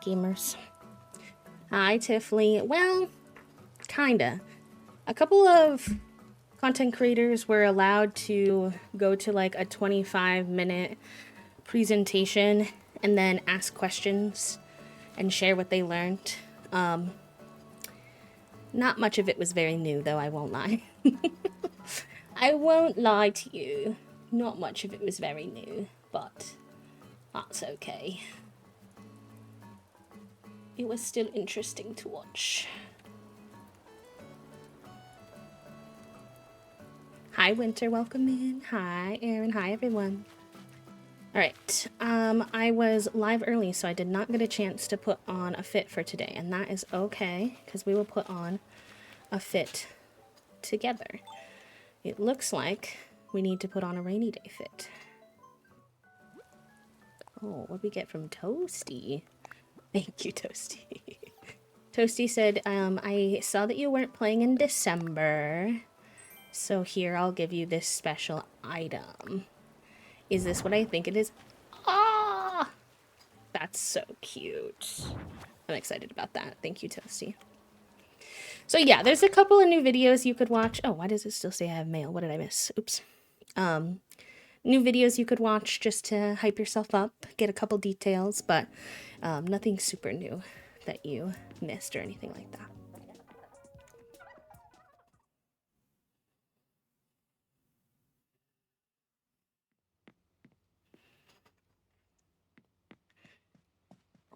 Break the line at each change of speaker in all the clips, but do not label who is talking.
gamers. Hi, Tiffany. Well, kinda. A couple of content creators were allowed to go to like a 25-minute presentation and then ask questions and share what they learned. Not much of it was very new, though, I won't lie. I won't lie to you. Not much of it was very new, but that's okay. It was still interesting to watch. Hi, Winter, welcome in. Hi, Aaron. Hi, everyone. Alright, I was live early, so I did not get a chance to put on a fit for today, and that is okay, because we will put on a fit together. It looks like we need to put on a rainy day fit. Oh, what did we get from Toasty? Thank you, Toasty. Toasty said, I saw that you weren't playing in December, so here I'll give you this special item. Is this what I think it is? Ah! That's so cute. I'm excited about that. Thank you, Toasty. So yeah, there's a couple of new videos you could watch. Oh, why does it still say I have mail? What did I miss? Oops. New videos you could watch just to hype yourself up, get a couple details, but nothing super new that you missed or anything like that.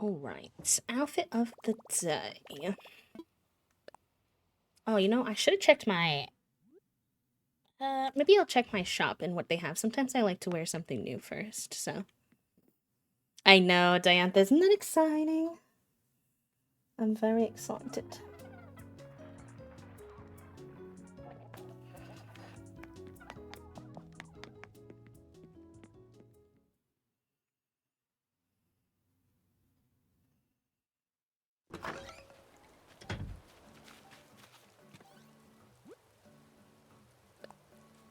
Alright, outfit of the day. Oh, you know, I should have checked my... maybe I'll check my shop and what they have. Sometimes I like to wear something new first, so... I know, Diantha, isn't that exciting? I'm very excited.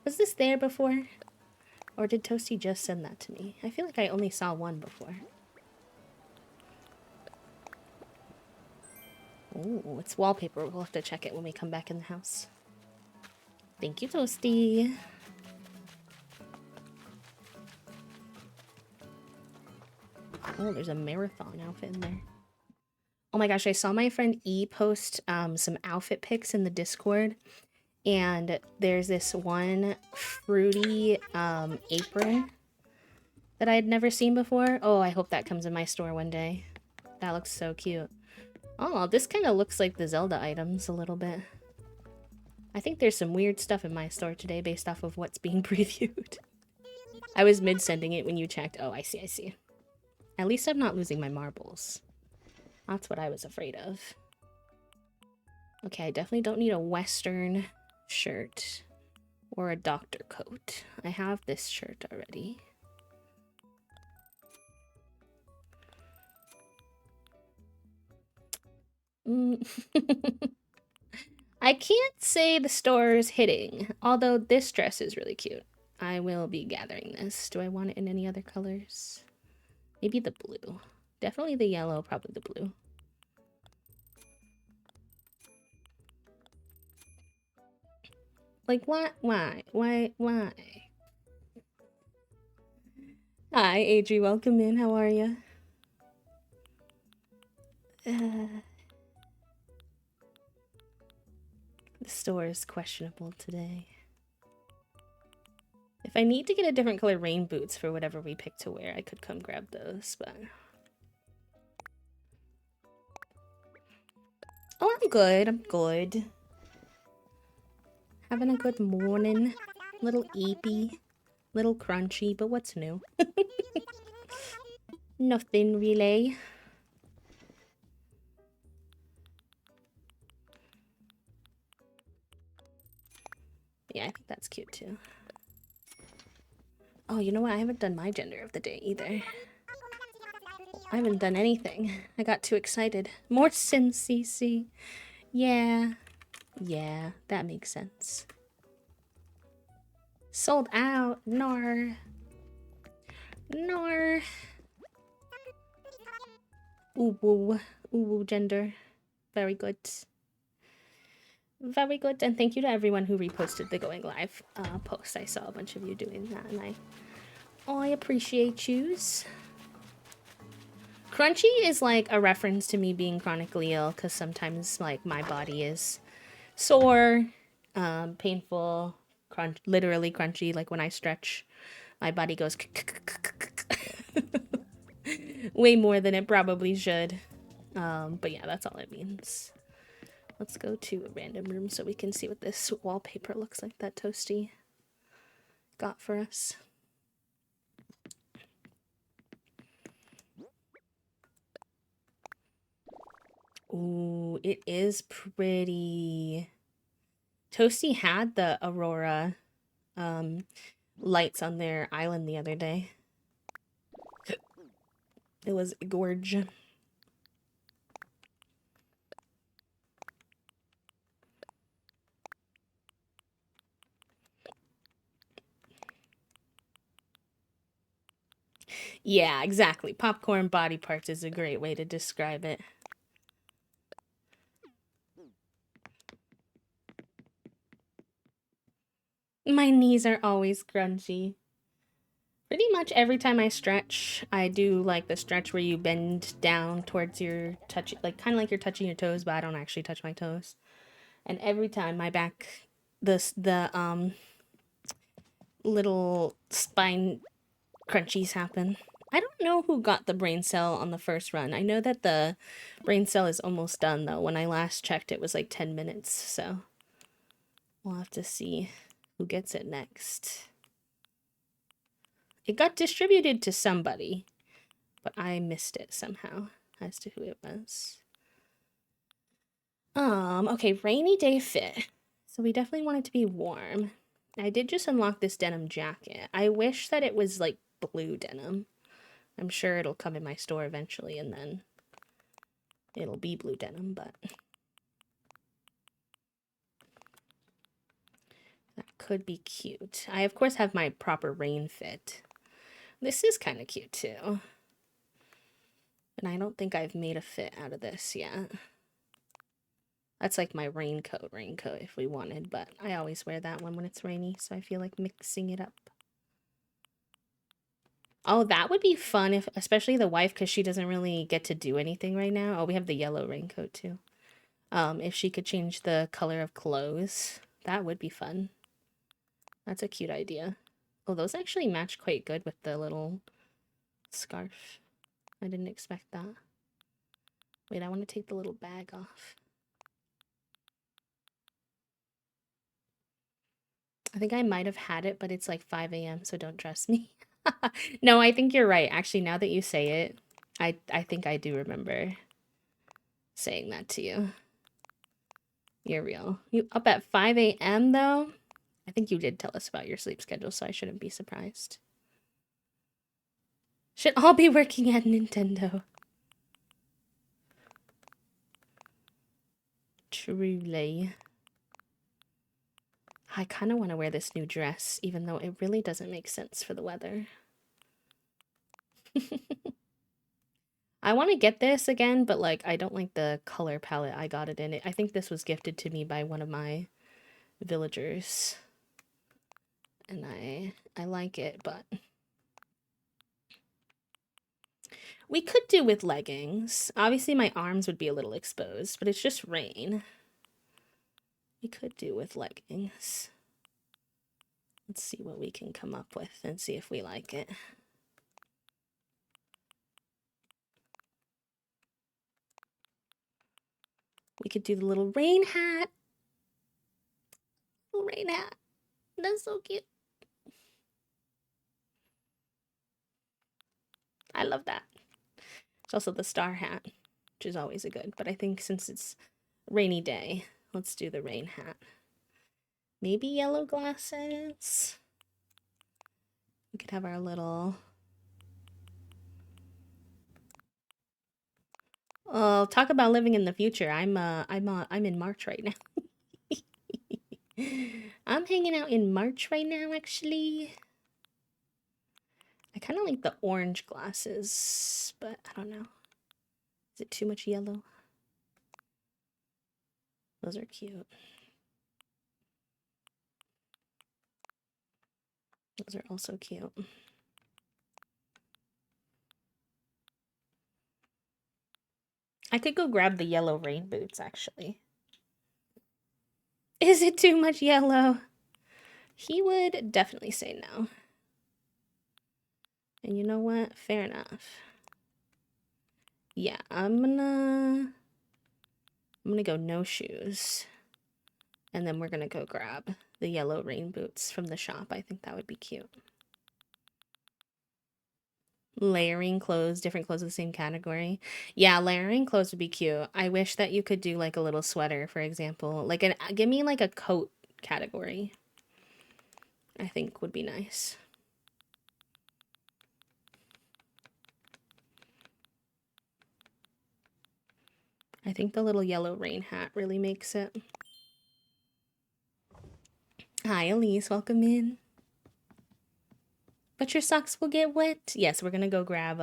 Was this there before? Or did Toasty just send that to me? I feel like I only saw one before. Oh, it's wallpaper. We'll have to check it when we come back in the house. Thank you, Toasty. Oh, there's a marathon outfit in there. Oh my gosh, I saw my friend E post some outfit pics in the Discord. And there's this one fruity apron that I had never seen before. Oh, I hope that comes in my store one day. That looks so cute. Oh, this kind of looks like the Zelda items a little bit. I think there's some weird stuff in my store today based off of what's being previewed. I was mid-sending it when you checked. Oh, I see, I see. At least I'm not losing my marbles. That's what I was afraid of. Okay, I definitely don't need a Western shirt or a doctor coat. I have this shirt already. I can't say the store is hitting, although this dress is really cute. I will be gathering this. Do I want it in any other colors? Maybe the blue. Definitely the yellow, probably the blue. Like, what? Why? Why? Hi, Adri. Welcome in. How are you? The store is questionable today. If I need to get a different color rain boots for whatever we pick to wear, I could come grab those, but... Oh, I'm good. I'm good. Having a good morning. Little eepy. Little crunchy, but what's new? Nothing really. Yeah, I think that's cute too. Oh, you know what? I haven't done my gender of the day either. I haven't done anything. I got too excited. More Sim CC. Yeah. Yeah, that makes sense. Sold out. Nar. Nar. Ooh, ooh, gender. Very good. Very good. And thank you to everyone who reposted the going live post. I saw a bunch of you doing that, and I appreciate yous. Crunchy is like a reference to me being chronically ill, because sometimes like my body is sore, painful, literally crunchy. Like when I stretch, my body goes way more than it probably should. But yeah, that's all it means. Let's go to a random room so we can see what this wallpaper looks like that Toasty got for us. Ooh, it is pretty. Toasty had the Aurora lights on their island the other day. It was gorge. Yeah, exactly. Popcorn body parts is a great way to describe it. My knees are always grungy. Pretty much every time I stretch, I do like the stretch where you bend down towards your touch, like kind of like you're touching your toes, but I don't actually touch my toes. And every time my back, the little spine crunchies happen. I don't know who got the brain cell on the first run. I know that the brain cell is almost done though. When I last checked, it was like 10 minutes, so we'll have to see who gets it next. It got distributed to somebody, but I missed it somehow as to who it was. Okay, rainy day fit. So we definitely want it to be warm. I did just unlock this denim jacket. I wish that it was like blue denim. I'm sure it'll come in my store eventually and then it'll be blue denim, but that could be cute. I of course have my proper rain fit. This is kind of cute too. And I don't think I've made a fit out of this yet. That's like my raincoat if we wanted, but I always wear that one when it's rainy, so I feel like mixing it up. Oh, that would be fun, if especially the wife, because she doesn't really get to do anything right now. Oh, we have the yellow raincoat too. If she could change the color of clothes, that would be fun. That's a cute idea. Oh, those actually match quite good with the little scarf. I didn't expect that. Wait, I want to take the little bag off. I think I might have had it, but it's like 5 a.m., so don't trust me. No, I think you're right. Actually, now that you say it, I think I do remember saying that to you. You're real. You up at 5 a.m. though? I think you did tell us about your sleep schedule, so I shouldn't be surprised. Should all be working at Nintendo. Truly. I kind of want to wear this new dress, even though it really doesn't make sense for the weather. I want to get this again, but like I don't like the color palette I got it in. I think this was gifted to me by one of my villagers. And I like it, but we could do with leggings. Obviously my arms would be a little exposed, but it's just rain. We could do with leggings. Let's see what we can come up with and see if we like it. We could do the little rain hat. Little rain hat. That's so cute. I love that. It's also the star hat, which is always a good, but I think since it's rainy day, let's do the rain hat. Maybe yellow glasses. We could have our little... Oh, talk about living in the future. I'm in March right now. I'm hanging out in March right now, actually. I kind of like the orange glasses, but I don't know. Is it too much yellow? Those are cute. Those are also cute. I could go grab the yellow rain boots, actually. Is it too much yellow? He would definitely say no. And you know what? Fair enough. Yeah, I'm gonna go no shoes. And then we're gonna go grab the yellow rain boots from the shop. I think that would be cute. Layering clothes, different clothes of the same category. Yeah, layering clothes would be cute. I wish that you could do like a little sweater, for example. Like give me like a coat category. I think would be nice. I think the little yellow rain hat really makes it. Hi, Elise. Welcome in. But your socks will get wet. Yes, we're gonna go grab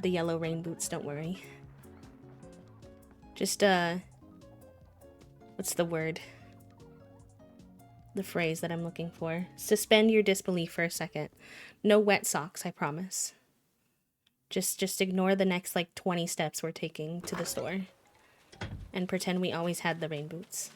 the yellow rain boots, don't worry. Just what's the word? The phrase that I'm looking for. Suspend your disbelief for a second. No wet socks, I promise. Just ignore the next like 20 steps we're taking to the store and pretend we always had the rain boots.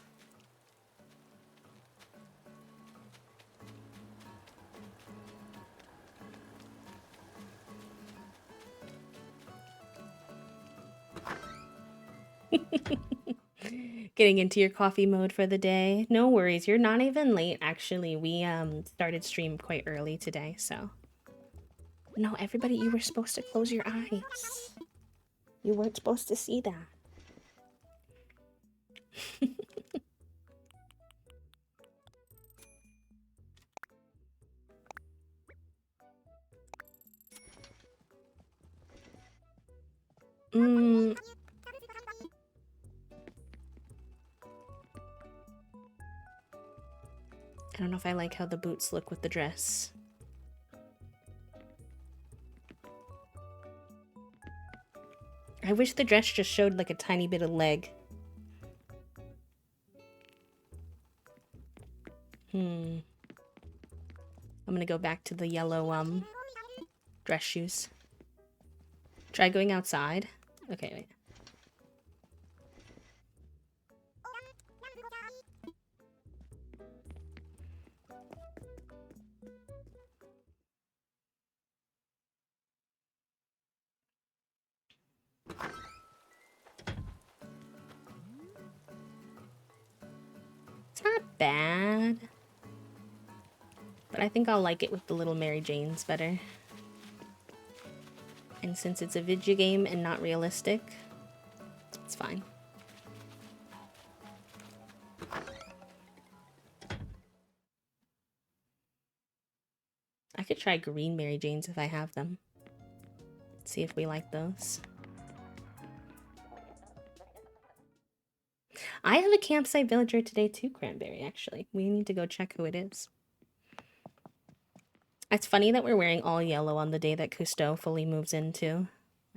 Getting into your coffee mode for the day. No worries, you're not even late actually. We started stream quite early today, so. No, everybody, you were supposed to close your eyes. You weren't supposed to see that. I don't know if I like how the boots look with the dress. I wish the dress just showed like a tiny bit of leg. I'm gonna go back to the yellow dress shoes. Try going outside. Okay, wait. It's not bad. But I think I'll like it with the little Mary Janes better. And since it's a video game and not realistic, it's fine. I could try green Mary Janes if I have them. See if we like those. I have a campsite villager today too, Cranberry, actually. We need to go check who it is. It's funny that we're wearing all yellow on the day that Cousteau fully moves into.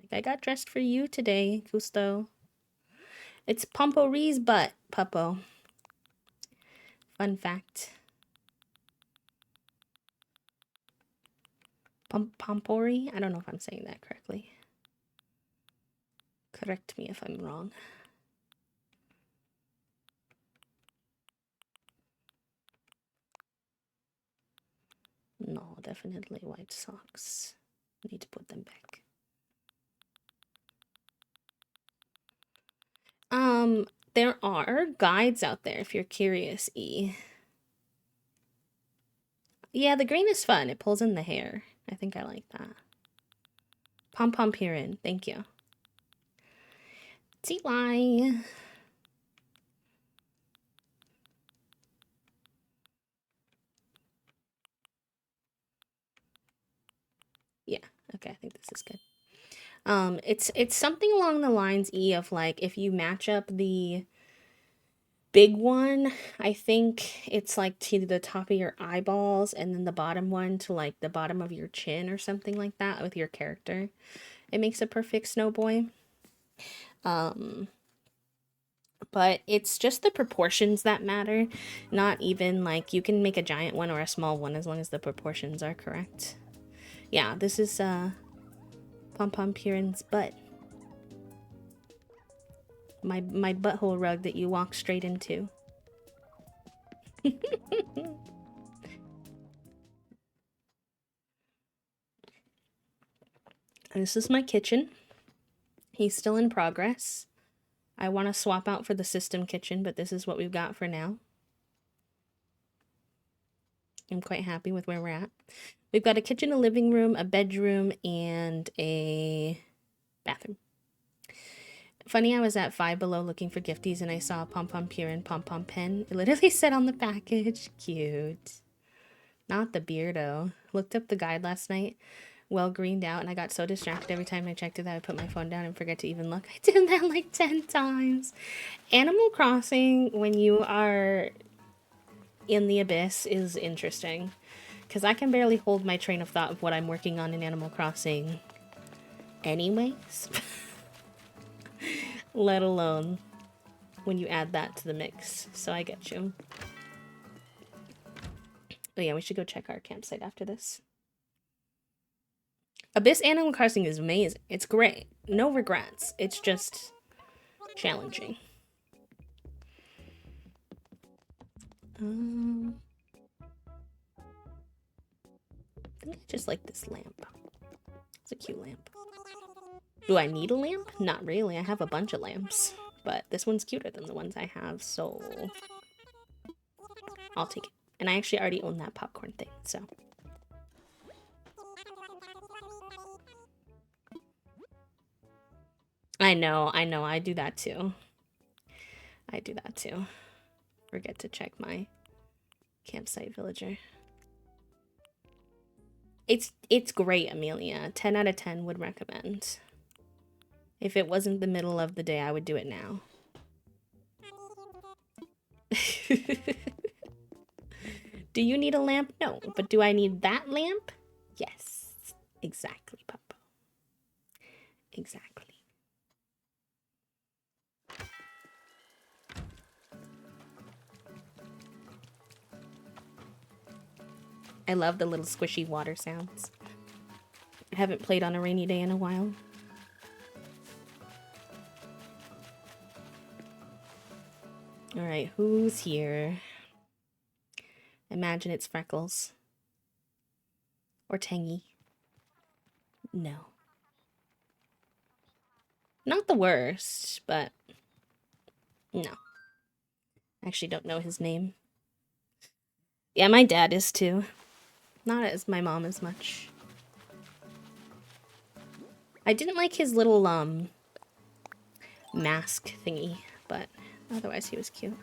Like, I got dressed for you today, Cousteau. It's Pomporee's butt, Puppo. Fun fact. Pomporee? I don't know if I'm saying that correctly. Correct me if I'm wrong. No, definitely white socks. Need to put them back. There are guides out there if you're curious, E. Yeah, the green is fun. It pulls in the hair. I think I like that. Pom-pom Pirin, thank you. TY. Yeah, okay, I think this is good. It's something along the lines, E, of like if you match up the big one, I think it's like to the top of your eyeballs, and then the bottom one to like the bottom of your chin or something like that with your character. It makes a perfect snow boy. But it's just the proportions that matter, not even like you can make a giant one or a small one as long as the proportions are correct. Yeah, this is Pom Pom Purin's butt. My butthole rug that you walk straight into. This is my kitchen. He's still in progress. I want to swap out for the system kitchen, but this is what we've got for now. I'm quite happy with where we're at. We've got a kitchen, a living room, a bedroom, and a bathroom. Funny, I was at Five Below looking for gifties and I saw Pom Pom Purin Pom Pom Pen. It literally said on the package, cute. Not the beardo. Looked up the guide last night, well greened out, and I got so distracted every time I checked it that I put my phone down and forget to even look. I did that like 10 times. Animal Crossing, when you are in the abyss, is interesting. Because I can barely hold my train of thought of what I'm working on in Animal Crossing anyways. Let alone when you add that to the mix. So I get you. Oh yeah, we should go check our campsite after this. Abyss Animal Crossing is amazing. It's great. No regrets. It's just challenging. I think I just like this lamp. It's a cute lamp. Do I need a lamp? Not really. I have a bunch of lamps. But this one's cuter than the ones I have, so I'll take it. And I actually already own that popcorn thing, so. I know, I do that too. Forget to check my campsite villager. It's great, Amelia. 10 out of 10 would recommend. If it wasn't the middle of the day, I would do it now. Do you need a lamp? No. But do I need that lamp? Yes. Exactly, Papa. Exactly. I love the little squishy water sounds. I haven't played on a rainy day in a while. Alright, who's here? Imagine it's Freckles. Or Tangy. No. Not the worst, but no. I actually don't know his name. Yeah, my dad is too. Not as my mom as much. I didn't like his little mask thingy, but otherwise he was cute.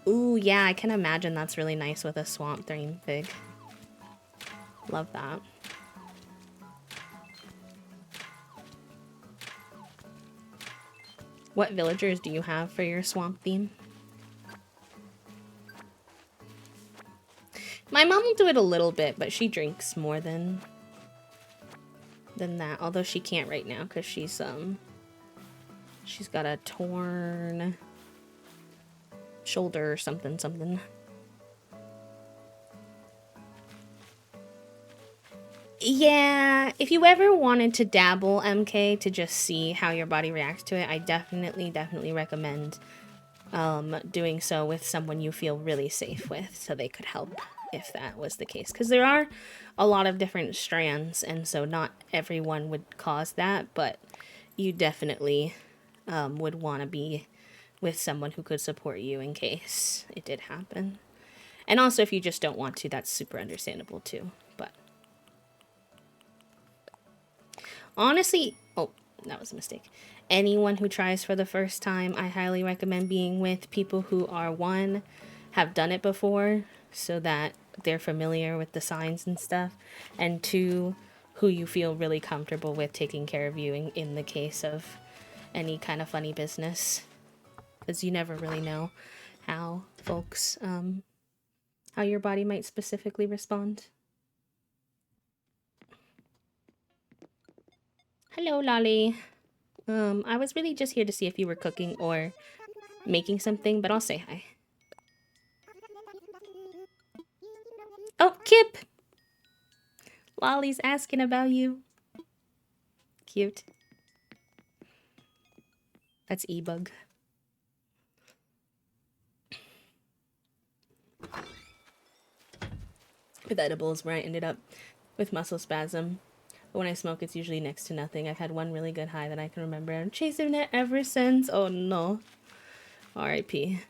Ooh, yeah, I can imagine that's really nice with a swamp theme fig. Love that. What villagers do you have for your swamp theme? My mom will do it a little bit, but she drinks more than that. Although she can't right now because she's got a torn shoulder or something. Yeah, if you ever wanted to dabble, MK, to just see how your body reacts to it, I definitely recommend doing so with someone you feel really safe with, so they could help if that was the case. Because there are a lot of different strands, and so not everyone would cause that, but you definitely would want to be with someone who could support you in case it did happen. And also, if you just don't want to, that's super understandable too. But honestly, oh, that was a mistake. Anyone who tries for the first time, I highly recommend being with people who are, one, have done it before, so that they're familiar with the signs and stuff, and two, who you feel really comfortable with taking care of you in the case of any kind of funny business. Because you never really know how folks, how your body might specifically respond. Hello, Lolly. I was really just here to see if you were cooking or making something, but I'll say hi. Oh, Kip! Lolly's asking about you. Cute. That's E-Bug. With edibles, where I ended up with muscle spasm. But when I smoke, it's usually next to nothing. I've had one really good high that I can remember. I'm chasing it ever since. Oh no. R.I.P.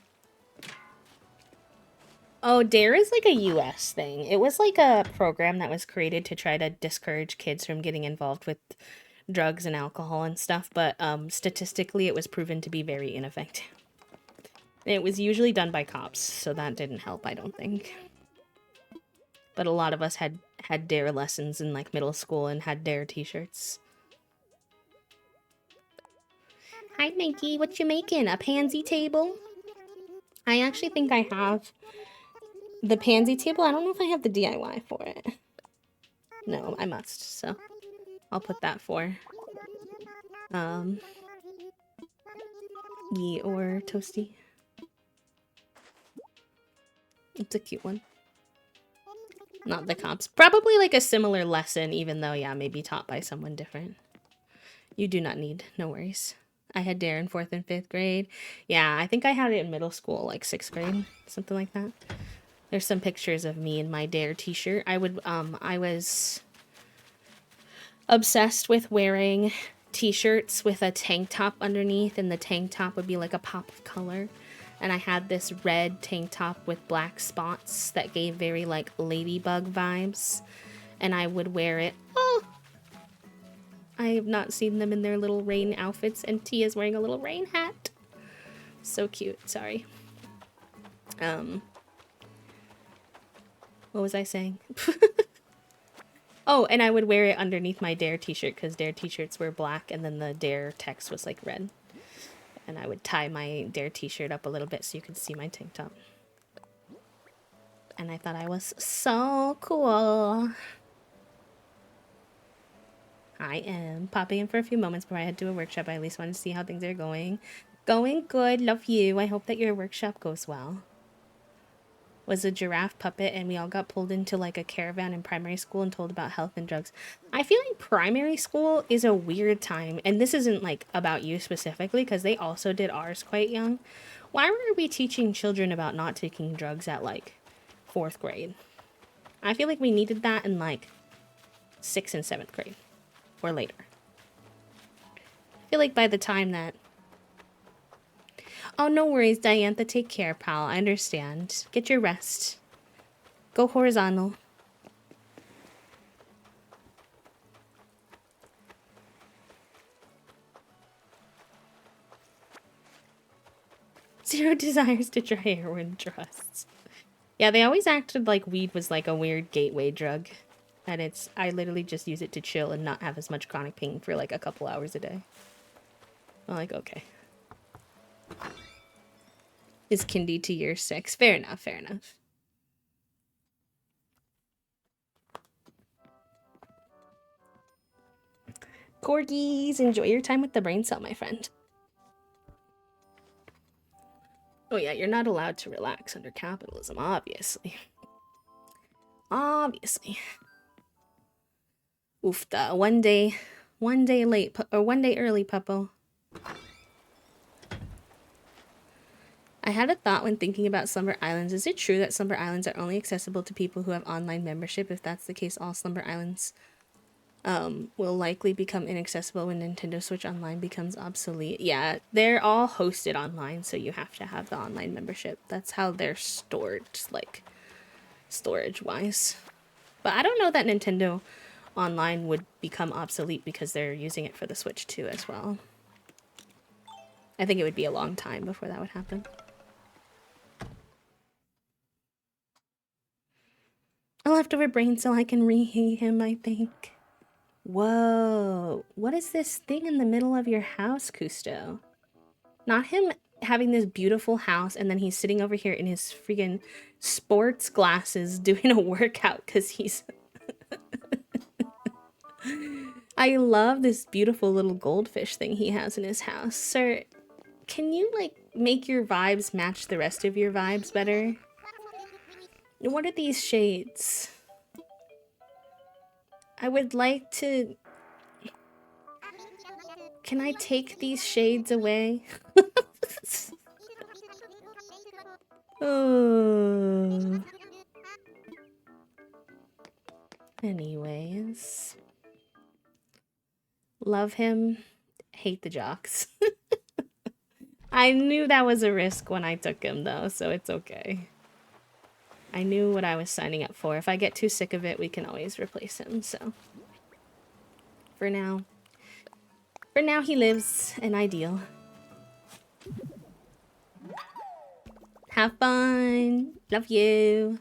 Oh, DARE is like a US thing. It was like a program that was created to try to discourage kids from getting involved with drugs and alcohol and stuff, but statistically it was proven to be very ineffective. It was usually done by cops, so that didn't help, I don't think. But a lot of us had DARE lessons in like middle school and had DARE t-shirts. Hi, Mikey. What you making? A pansy table? I actually think I have the pansy table. I don't know if I have the DIY for it. No, I must, so I'll put that for Yee or Toasty. It's a cute one. Not the cops. Probably like a similar lesson, even though, yeah, maybe taught by someone different. You do not need, no worries. I had DARE in 4th and 5th grade. Yeah, I think I had it in middle school, like 6th grade, something like that. There's some pictures of me in my DARE t-shirt. I was obsessed with wearing t-shirts with a tank top underneath, and the tank top would be like a pop of color. And I had this red tank top with black spots that gave very like ladybug vibes. And I would wear it. Oh! I have not seen them in their little rain outfits, and Tia's wearing a little rain hat. So cute, sorry. What was I saying? Oh, and I would wear it underneath my DARE t-shirt because DARE t-shirts were black and then the DARE text was like red. And I would tie my DARE t-shirt up a little bit so you could see my tank top. And I thought I was so cool. I am popping in for a few moments before I head to a workshop. I at least wanted to see how things are going. Going good, love you. I hope that your workshop goes well. Was a giraffe puppet, and we all got pulled into like a caravan in primary school and told about health and drugs. I feel like primary school is a weird time, and this isn't like about you specifically because they also did ours quite young. Why were we teaching children about not taking drugs at like 4th grade? I feel like we needed that in like 6th and 7th grade or later. I feel like by the time that... Oh, no worries, Diantha. Take care, pal. I understand. Get your rest. Go horizontal. Zero desires to try heroin trusts. Yeah, they always acted like weed was like a weird gateway drug. And I literally just use it to chill and not have as much chronic pain for like a couple hours a day. I'm like, okay. Is kindy to year 6. Fair enough, fair enough. Corgis, enjoy your time with the brain cell, my friend. Oh yeah, you're not allowed to relax under capitalism, obviously. Obviously. Oofta, one day late, or one day early, puppo. I had a thought when thinking about Slumber Islands. Is it true that Slumber Islands are only accessible to people who have online membership? If that's the case, all Slumber Islands will likely become inaccessible when Nintendo Switch Online becomes obsolete. Yeah, they're all hosted online, so you have to have the online membership. That's how they're stored, like, storage-wise. But I don't know that Nintendo Online would become obsolete because they're using it for the Switch too as well. I think it would be a long time before that would happen. A leftover brain cell, I can reheat him, I think. Whoa. What is this thing in the middle of your house, Cousteau? Not him having this beautiful house and then he's sitting over here in his freaking sports glasses doing a workout because he's... I love this beautiful little goldfish thing he has in his house. Sir, can you, like, make your vibes match the rest of your vibes better? What are these shades? I would like to... Can I take these shades away? Oh. Anyways. Love him. Hate the jocks. I knew that was a risk when I took him, though, so it's okay. I knew what I was signing up for. If I get too sick of it, we can always replace him, so... For now he lives an ideal. Have fun. Love you.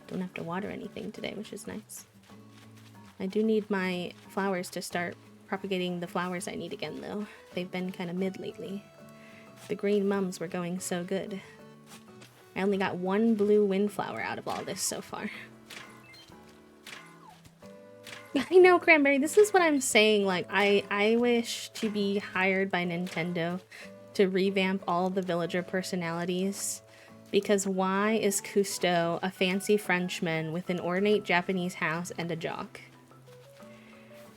Don't have to water anything today, which is nice. I do need my flowers to start propagating the flowers I need again, though. They've been kind of mid lately. The green mums were going so good. I only got one blue windflower out of all this so far. I know, Cranberry, this is what I'm saying. Like, I wish to be hired by Nintendo to revamp all the villager personalities. Because why is Cousteau a fancy Frenchman with an ornate Japanese house and a jock?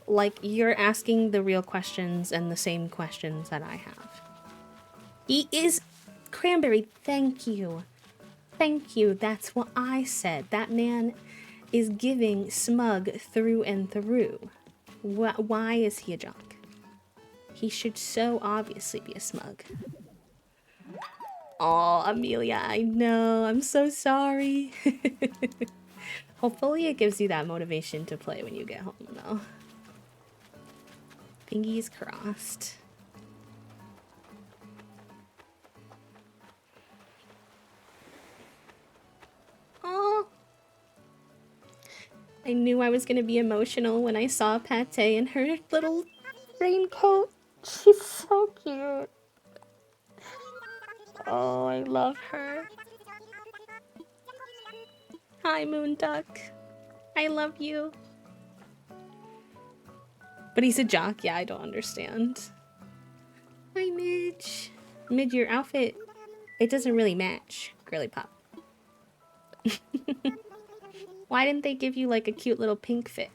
Like, you're asking the real questions and the same questions that I have. He is... Cranberry, thank you. Thank you, that's what I said. That man is giving smug through and through. Why is he a jock? He should so obviously be a smug. Oh, Amelia, I know. I'm so sorry. Hopefully it gives you that motivation to play when you get home, though. Fingers crossed. Oh. I knew I was gonna be emotional when I saw Pate in her little raincoat. She's so cute. Oh, I love her. Hi, Moon Duck. I love you. But he's a jock? Yeah, I don't understand. Hi, Midge. Midge, your outfit, it doesn't really match, girly pop. Why didn't they give you like a cute little pink fit?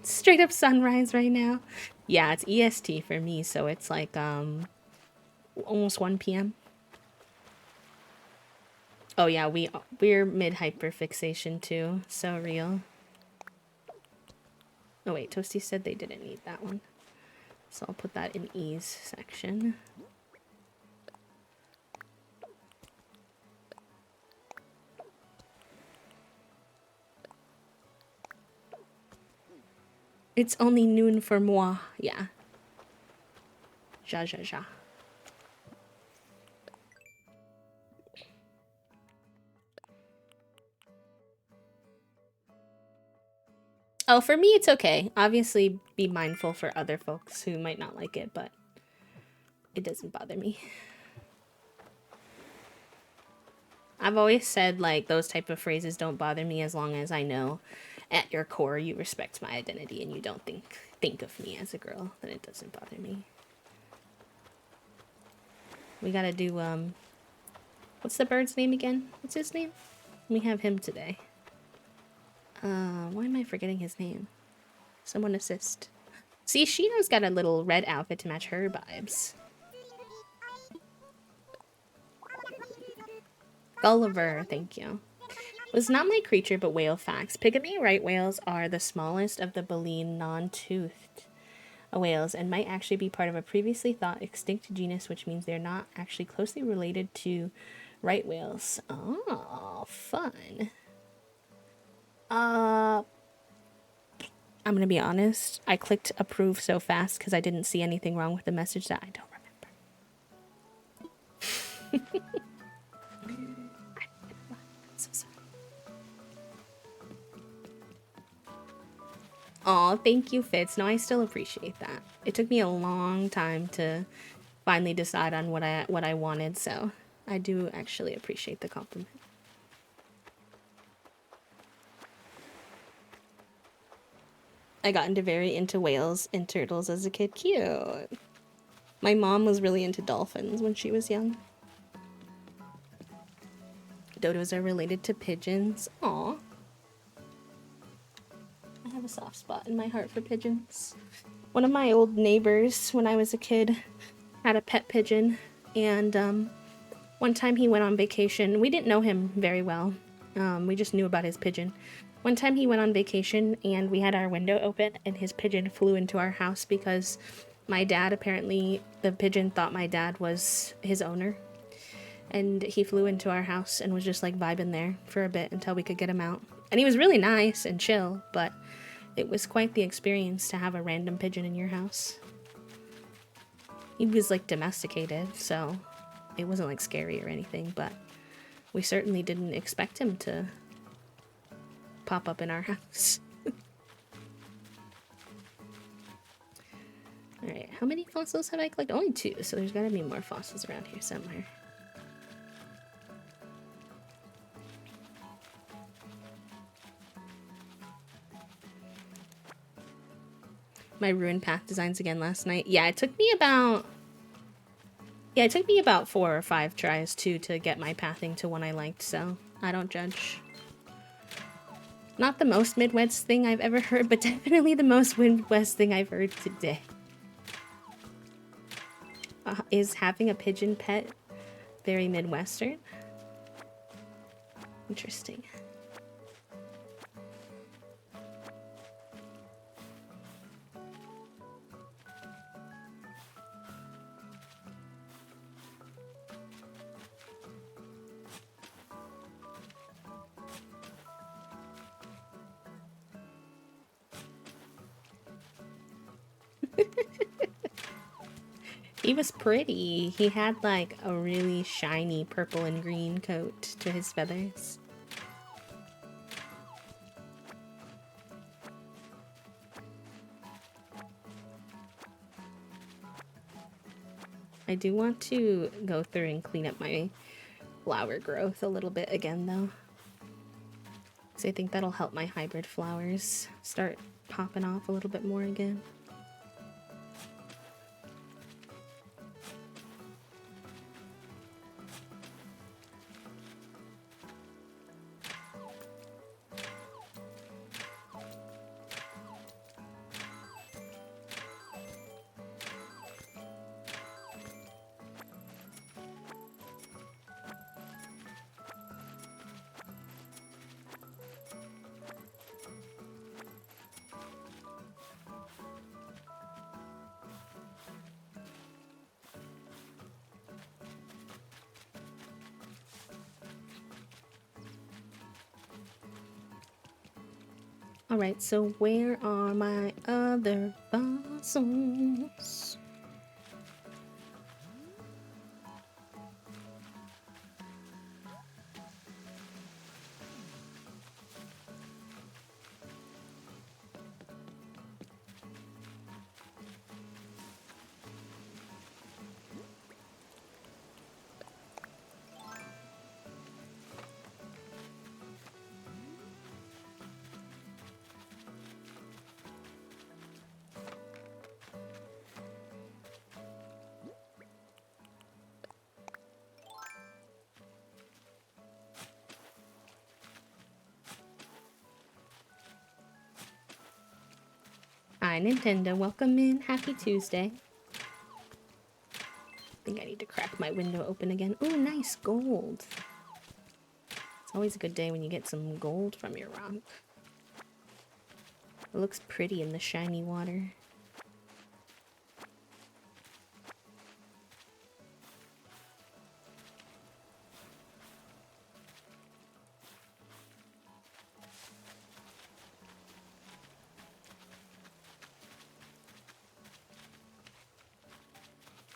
Straight up sunrise right now. Yeah, it's EST for me, so it's like almost 1 p.m. Oh yeah, we're mid hyperfixation too. So real. Oh wait, Toasty said they didn't need that one. So I'll put that in E's section. It's only noon for moi. Yeah. Ja, ja, ja. Oh, for me, it's okay. Obviously, be mindful for other folks who might not like it, but it doesn't bother me. I've always said, like, those type of phrases don't bother me as long as I know at your core you respect my identity and you don't think of me as a girl, then it doesn't bother me. We gotta do, what's the bird's name again? What's his name? We have him today. Why am I forgetting his name? Someone assist. See, Shino's got a little red outfit to match her vibes. Gulliver, thank you. Was not my creature, but whale facts. Pygmy right whales are the smallest of the baleen non-toothed whales and might actually be part of a previously thought extinct genus, which means they're not actually closely related to right whales. Oh, fun. I'm gonna be honest. I clicked approve so fast because I didn't see anything wrong with the message that I don't remember. So sorry. Aw, thank you, Fitz. No, I still appreciate that. It took me a long time to finally decide on what I wanted, so I do actually appreciate the compliment. I got very into whales and turtles as a kid. Cute. My mom was really into dolphins when she was young. Dodos are related to pigeons. Aw. I have a soft spot in my heart for pigeons. One of my old neighbors, when I was a kid, had a pet pigeon, and one time he went on vacation. We didn't know him very well. We just knew about his pigeon. One time he went on vacation and we had our window open and his pigeon flew into our house because my dad, apparently, the pigeon thought my dad was his owner. And he flew into our house and was just like vibing there for a bit until we could get him out. And he was really nice and chill, but it was quite the experience to have a random pigeon in your house. He was like domesticated, so it wasn't like scary or anything, but we certainly didn't expect him to pop up in our house. Alright, how many fossils have I collected? Only 2, so there's gotta be more fossils around here somewhere. My ruined path designs again last night. Yeah, it took me about 4 or 5 tries too to get my pathing to one I liked, so I don't judge. Not the most Midwest thing I've ever heard, but definitely the most Midwest thing I've heard today. Is having a pigeon pet very Midwestern? Interesting. He was pretty. He had like a really shiny purple and green coat to his feathers. I do want to go through and clean up my flower growth a little bit again though. So I think that'll help my hybrid flowers start popping off a little bit more again. Alright, so where are my other fossils? Hi, Nintendo. Welcome in. Happy Tuesday. I think I need to crack my window open again. Ooh, nice gold. It's always a good day when you get some gold from your rock. It looks pretty in the shiny water.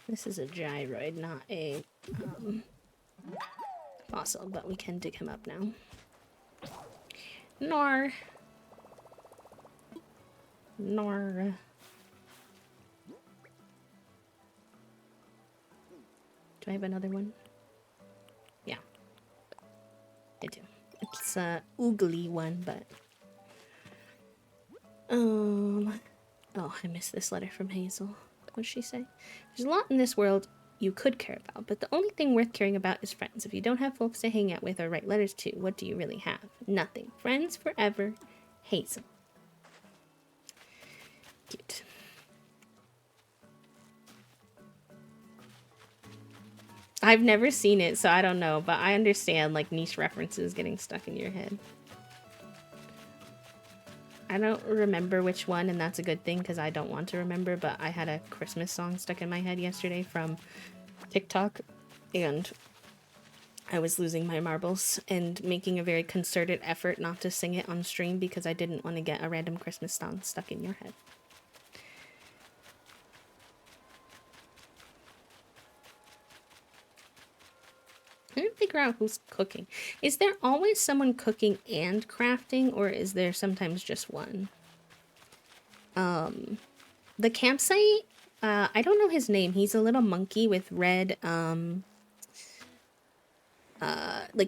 This is a gyroid, not a fossil, but we can dig him up now. Nar. Nar. Do I have another one? Yeah. I do. It's a oogly one, but... Oh, I missed this letter from Hazel. What'd she say? There's a lot in this world you could care about, but the only thing worth caring about is friends. If you don't have folks to hang out with or write letters to, what do you really have? Nothing. Friends forever, Hazel. Cute. I've never seen it, so I don't know, but I understand, like, niche references getting stuck in your head. I don't remember which one, and that's a good thing because I don't want to remember, but I had a Christmas song stuck in my head yesterday from TikTok, and I was losing my marbles and making a very concerted effort not to sing it on stream because I didn't want to get a random Christmas song stuck in your head. I didn't figure out who's cooking. Is there always someone cooking and crafting, or is there sometimes just one? The campsite, I don't know his name. He's a little monkey with red, like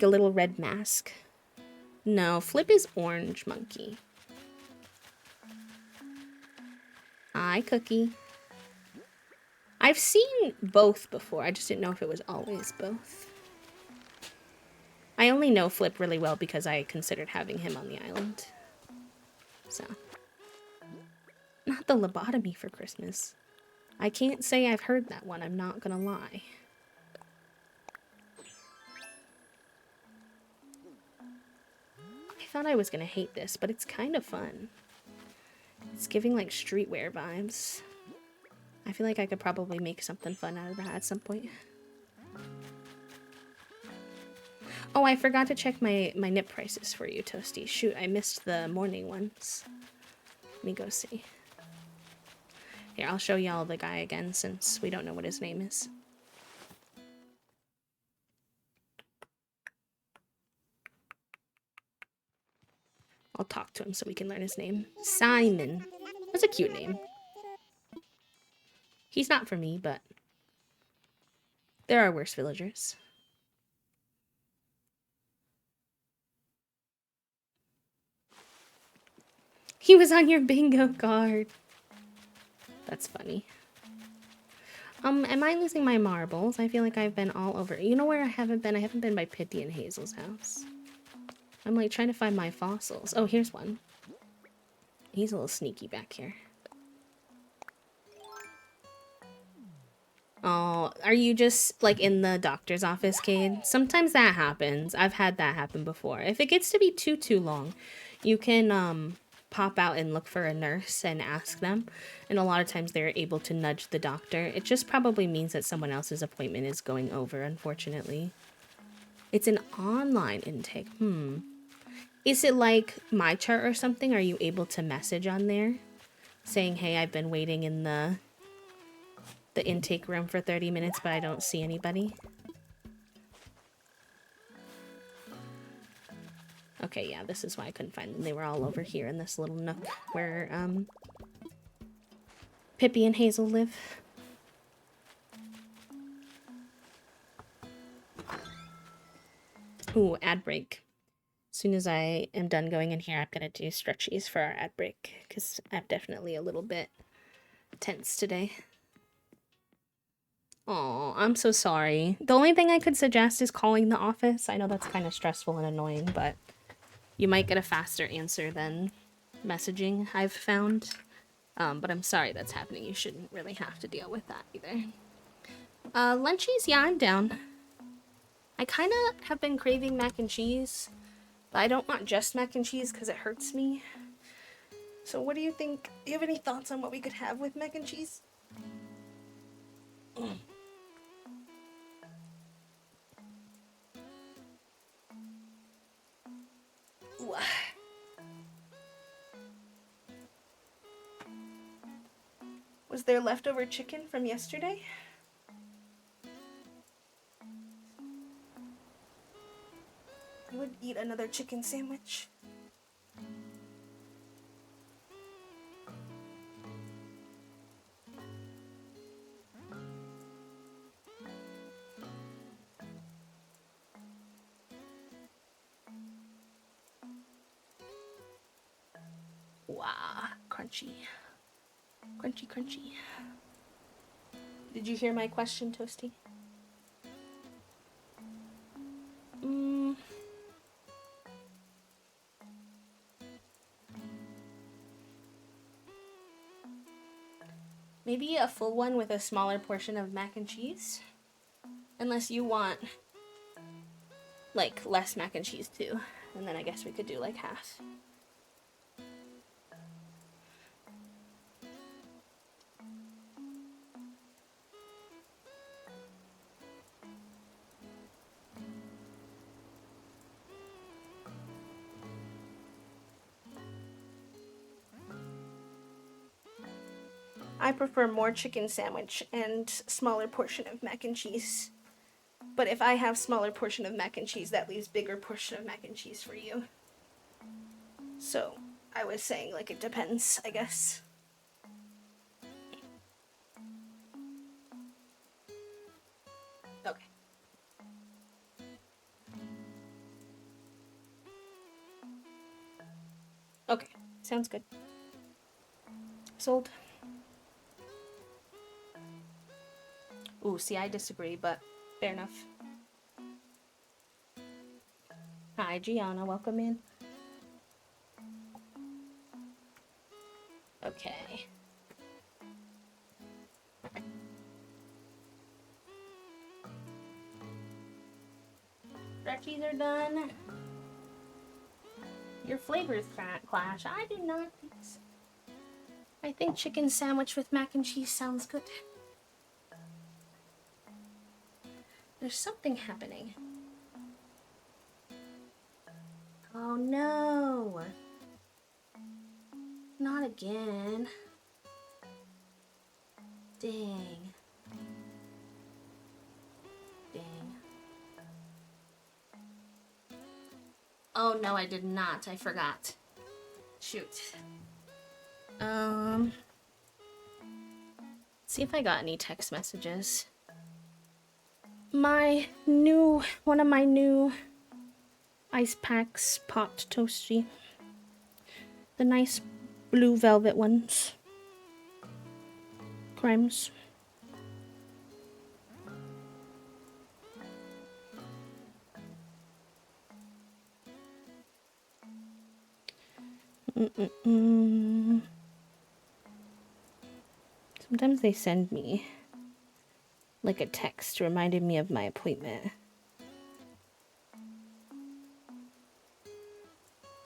a little red mask. No, Flip is orange monkey. Hi, Cookie. I've seen both before. I just didn't know if it was always both. I only know Flip really well because I considered having him on the island. So. Not the lobotomy for Christmas. I can't say I've heard that one, I'm not gonna lie. I thought I was gonna hate this, but it's kind of fun. It's giving like streetwear vibes. I feel like I could probably make something fun out of that at some point. Oh, I forgot to check my knit prices for you, Toasty. Shoot, I missed the morning ones. Let me go see. Here, I'll show y'all the guy again since we don't know what his name is. I'll talk to him so we can learn his name. Simon. That's a cute name. He's not for me, but there are worse villagers. He was on your bingo card. That's funny. Am I losing my marbles? I feel like I've been all over. You know where I haven't been? I haven't been by Pitty and Hazel's house. I'm like trying to find my fossils. Oh, here's one. He's a little sneaky back here. Oh, are you just like in the doctor's office, Cade? Sometimes that happens. I've had that happen before. If it gets to be too long, you can pop out and look for a nurse and ask them. And a lot of times they're able to nudge the doctor. It just probably means that someone else's appointment is going over, unfortunately. It's an online intake. Is it like my chart or something? Are you able to message on there saying, hey, I've been waiting in the intake room for 30 minutes, but I don't see anybody? Okay, yeah, this is why I couldn't find them. They were all over here in this little nook where Pippi and Hazel live. Ooh, ad break. As soon as I am done going in here, I'm gonna do stretchies for our ad break, because I'm definitely a little bit tense today. Oh, I'm so sorry. The only thing I could suggest is calling the office. I know that's kind of stressful and annoying, but you might get a faster answer than messaging, I've found. But I'm sorry that's happening. You shouldn't really have to deal with that either. Lunchies? Yeah, I'm down. I kind of have been craving mac and cheese, but I don't want just mac and cheese because it hurts me. So what do you think? Do you have any thoughts on what we could have with mac and cheese? Was there leftover chicken from yesterday? I would eat another chicken sandwich. Wow, crunchy. Crunchy, crunchy. Did you hear my question, Toasty? Maybe a full one with a smaller portion of mac and cheese? Unless you want, like, less mac and cheese too. And then I guess we could do, like, half. I prefer more chicken sandwich and smaller portion of mac and cheese. But if I have smaller portion of mac and cheese, that leaves bigger portion of mac and cheese for you. So I was saying, like, it depends, I guess. Okay. Okay, sounds good. Sold. Ooh, see, I disagree, but fair enough. Hi, Gianna, welcome in. Okay. Stretchies are done. Your flavors clash. I do not think so. I think chicken sandwich with mac and cheese sounds good. There's something happening. Oh no! Not again. Dang. Dang. Oh no, I did not. I forgot. Shoot. See if I got any text messages. One of my new ice packs popped, Toasty. The nice blue velvet ones. Crimes. Sometimes they send me like a text reminding me of my appointment.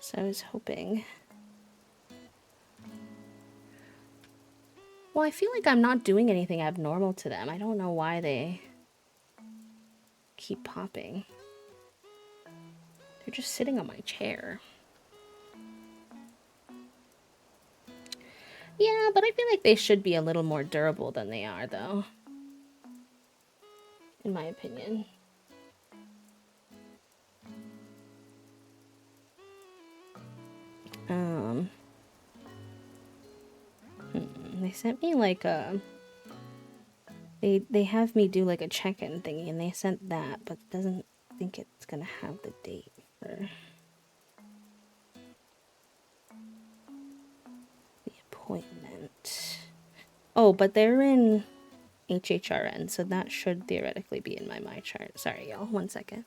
So I was hoping. Well, I feel like I'm not doing anything abnormal to them. I don't know why they keep popping. They're just sitting on my chair. Yeah, but I feel like they should be a little more durable than they are, though. In my opinion. They sent me like a... They have me do like a check-in thingy, and they sent that, but it doesn't think it's gonna have the date for the appointment. Oh, but they're in HHRN, so that should theoretically be in my chart. Sorry, y'all. 1 second.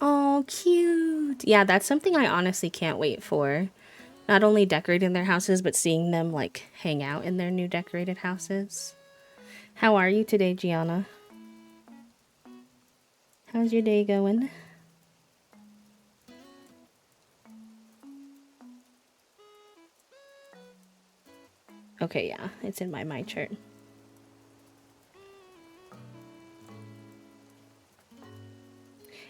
Oh, cute. Yeah, that's something I honestly can't wait for. Not only decorating their houses, but seeing them, like, hang out in their new decorated houses. How are you today, Gianna? How's your day going? Okay, yeah, it's in my chart.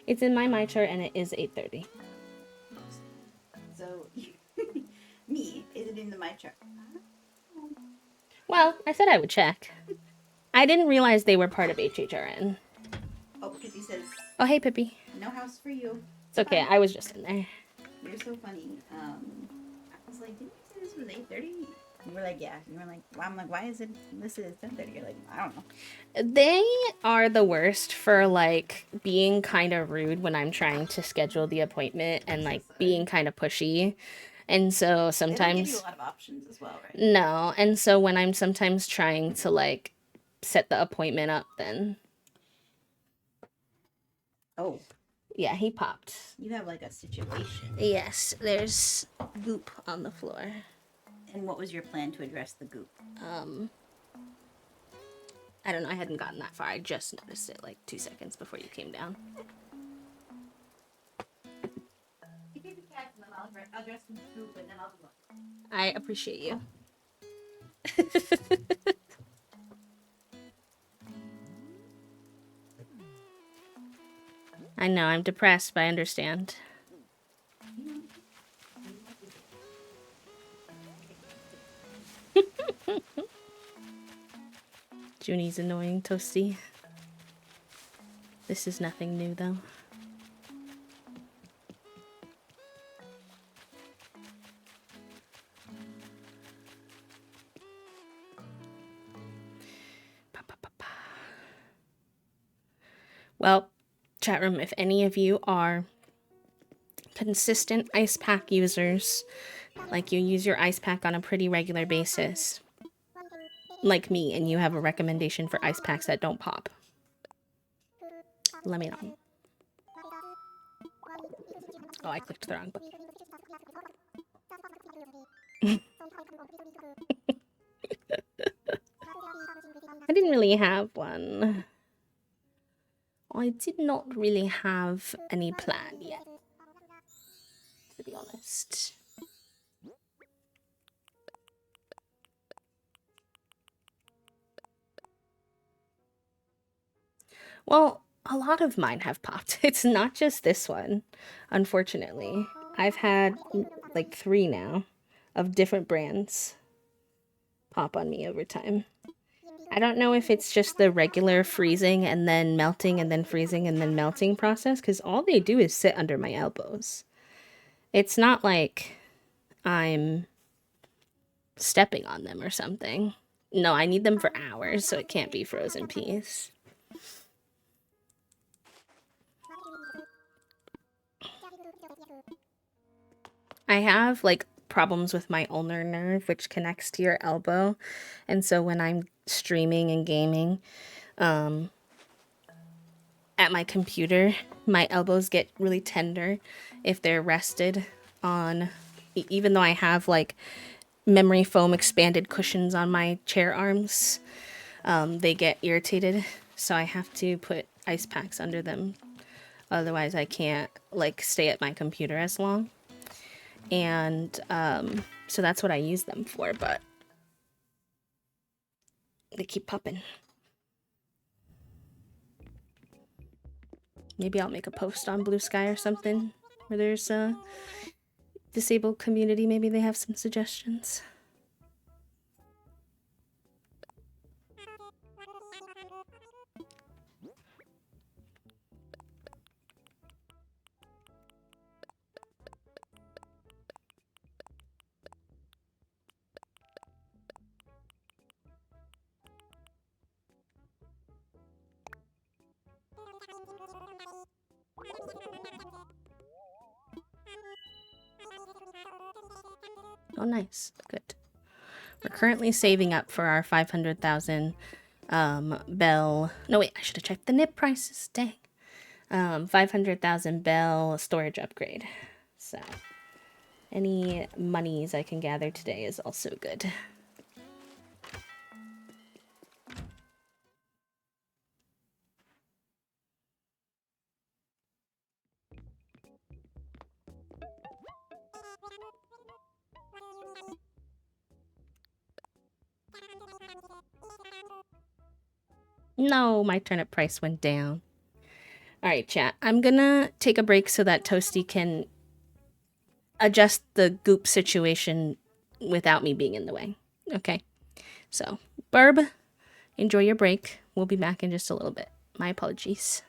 It's in my chart, and it is 8:30.
So, me, is it in the my chart?
Well, I said I would check. I didn't realize they were part of HHRN.
Oh, because he says
Oh, hey, Pippi.
No house for you.
It's okay. I was just in there.
You're so funny. I was like, didn't you say this was 8:30? You were like, yeah. You were like, well, I'm like, why is it listed as 10:30? You're like, I don't know.
They are the worst for like being kind of rude when I'm trying to schedule the appointment and like being kind of pushy. And so
They don't give you
sometimes
a lot of options as well, right?
no. And so when I'm sometimes trying to like set the appointment up, then
Oh,
yeah, he popped.
you have like a situation.
Yes, there's goop on the floor.
And what was your plan to address the goop?
I don't know. I hadn't gotten that far. I just noticed it like 2 seconds before you came down.
You take the cat and then I'll address the goop and then I'll do it.
I appreciate you. I know, I'm depressed, but I understand. Junie's annoying, Toasty. This is nothing new, though. Well, chat room, if any of you are consistent ice pack users, like you use your ice pack on a pretty regular basis, like me, and you have a recommendation for ice packs that don't pop, let me know. Oh, I clicked the wrong button. I didn't really have one. I did not really have any plan yet, to be honest. Well, a lot of mine have popped. It's not just this one, unfortunately. I've had like 3 now of different brands pop on me over time. I don't know if it's just the regular freezing and then melting and then freezing and then melting process, because all they do is sit under my elbows. It's not like I'm stepping on them or something. No, I need them for hours, so it can't be frozen peas. I have like problems with my ulnar nerve, which connects to your elbow. And so when I'm streaming and gaming at my computer, my elbows get really tender if they're rested on, even though I have like memory foam expanded cushions on my chair arms, they get irritated. So I have to put ice packs under them. Otherwise I can't like stay at my computer as long. And so that's what I use them for, but they keep popping. Maybe I'll make a post on Blue Sky or something where there's a disabled community. Maybe they have some suggestions. Oh, nice. Good. We're currently saving up for our 500,000 Bell. No, wait, I should have checked the nip prices. Dang. 500,000 Bell storage upgrade. So, any monies I can gather today is also good. No, my turnip price went down. All right, chat. I'm gonna take a break so that Toasty can adjust the goop situation without me being in the way. Okay. So, Burb, enjoy your break. We'll be back in just a little bit. My apologies.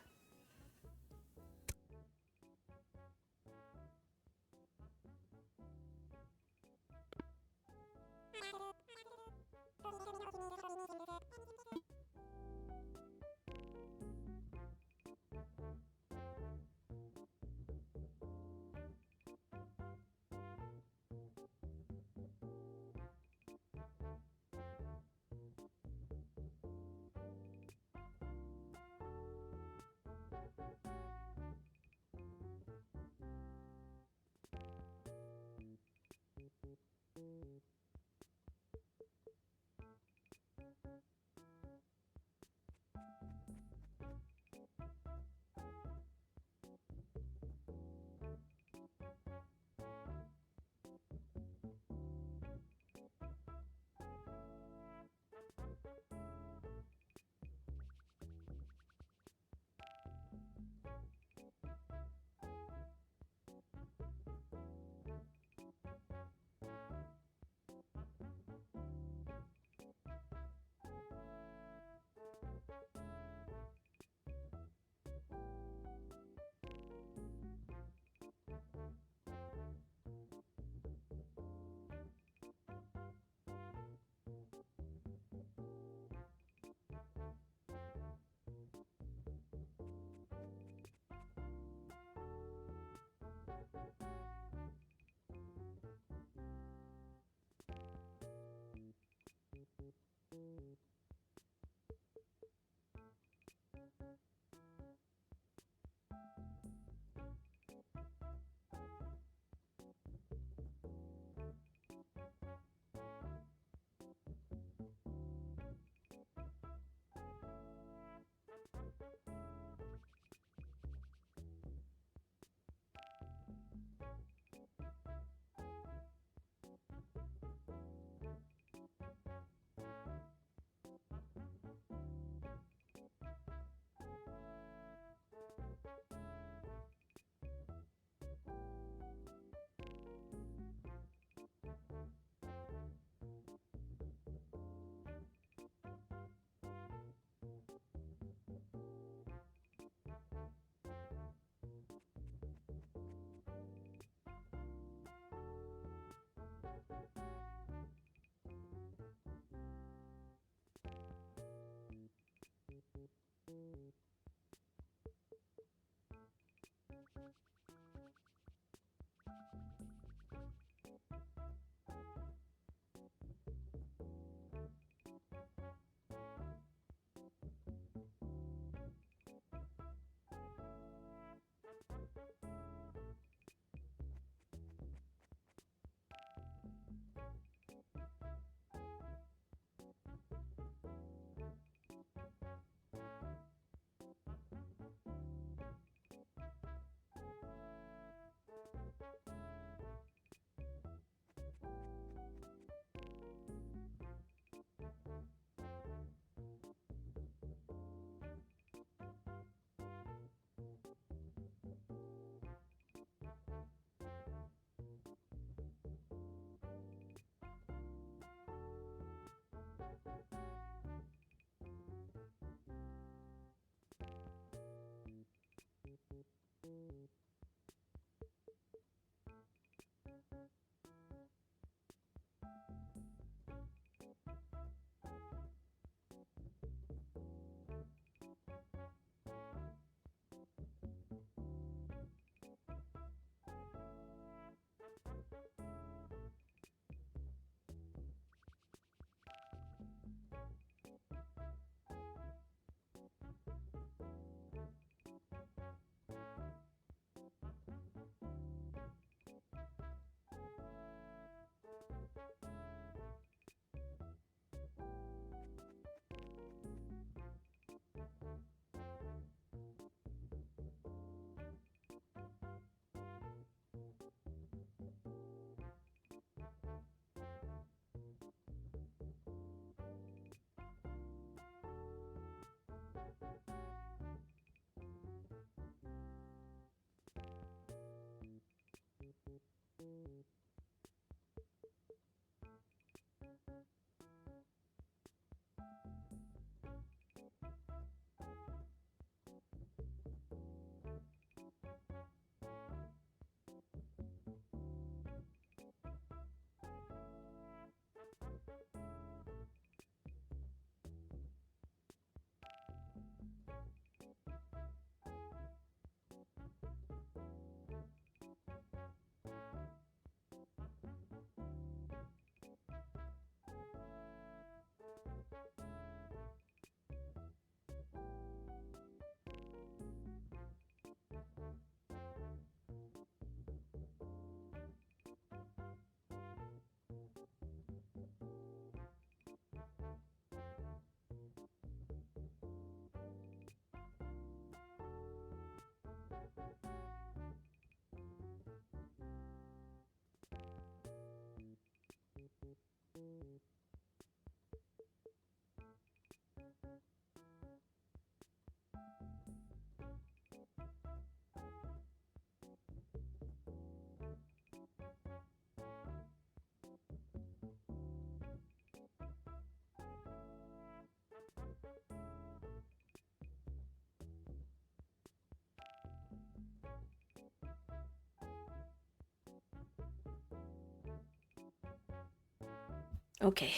Okay.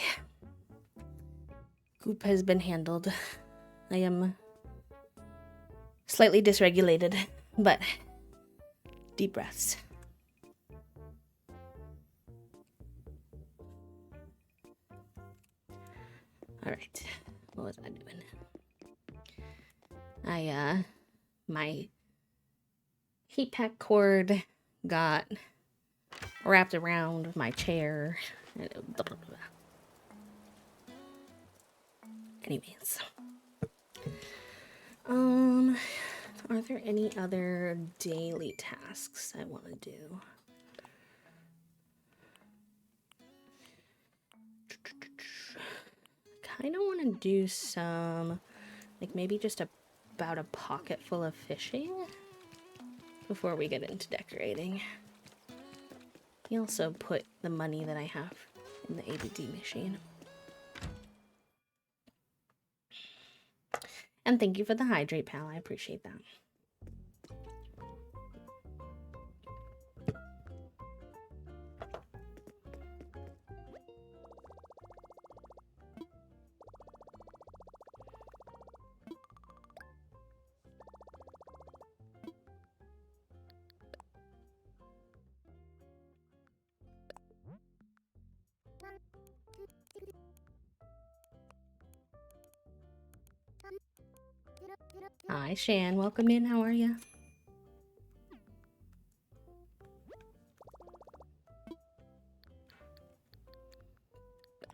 Goop has been handled. I am slightly dysregulated, but deep breaths. All right. What was I doing? My heat pack cord got wrapped around my chair. Anyways. Are there any other daily tasks I want to do? Kind of want to do some, like maybe just about a pocket full of fishing before we get into decorating. He also put the money that I have in the ABD machine. And thank you for the hydrate, pal. I appreciate that. Hi, Shan. Welcome in. How are you?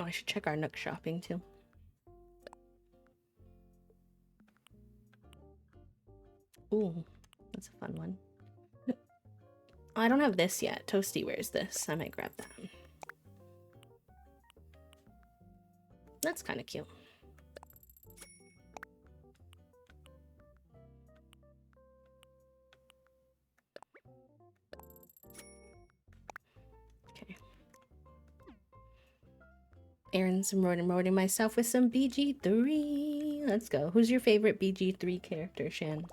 Oh, I should check our Nook shopping too. Ooh, that's a fun one. I don't have this yet. Toasty wears this. I might grab that. That's kind of cute. Okay. Aaron's embroidering myself with some BG3. Let's go. Who's your favorite BG3 character, Shan?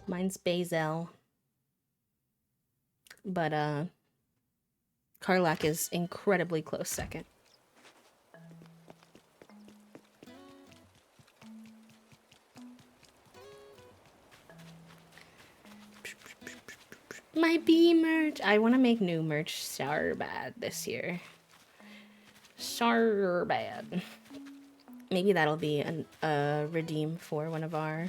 Mine's Bazel. But, Karlak is incredibly close second. My bee merch. I want to make new merch so bad this year. So bad. Maybe that'll be a redeem for one of our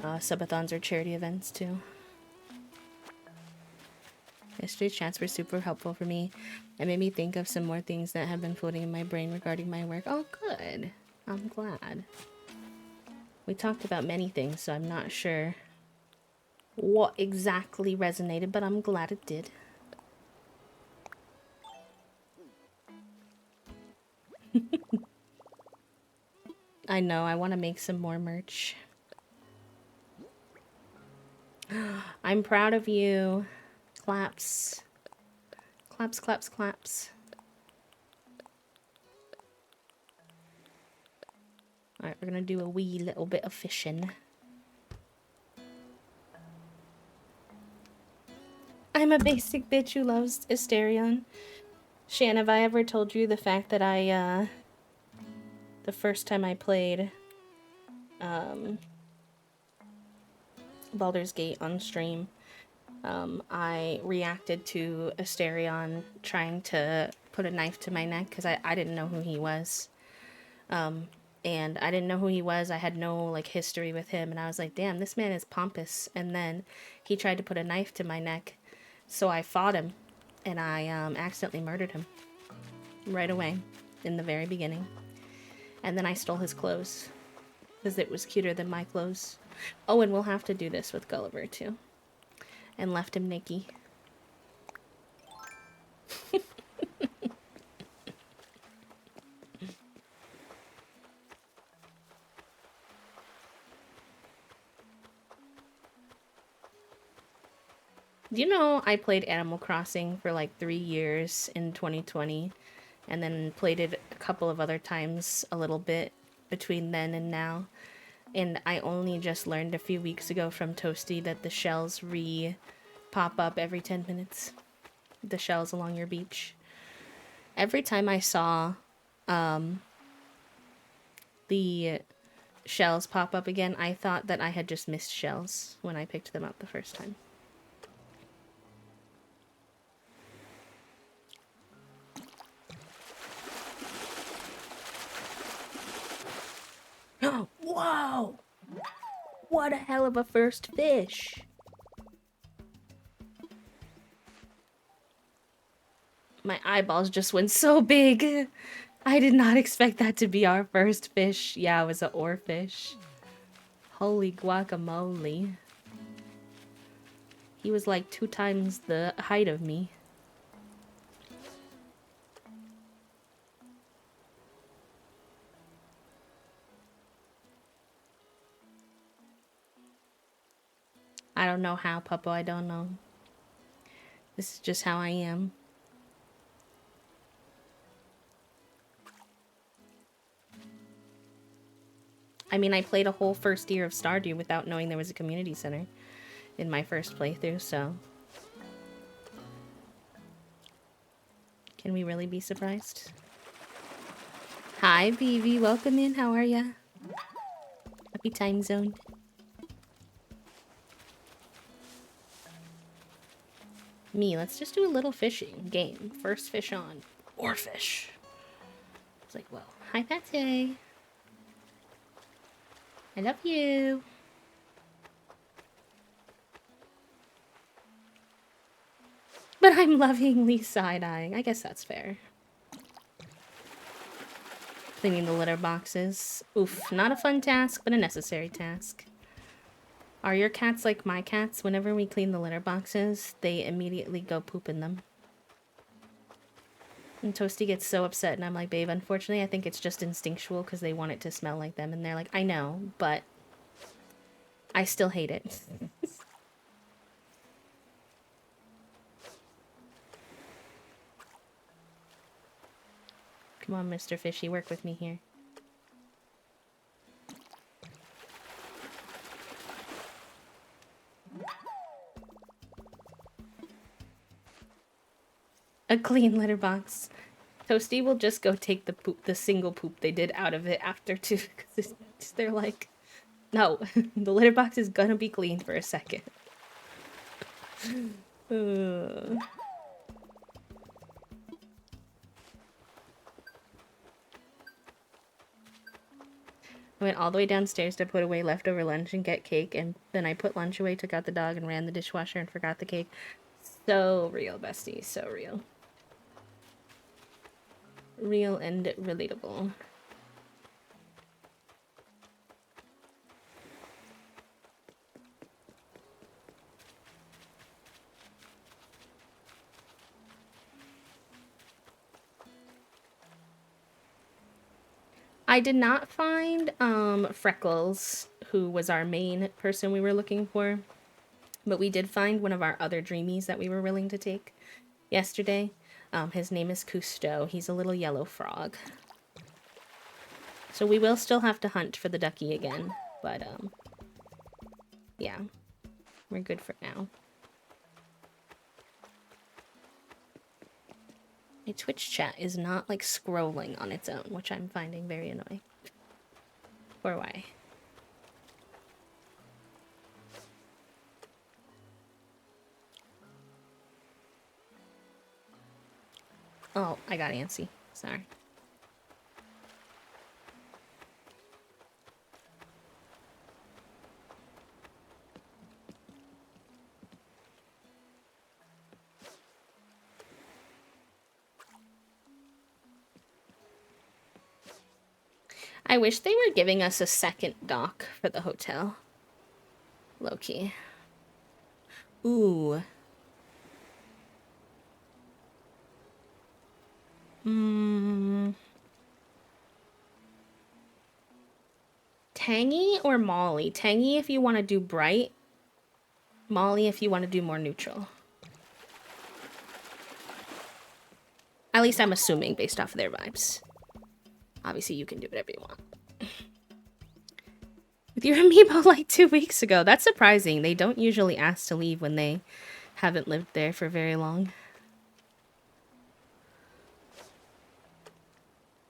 subathons or charity events too. Yesterday's chats were super helpful for me. It made me think of some more things that have been floating in my brain regarding my work. Oh, good. I'm glad. We talked about many things, so I'm not sure what exactly resonated, but I'm glad it did. I know, I want to make some more merch. I'm proud of you. Claps. Claps, claps, claps. Alright, we're gonna do a wee little bit of fishing. I'm a basic bitch who loves Asterion. Shan, have I ever told you the fact that the first time I played, Baldur's Gate on stream, I reacted to Asterion trying to put a knife to my neck because I didn't know who he was. And I didn't know who he was. I had no, like, history with him. And I was like, damn, this man is pompous. And then he tried to put a knife to my neck. So I fought him. And I accidentally murdered him. Right away. In the very beginning. And then I stole his clothes. Because it was cuter than my clothes. Oh, and we'll have to do this with Gulliver, too. And left him naked. Do you know I played Animal Crossing for like 3 years in 2020 and then played it a couple of other times a little bit between then and now? And I only just learned a few weeks ago from Toasty that the shells pop up every 10 minutes. The shells along your beach. Every time I saw the shells pop up again, I thought that I had just missed shells when I picked them up the first time. Whoa! What a hell of a first fish! My eyeballs just went so big. I did not expect that to be our first fish. Yeah, it was an oarfish. Holy guacamole. He was like 2 times the height of me. I don't know how, Puppo, I don't know. This is just how I am. I mean, I played a whole first year of Stardew without knowing there was a community center in my first playthrough, so... Can we really be surprised? Hi, Vivi. Welcome in. How are ya? Happy time zone. Me, let's just do a little fishing game. First fish on. Or fish. It's like, well, hi, Pate. I love you. But I'm lovingly side-eyeing. I guess that's fair. Cleaning the litter boxes. Oof, not a fun task, but a necessary task. Are your cats like my cats? Whenever we clean the litter boxes, they immediately go poop in them. And Toasty gets so upset, and I'm like, babe, unfortunately, I think it's just instinctual because they want it to smell like them. And they're like, I know, but I still hate it. Come on, Mr. Fishy, work with me here. A clean litter box. Toasty will just go take the single poop they did out of it after too, because they're like, no, the litter box is gonna be clean for a second. I went all the way downstairs to put away leftover lunch and get cake, and then I put lunch away, took out the dog, and ran the dishwasher and forgot the cake. So real, bestie, so real. Real and relatable. I did not find Freckles, who was our main person we were looking for, but we did find one of our other dreamies that we were willing to take yesterday. His name is Cousteau. He's a little yellow frog. So we will still have to hunt for the ducky again, but yeah, we're good for now. My Twitch chat is not like scrolling on its own, which I'm finding very annoying. Or why? Oh, I got antsy. Sorry. I wish they were giving us a second dock for the hotel. Low-key. Ooh. Tangy or Molly? Tangy if you want to do bright. Molly if you want to do more neutral. At least I'm assuming based off of their vibes. Obviously, you can do whatever you want. with your amiibo like 2 weeks ago. That's surprising. They don't usually ask to leave when they haven't lived there for very long.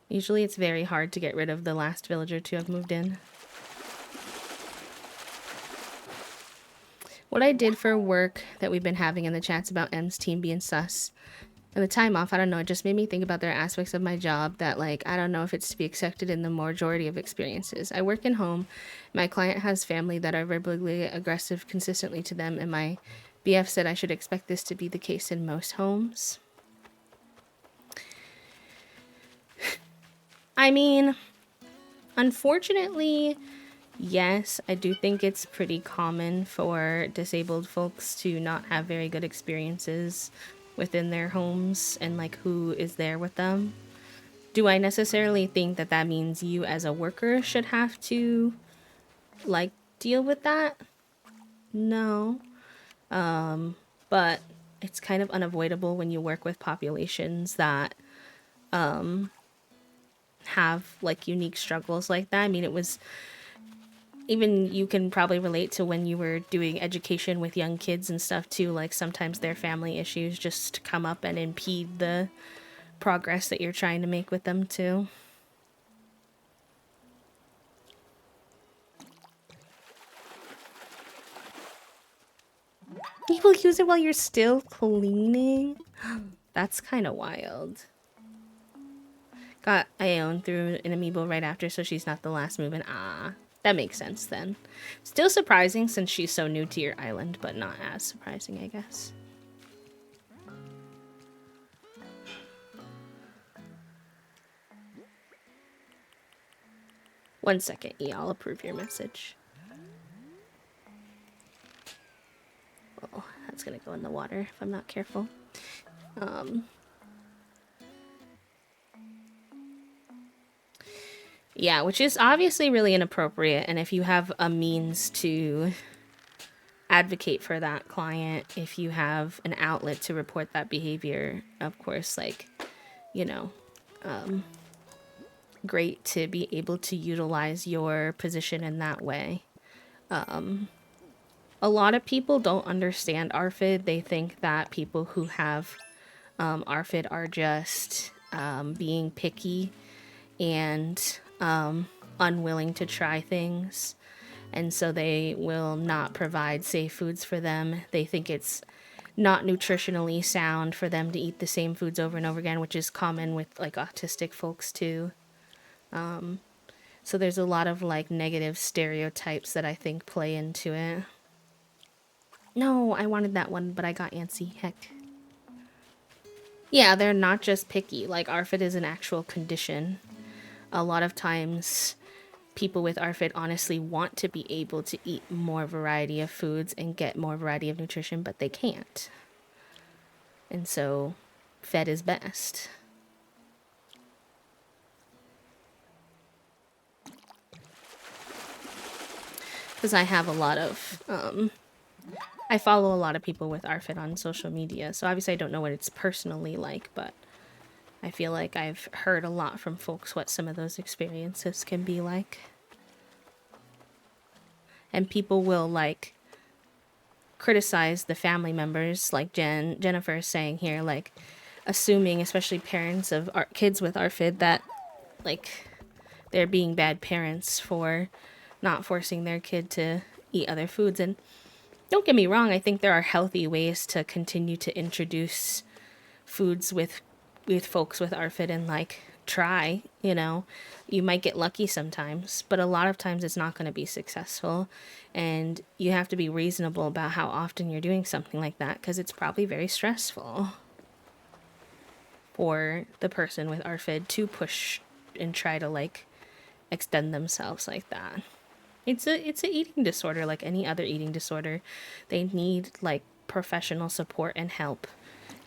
Usually it's very hard to get rid of the last villager to have moved in. What I did for work that we've been having in the chats about M's team being sus and the time off, I don't know, it just made me think about there are aspects of my job that, like, I don't know if it's to be accepted in the majority of experiences. I work in home. My client has family that are verbally aggressive consistently to them, and my BF said I should expect this to be the case in most homes. I mean, unfortunately, yes, I do think it's pretty common for disabled folks to not have very good experiences within their homes and like who is there with them. Do I necessarily think that that means you as a worker should have to like deal with that? No. But it's kind of unavoidable when you work with populations that have like unique struggles like that. I mean, it was even you can probably relate to when you were doing education with young kids and stuff too. Like sometimes their family issues just come up and impede the progress that you're trying to make with them too. You will use it while you're still cleaning? That's kind of wild. Got Ione through an amiibo right after, so she's not the last move in. Ah, that makes sense then. Still surprising since she's so new to your island, but not as surprising, I guess. One second, E, I'll approve your message. Oh, that's gonna go in the water if I'm not careful. Yeah, which is obviously really inappropriate, and if you have a means to advocate for that client, if you have an outlet to report that behavior, of course, like, you know, great to be able to utilize your position in that way. A lot of people don't understand ARFID. They think that people who have ARFID are just being picky and unwilling to try things. And so they will not provide safe foods for them. They think it's not nutritionally sound for them to eat the same foods over and over again, which is common with like autistic folks too. So there's a lot of like negative stereotypes that I think play into it. No, I wanted that one, but I got antsy. Heck. Yeah, they're not just picky. Like ARFID is an actual condition. A lot of times people with ARFID honestly want to be able to eat more variety of foods and get more variety of nutrition, but they can't. And so fed is best. Because I have a lot of, I follow a lot of people with ARFID on social media, so obviously I don't know what it's personally like, but I feel like I've heard a lot from folks what some of those experiences can be like. And people will like criticize the family members, like Jennifer is saying here, like assuming, especially parents of kids with ARFID, that like they're being bad parents for not forcing their kid to eat other foods. And don't get me wrong, I think there are healthy ways to continue to introduce foods with folks with ARFID and like try, you know, you might get lucky sometimes, but a lot of times it's not going to be successful, and you have to be reasonable about how often you're doing something like that, because it's probably very stressful for the person with ARFID to push and try to like extend themselves like that. It's a eating disorder like any other eating disorder. They need like professional support and help,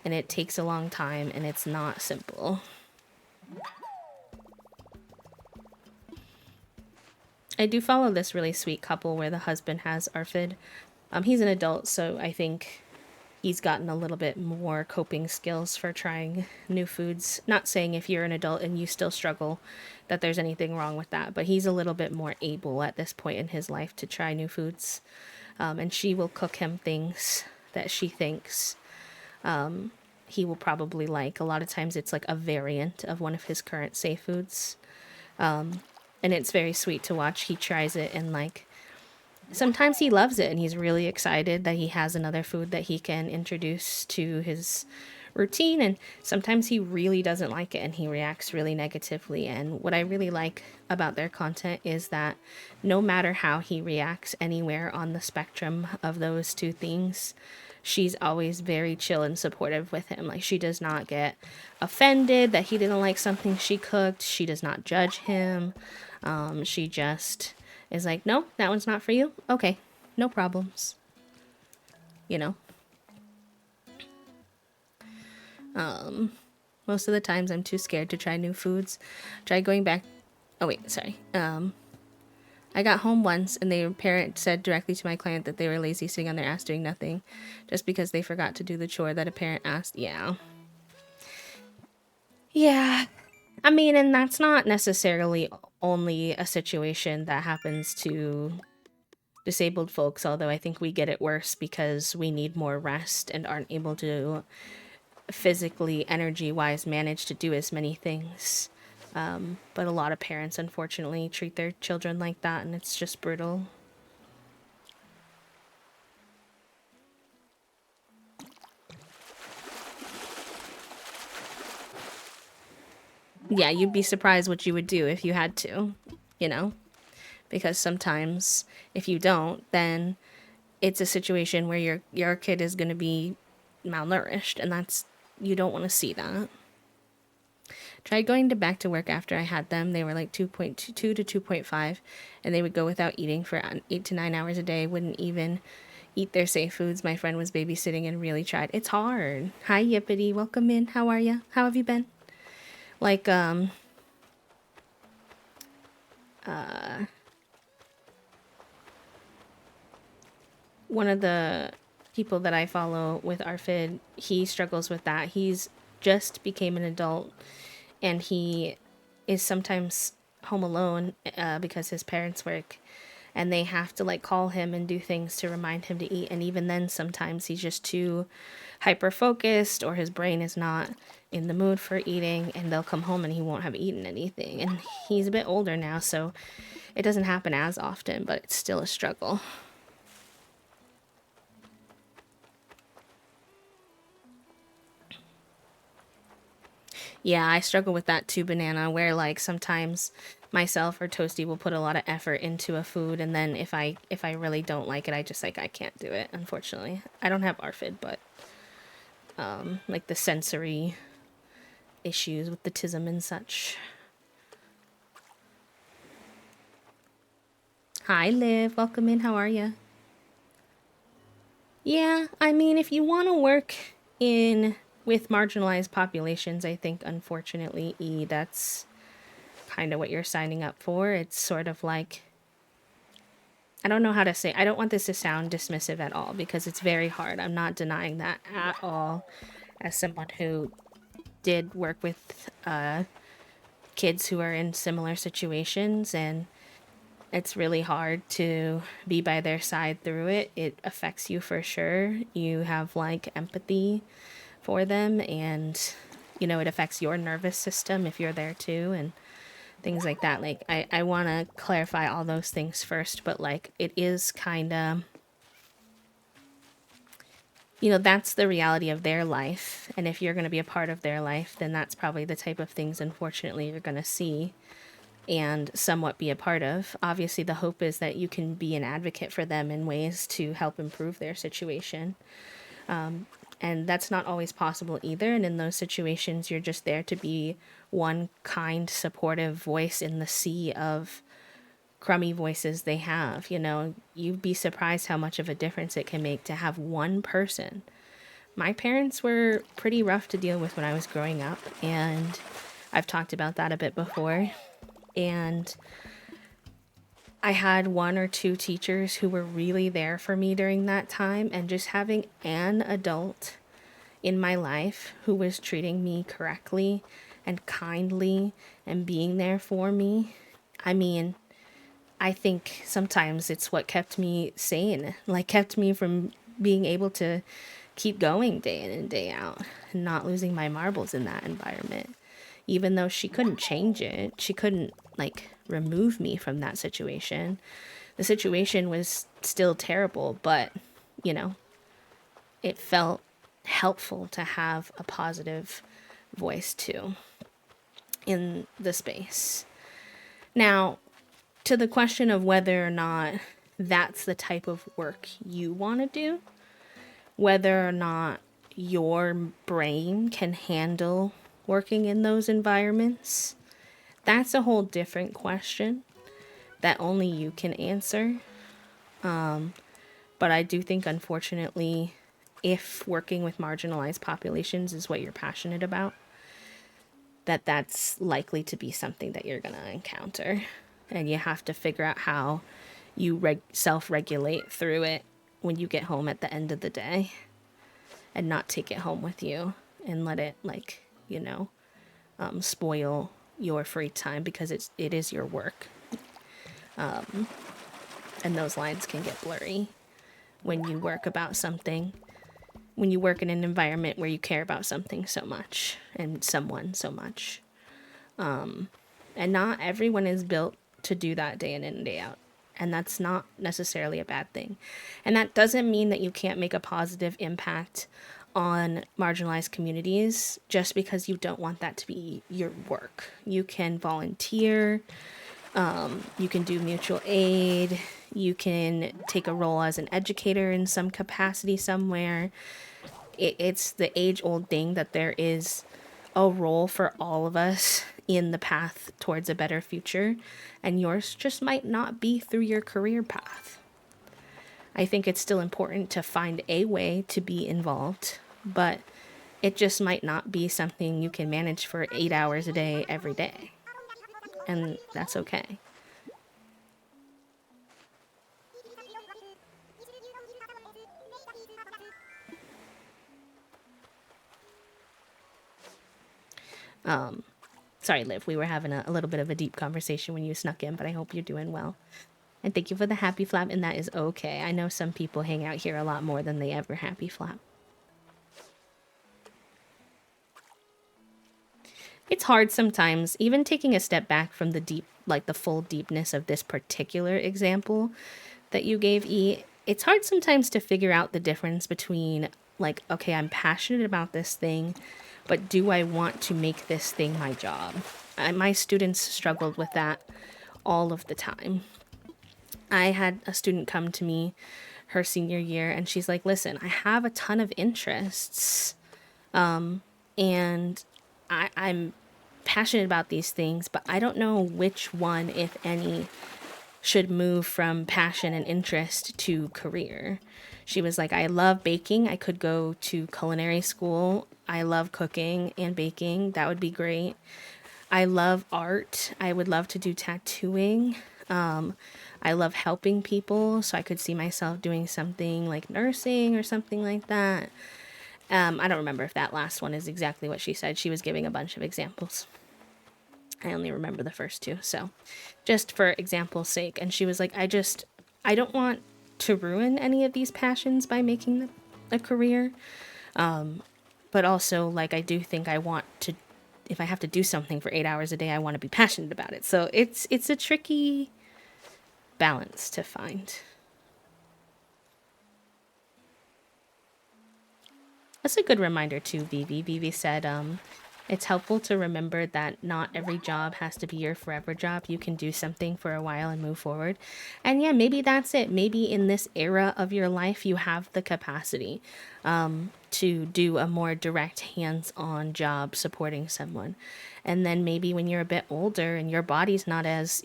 and it takes a long time, and it's not simple. I do follow this really sweet couple where the husband has ARFID. He's an adult, so I think he's gotten a little bit more coping skills for trying new foods. Not saying if you're an adult and you still struggle that there's anything wrong with that, but he's a little bit more able at this point in his life to try new foods. And she will cook him things that she thinks he will probably like. A lot of times it's like a variant of one of his current safe foods. And it's very sweet to watch. He tries it and like sometimes he loves it and he's really excited that he has another food that he can introduce to his routine, and sometimes he really doesn't like it and he reacts really negatively. And what I really like about their content is that no matter how he reacts anywhere on the spectrum of those two things, she's always very chill and supportive with him. Like, she does not get offended that he didn't like something she cooked. She does not judge him. She just is like, no, that one's not for you. Okay, no problems. You know? Most of the times I'm too scared to try new foods. Try going back. Oh, wait, sorry. I got home once and their parent said directly to my client that they were lazy sitting on their ass doing nothing just because they forgot to do the chore that a parent asked. Yeah. Yeah. I mean, and that's not necessarily only a situation that happens to disabled folks, although I think we get it worse because we need more rest and aren't able to physically, energy-wise, manage to do as many things. But a lot of parents, unfortunately, treat their children like that, and it's just brutal. Yeah, you'd be surprised what you would do if you had to, you know? Because sometimes if you don't, then it's a situation where your kid is going to be malnourished, and that's, you don't want to see that. Tried going to back to work after I had them. They were like 2.2 to 2.5, and they would go without eating for 8 to 9 hours a day, wouldn't even eat their safe foods. My friend was babysitting and really tried. It's hard. Hi, Yippity. Welcome in. How are you? How have you been? Like, one of the people that I follow with ARFID, he struggles with that. He's just became an adult, and he is sometimes home alone because his parents work, and they have to like call him and do things to remind him to eat. And even then, sometimes he's just too hyper focused, or his brain is not in the mood for eating, and they'll come home and he won't have eaten anything. And he's a bit older now, so it doesn't happen as often, but it's still a struggle. Yeah, I struggle with that too, Banana, where like sometimes myself or Toasty will put a lot of effort into a food, and then if I really don't like it, I just like I can't do it, unfortunately. I don't have ARFID, but like the sensory issues with the tism and such. Hi, Liv. Welcome in. How are you? Yeah, I mean, if you want to work in with marginalized populations, I think unfortunately, that's kind of what you're signing up for. It's sort of like, I don't know how to say, I don't want this to sound dismissive at all because it's very hard. I'm not denying that at all as someone who did work with kids who are in similar situations, and it's really hard to be by their side through it. It affects you for sure. You have like empathy for them, and you know, it affects your nervous system if you're there too, and things like that. Like, I want to clarify all those things first, but like, it is kind of, you know, that's the reality of their life. And if you're going to be a part of their life, then that's probably the type of things, unfortunately, you're going to see and somewhat be a part of. Obviously, the hope is that you can be an advocate for them in ways to help improve their situation. And that's not always possible either. And in those situations, you're just there to be one kind, supportive voice in the sea of crummy voices they have. You know, you'd be surprised how much of a difference it can make to have one person. My parents were pretty rough to deal with when I was growing up, and I've talked about that a bit before. And I had one or two teachers who were really there for me during that time, and just having an adult in my life who was treating me correctly and kindly and being there for me. I mean, I think sometimes it's what kept me sane, like kept me from being able to keep going day in and day out and not losing my marbles in that environment. Even though she couldn't change it, she couldn't like remove me from that situation. The situation was still terrible, but you know, it felt helpful to have a positive voice too in the space. Now, to the question of whether or not that's the type of work you want to do, whether or not your brain can handle working in those environments, that's a whole different question that only you can answer. But I do think, unfortunately, if working with marginalized populations is what you're passionate about, that's likely to be something that you're going to encounter. And you have to figure out how you self-regulate through it when you get home at the end of the day, and not take it home with you and let it, like, spoil your free time, because it is your work. And those lines can get blurry when you work about something, when you work in an environment where you care about something so much and someone so much. And not everyone is built to do that day in and day out. And that's not necessarily a bad thing. And that doesn't mean that you can't make a positive impact on marginalized communities just because you don't want that to be your work. You can volunteer, you can do mutual aid, you can take a role as an educator in some capacity somewhere. It's the age-old thing that there is a role for all of us in the path towards a better future, and yours just might not be through your career path. I think it's still important to find a way to be involved, but it just might not be something you can manage for 8 hours a day every day, and that's okay. Sorry, Liv, we were having a little bit of a deep conversation when you snuck in, but I hope you're doing well. And thank you for the happy flap, and that is okay. I know some people hang out here a lot more than they ever happy flap. It's hard sometimes, even taking a step back from the deep, like the full deepness of this particular example that you gave, E. It's hard sometimes to figure out the difference between, like, okay, I'm passionate about this thing, but do I want to make this thing my job? My students struggled with that all of the time. I had a student come to me her senior year, and she's like, listen, I have a ton of interests, and I'm passionate about these things, but I don't know which one, if any, should move from passion and interest to career. She was like, I love baking. I could go to culinary school. I love cooking and baking. That would be great. I love art. I would love to do tattooing. I love helping people, so I could see myself doing something like nursing or something like that. I don't remember if that last one is exactly what she said. She was giving a bunch of examples. I only remember the first two, so just for example's sake. And she was like, I don't want to ruin any of these passions by making them a career. But also, like, I do think I want to, if I have to do something for 8 hours a day, I want to be passionate about it. So it's a tricky balance to find. That's a good reminder too, Vivi. Vivi said, it's helpful to remember that not every job has to be your forever job. You can do something for a while and move forward. And yeah, maybe that's it. Maybe in this era of your life, you have the capacity to do a more direct hands-on job supporting someone. And then maybe when you're a bit older and your body's not as,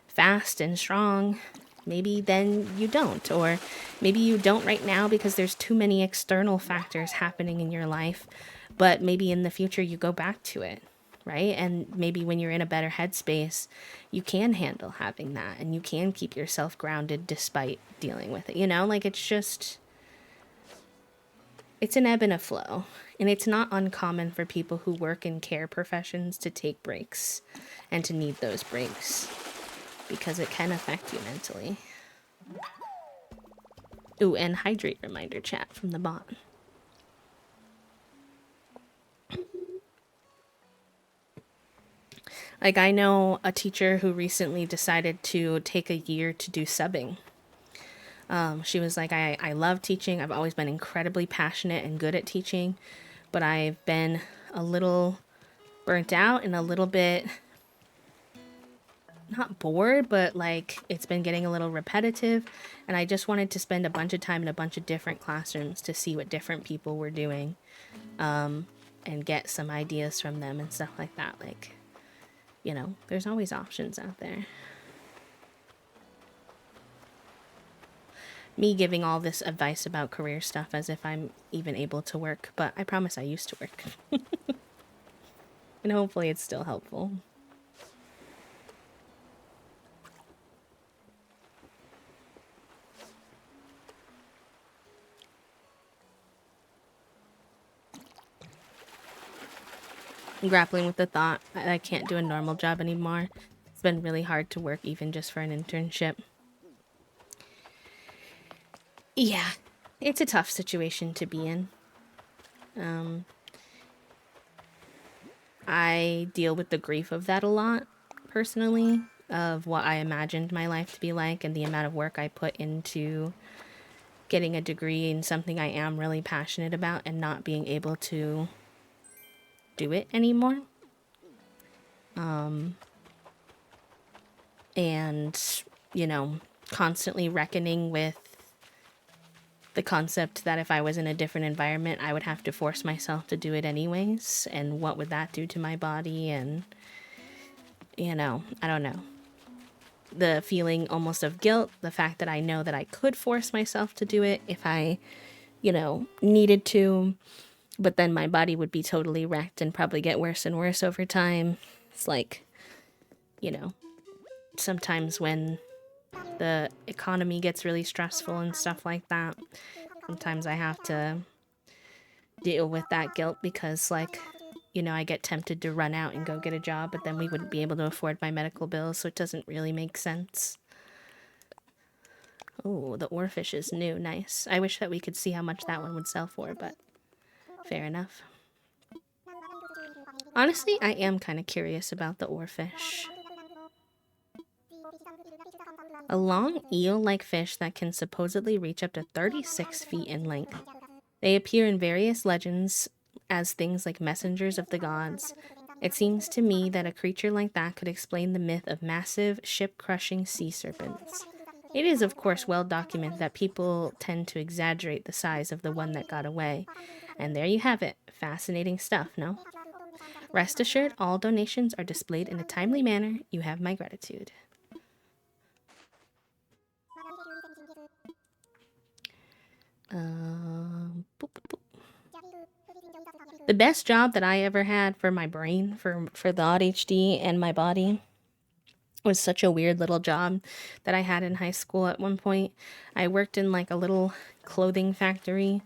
fast and strong, maybe then you don't. Or maybe you don't right now because there's too many external factors happening in your life. But maybe in the future you go back to it, right? And maybe when you're in a better headspace, you can handle having that and you can keep yourself grounded despite dealing with it. You know, like it's an ebb and a flow. And it's not uncommon for people who work in care professions to take breaks and to need those breaks because it can affect you mentally. Ooh, and hydrate reminder chat from the bot. Like, I know a teacher who recently decided to take a year to do subbing. She was like, I love teaching. I've always been incredibly passionate and good at teaching, but I've been a little burnt out and a little bit, not bored, but like it's been getting a little repetitive. And I just wanted to spend a bunch of time in a bunch of different classrooms to see what different people were doing, and get some ideas from them and stuff like that. Like, you know, there's always options out there. Me giving all this advice about career stuff as if I'm even able to work, but I promise I used to work. And hopefully it's still helpful. Grappling with the thought that I can't do a normal job anymore. It's been really hard to work even just for an internship. Yeah, it's a tough situation to be in. I deal with the grief of that a lot, personally, of what I imagined my life to be like and the amount of work I put into getting a degree in something I am really passionate about and not being able to do it anymore. And, you know, constantly reckoning with the concept that if I was in a different environment, I would have to force myself to do it anyways. And what would that do to my body? And, you know, I don't know. The feeling almost of guilt, the fact that I know that I could force myself to do it if I, you know, needed to, but then my body would be totally wrecked and probably get worse and worse over time. It's like, you know, sometimes when the economy gets really stressful and stuff like that, sometimes I have to deal with that guilt because, like, you know, I get tempted to run out and go get a job, but then we wouldn't be able to afford my medical bills, so it doesn't really make sense. Oh, the oarfish is new. Nice. I wish that we could see how much that one would sell for, but fair enough. Honestly, I am kind of curious about the oarfish. A long eel-like fish that can supposedly reach up to 36 feet in length. They appear in various legends as things like messengers of the gods. It seems to me that a creature like that could explain the myth of massive, ship-crushing sea serpents. It is, of course, well documented that people tend to exaggerate the size of the one that got away. And there you have it. Fascinating stuff, no? Rest assured, all donations are displayed in a timely manner. You have my gratitude. Boop, boop, boop. The best job that I ever had for my brain, for the ADHD and my body, was such a weird little job that I had in high school at one point. I worked in like a little clothing factory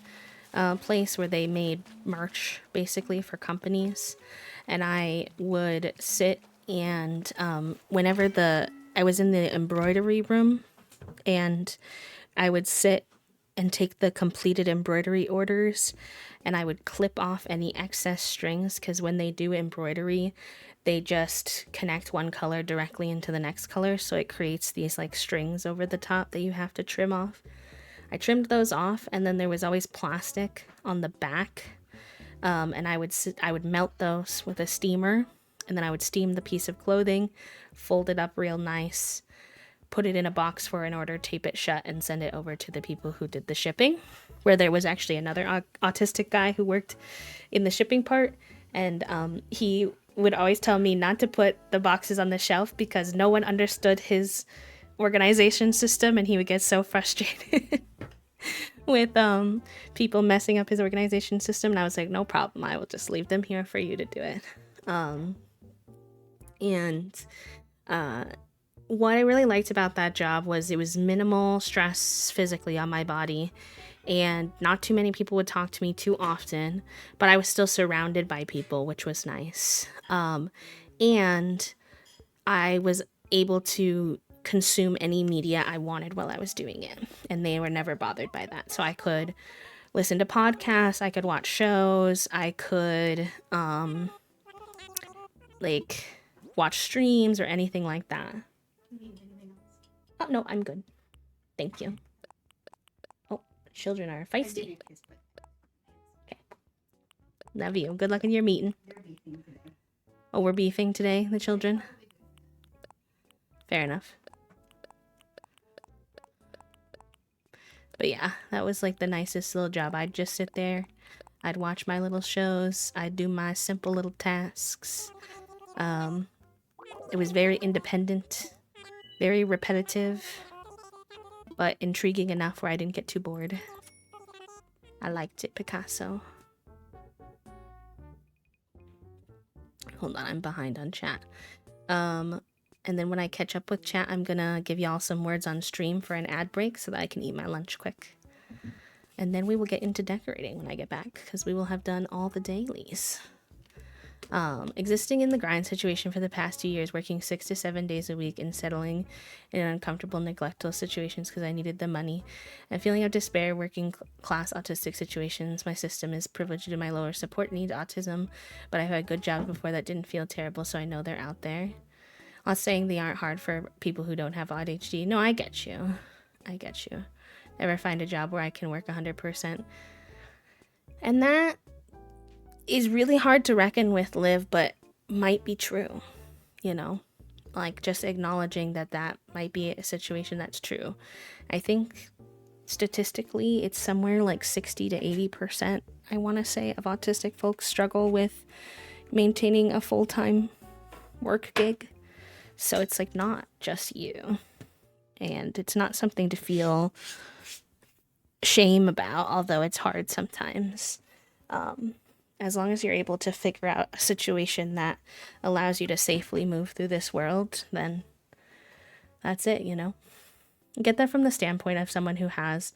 place where they made merch basically for companies. And I would sit and whenever I was in the embroidery room, and I would sit and take the completed embroidery orders, and I would clip off any excess strings, because when they do embroidery, they just connect one color directly into the next color, so it creates these like strings over the top that you have to trim off. I trimmed those off, and then there was always plastic on the back, and I would melt those with a steamer, and then I would steam the piece of clothing, fold it up real nice, put it in a box for an order, tape it shut, and send it over to the people who did the shipping, where there was actually another autistic guy who worked in the shipping part, and he would always tell me not to put the boxes on the shelf because no one understood his organization system, and he would get so frustrated with people messing up his organization system, and I was like, no problem, I will just leave them here for you to do it. And what I really liked about that job was it was minimal stress physically on my body, and not too many people would talk to me too often, but I was still surrounded by people, which was nice. And I was able to consume any media I wanted while I was doing it, and they were never bothered by that. So I could listen to podcasts, I could watch shows, I could like watch streams or anything like that. Oh no, I'm good. Thank you. Oh, children are feisty. Okay. Love you. Good luck in your meeting. Oh, we're beefing today, the children? Fair enough. But yeah, that was like the nicest little job. I'd just sit there, I'd watch my little shows, I'd do my simple little tasks. It was very independent, very repetitive, but intriguing enough where I didn't get too bored. I liked it, Picasso. Hold on, I'm behind on chat. And then when I catch up with chat, I'm gonna give y'all some words on stream for an ad break so that I can eat my lunch quick. And then we will get into decorating when I get back, because we will have done all the dailies. Existing in the grind situation for the past 2 years, working 6 to 7 days a week and settling in uncomfortable, neglectful situations because I needed the money, and feeling of despair working class autistic situations. My system is privileged due to my lower support need, autism, but I've had good jobs before that didn't feel terrible, so I know they're out there. I'm not saying they aren't hard for people who don't have ADHD. No, I get you. I get you. Never find a job where I can work 100%. And that is really hard to reckon with, Liv, but might be true, you know? Like, just acknowledging that that might be a situation that's true. I think statistically it's somewhere like 60 to 80%, I want to say, of autistic folks struggle with maintaining a full-time work gig. So it's like not just you. And it's not something to feel shame about, although it's hard sometimes. As long as you're able to figure out a situation that allows you to safely move through this world, then that's it, you know? Get that from the standpoint of someone who has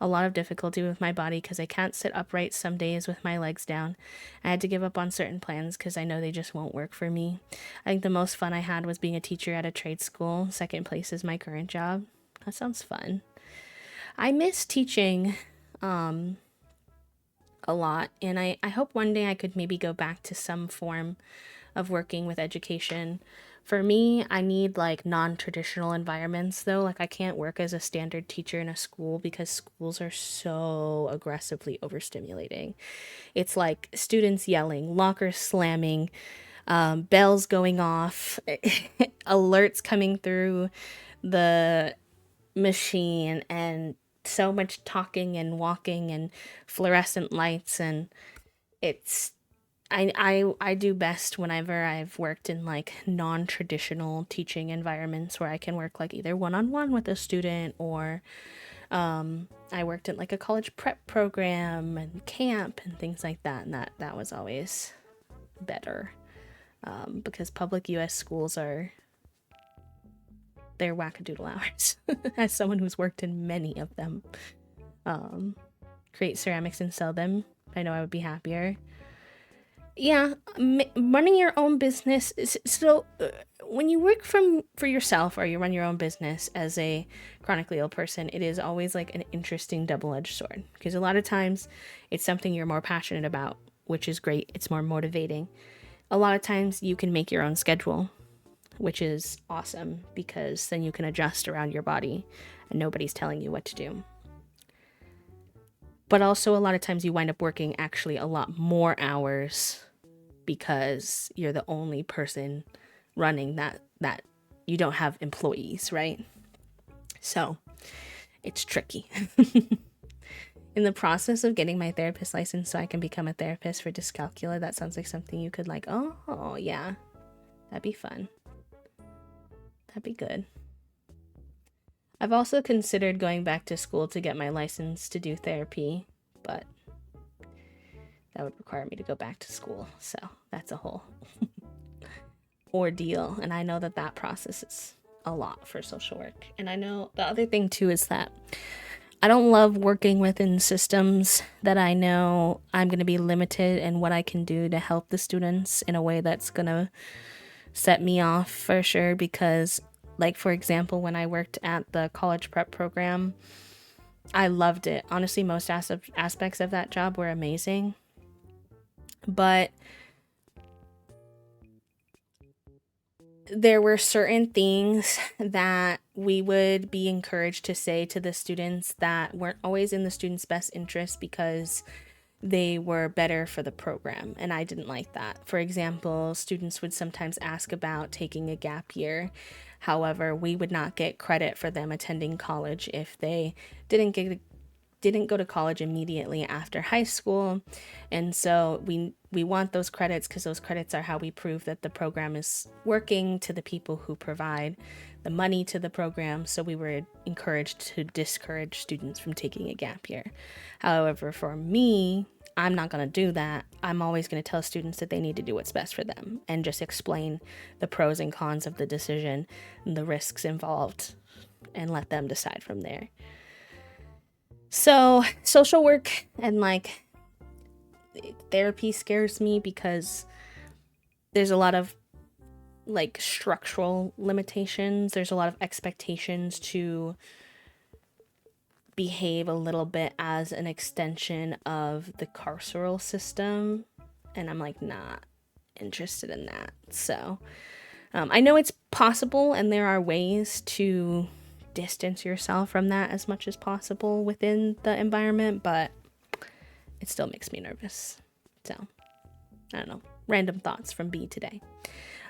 a lot of difficulty with my body because I can't sit upright some days with my legs down. I had to give up on certain plans because I know they just won't work for me. I think the most fun I had was being a teacher at a trade school. Second place is my current job. That sounds fun. I miss teaching a lot, and I hope one day I could maybe go back to some form of working with education. For me, I need like non-traditional environments though. Like I can't work as a standard teacher in a school because schools are so aggressively overstimulating. It's like students yelling, lockers slamming, bells going off, alerts coming through the machine, and so much talking and walking and fluorescent lights, and it's I do best whenever I've worked in like non-traditional teaching environments where I can work like either one-on-one with a student, or I worked in like a college prep program and camp and things like that, and that was always better, because public US schools they're wackadoodle hours. As someone who's worked in many of them, create ceramics and sell them, I know I would be happier. Yeah, running your own business is so. When you work for yourself or you run your own business as a chronically ill person, it is always like an interesting double-edged sword, because a lot of times it's something you're more passionate about, which is great. It's more motivating. A lot of times you can make your own schedule, which is awesome because then you can adjust around your body and nobody's telling you what to do. But also a lot of times you wind up working actually a lot more hours because you're the only person running that you don't have employees, right? So it's tricky. In the process of getting my therapist license so I can become a therapist for dyscalculia, that sounds like something you could like, oh yeah, that'd be fun. That'd be good. I've also considered going back to school to get my license to do therapy, but that would require me to go back to school, so that's a whole ordeal, and I know that that process is a lot for social work. And I know the other thing too is that I don't love working within systems that I know I'm going to be limited in what I can do to help the students in a way that's going to set me off for sure. Because, like, for example, when I worked at the college prep program, I loved it. Honestly, most aspects of that job were amazing. But there were certain things that we would be encouraged to say to the students that weren't always in the students' best interest because they were better for the program. And I didn't like that. For example, students would sometimes ask about taking a gap year. However, we would not get credit for them attending college if they didn't go to college immediately after high school. And so we want those credits because those credits are how we prove that the program is working to the people who provide the money to the program. So we were encouraged to discourage students from taking a gap year. However, for me, I'm not going to do that. I'm always going to tell students that they need to do what's best for them and just explain the pros and cons of the decision and the risks involved and let them decide from there. So social work and like therapy scares me because there's a lot of like structural limitations. There's a lot of expectations to behave a little bit as an extension of the carceral system. And I'm like not interested in that. So I know it's possible and there are ways to distance yourself from that as much as possible within the environment, but it still makes me nervous. So, I don't know. Random thoughts from B today.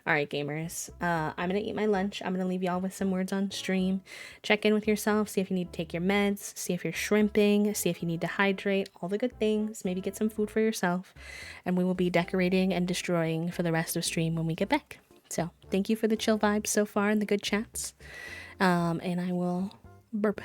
All right, gamers. I'm going to eat my lunch. I'm going to leave y'all with some words on stream. Check in with yourself. See if you need to take your meds. See if you're shrimping. See if you need to hydrate. All the good things. Maybe get some food for yourself. And we will be decorating and destroying for the rest of stream when we get back. So, thank you for the chill vibes so far and the good chats. And I will burp.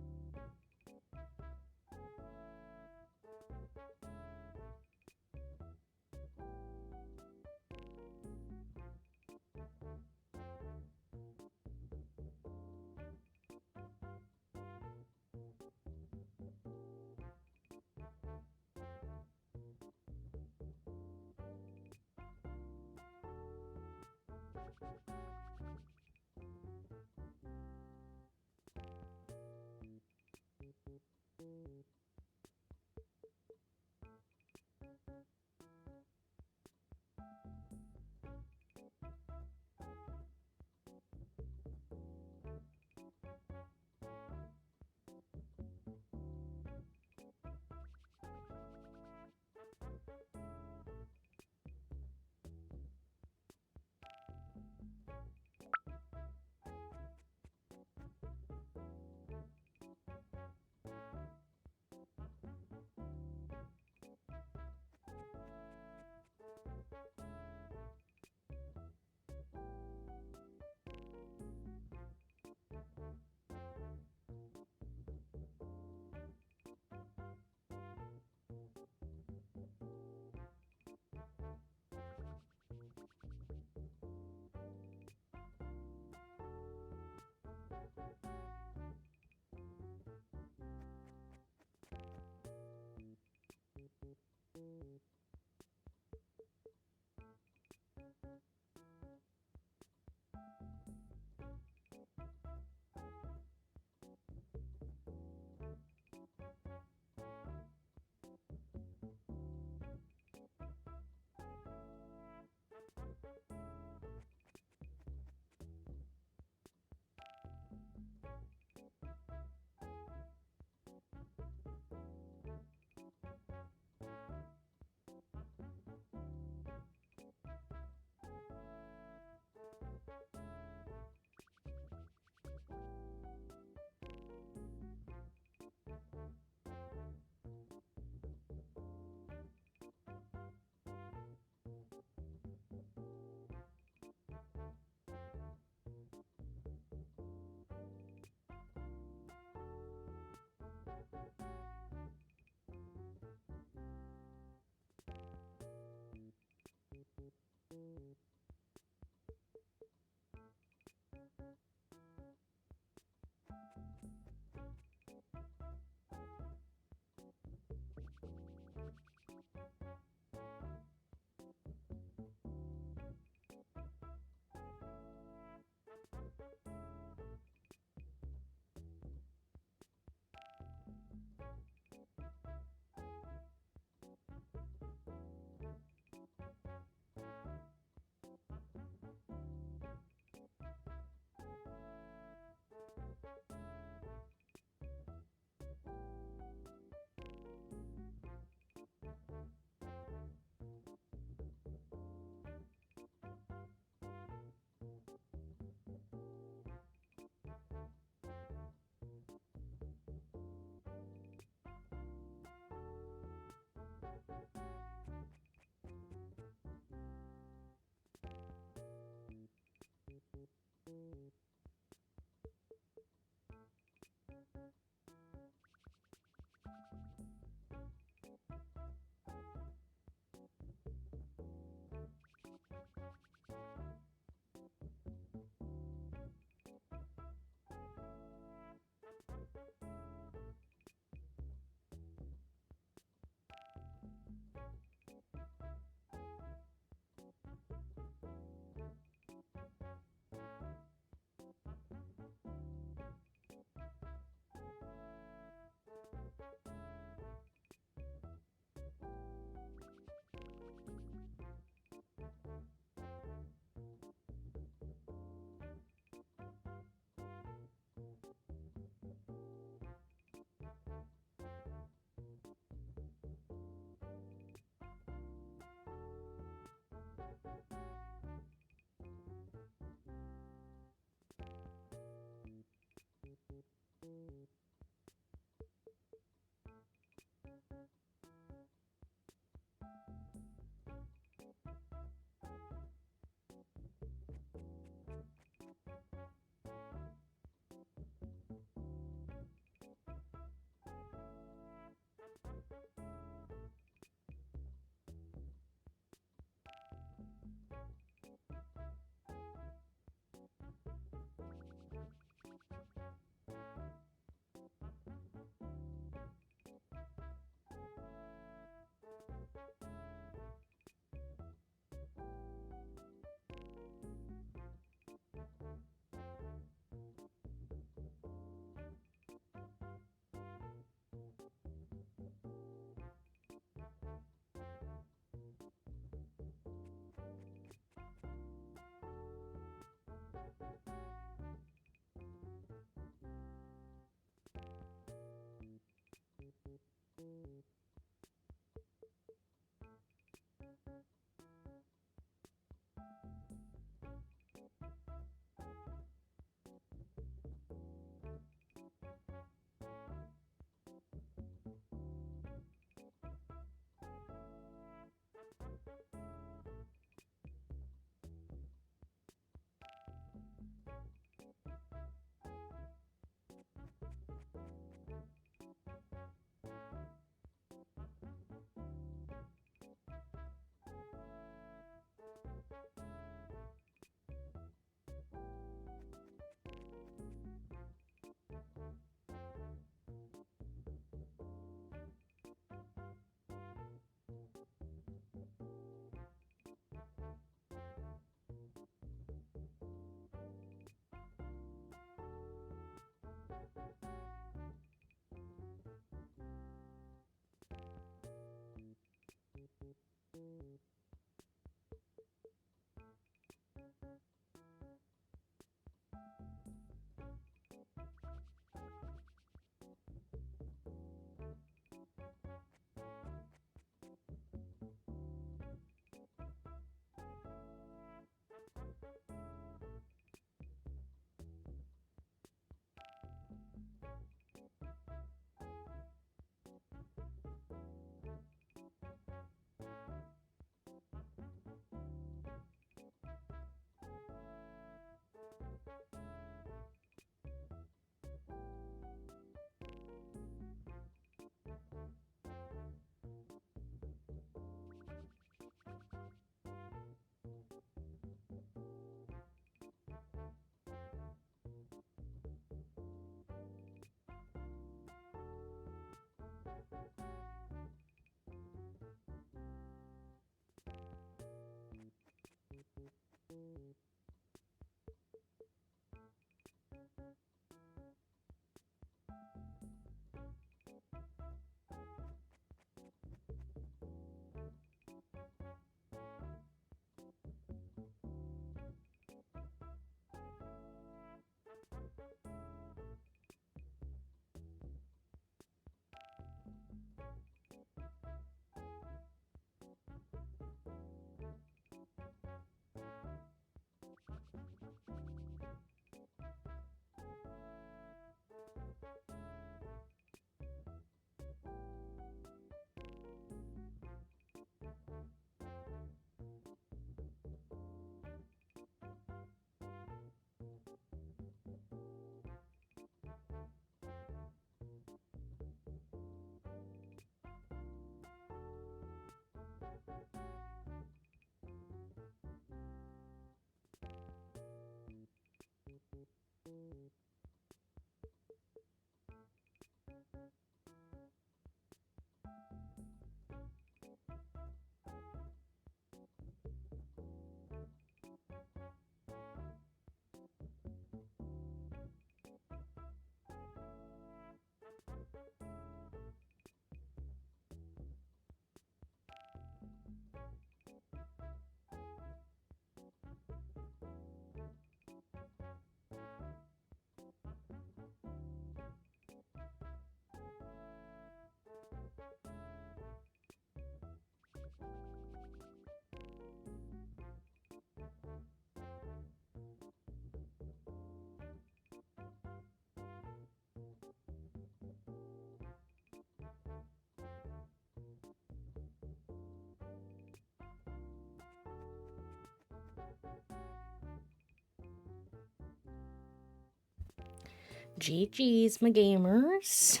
GG's, my gamers.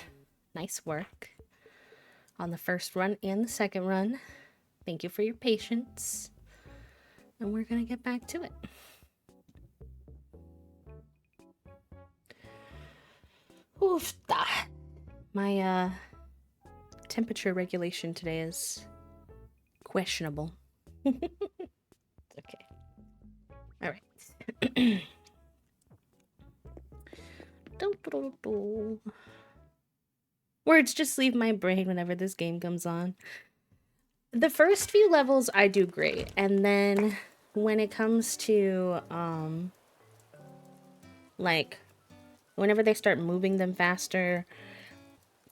Nice work on the first run and the second run. Thank you for your patience. And we're gonna get back to it. Oof. My temperature regulation today is questionable. Okay. All right. Words just leave my brain whenever this game comes on. The first few levels I do great, and then when it comes to like whenever they start moving them faster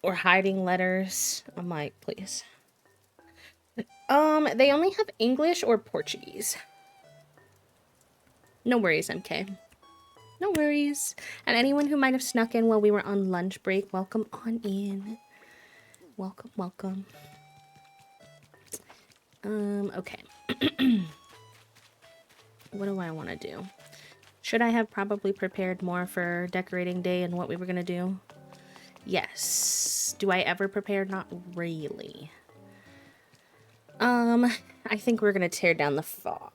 or hiding letters, I'm like, please. They only have English or Portuguese. No worries, MK. No worries. And anyone who might have snuck in while we were on lunch break, welcome on in. Welcome, welcome. Okay. What do I want to do? Should I have probably prepared more for decorating day and what we were going to do? Yes. Do I ever prepare? Not really. I think we're going to tear down the farm.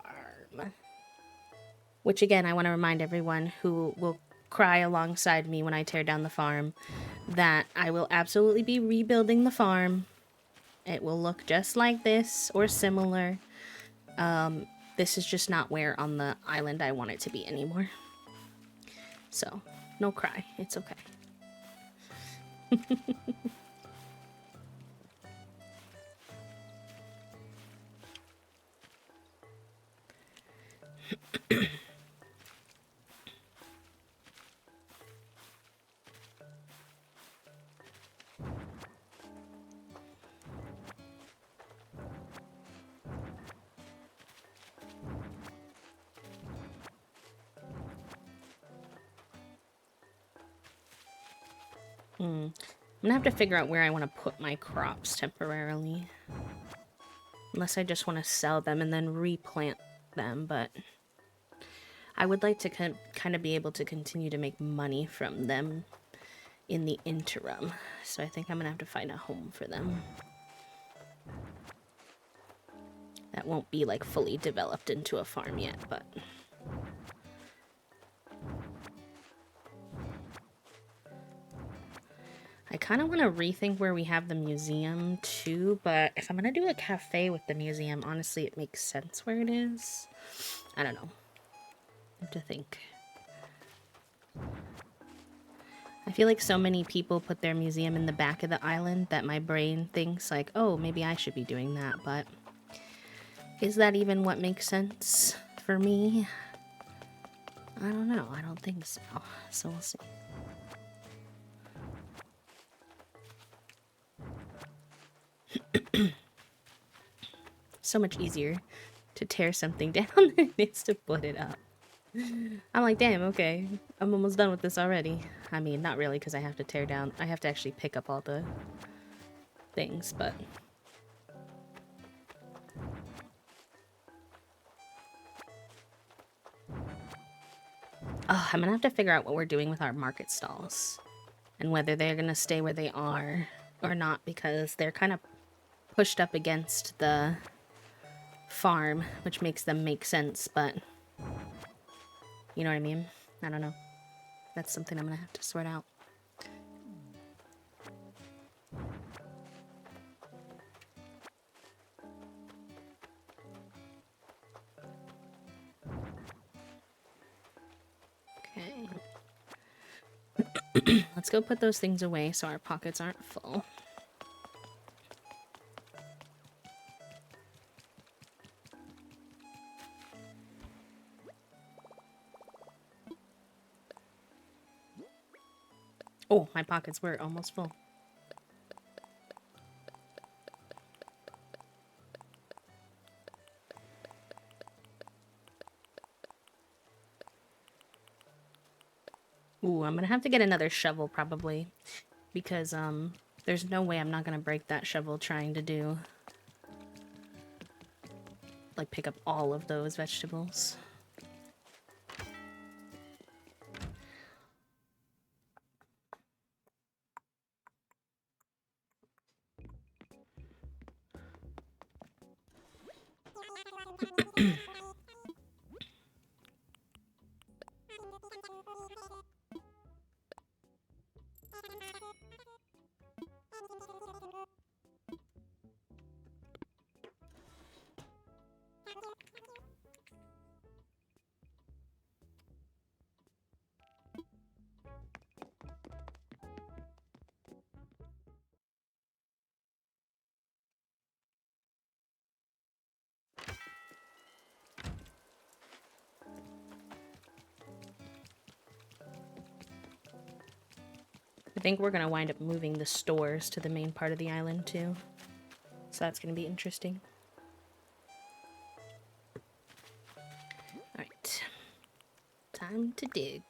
Which, again, I want to remind everyone who will cry alongside me when I tear down the farm that I will absolutely be rebuilding the farm. It will look just like this or similar. This is just not where on the island I want it to be anymore. So, no cry. It's okay. I'm gonna have to figure out where I want to put my crops temporarily. Unless I just want to sell them and then replant them, but I would like to kind of be able to continue to make money from them in the interim. So I think I'm gonna have to find a home for them. That won't be like fully developed into a farm yet, but... I kind of want to rethink where we have the museum too, but if I'm going to do a cafe with the museum, honestly, it makes sense where it is. I don't know. I have to think. I feel like so many people put their museum in the back of the island that my brain thinks like, oh, maybe I should be doing that, but is that even what makes sense for me? I don't know. I don't think so. So we'll see. So much easier to tear something down than it is to put it up. I'm like, damn, okay. I'm almost done with this already. I mean, not really, because I have to tear down. I have to actually pick up all the things, but... I'm gonna have to figure out what we're doing with our market stalls. And whether they're gonna stay where they are or not, because they're kind of pushed up against the farm, which makes them make sense, but... You know what I mean? I don't know. That's something I'm gonna have to sort out. Okay. Let's go put those things away so our pockets aren't full. Oh, my pockets were almost full. Ooh, I'm gonna have to get another shovel probably, because there's no way I'm not gonna break that shovel trying to do, like, pick up all of those vegetables. I think we're gonna wind up moving the stores to the main part of the island too. So that's gonna be interesting. Alright. Time to dig.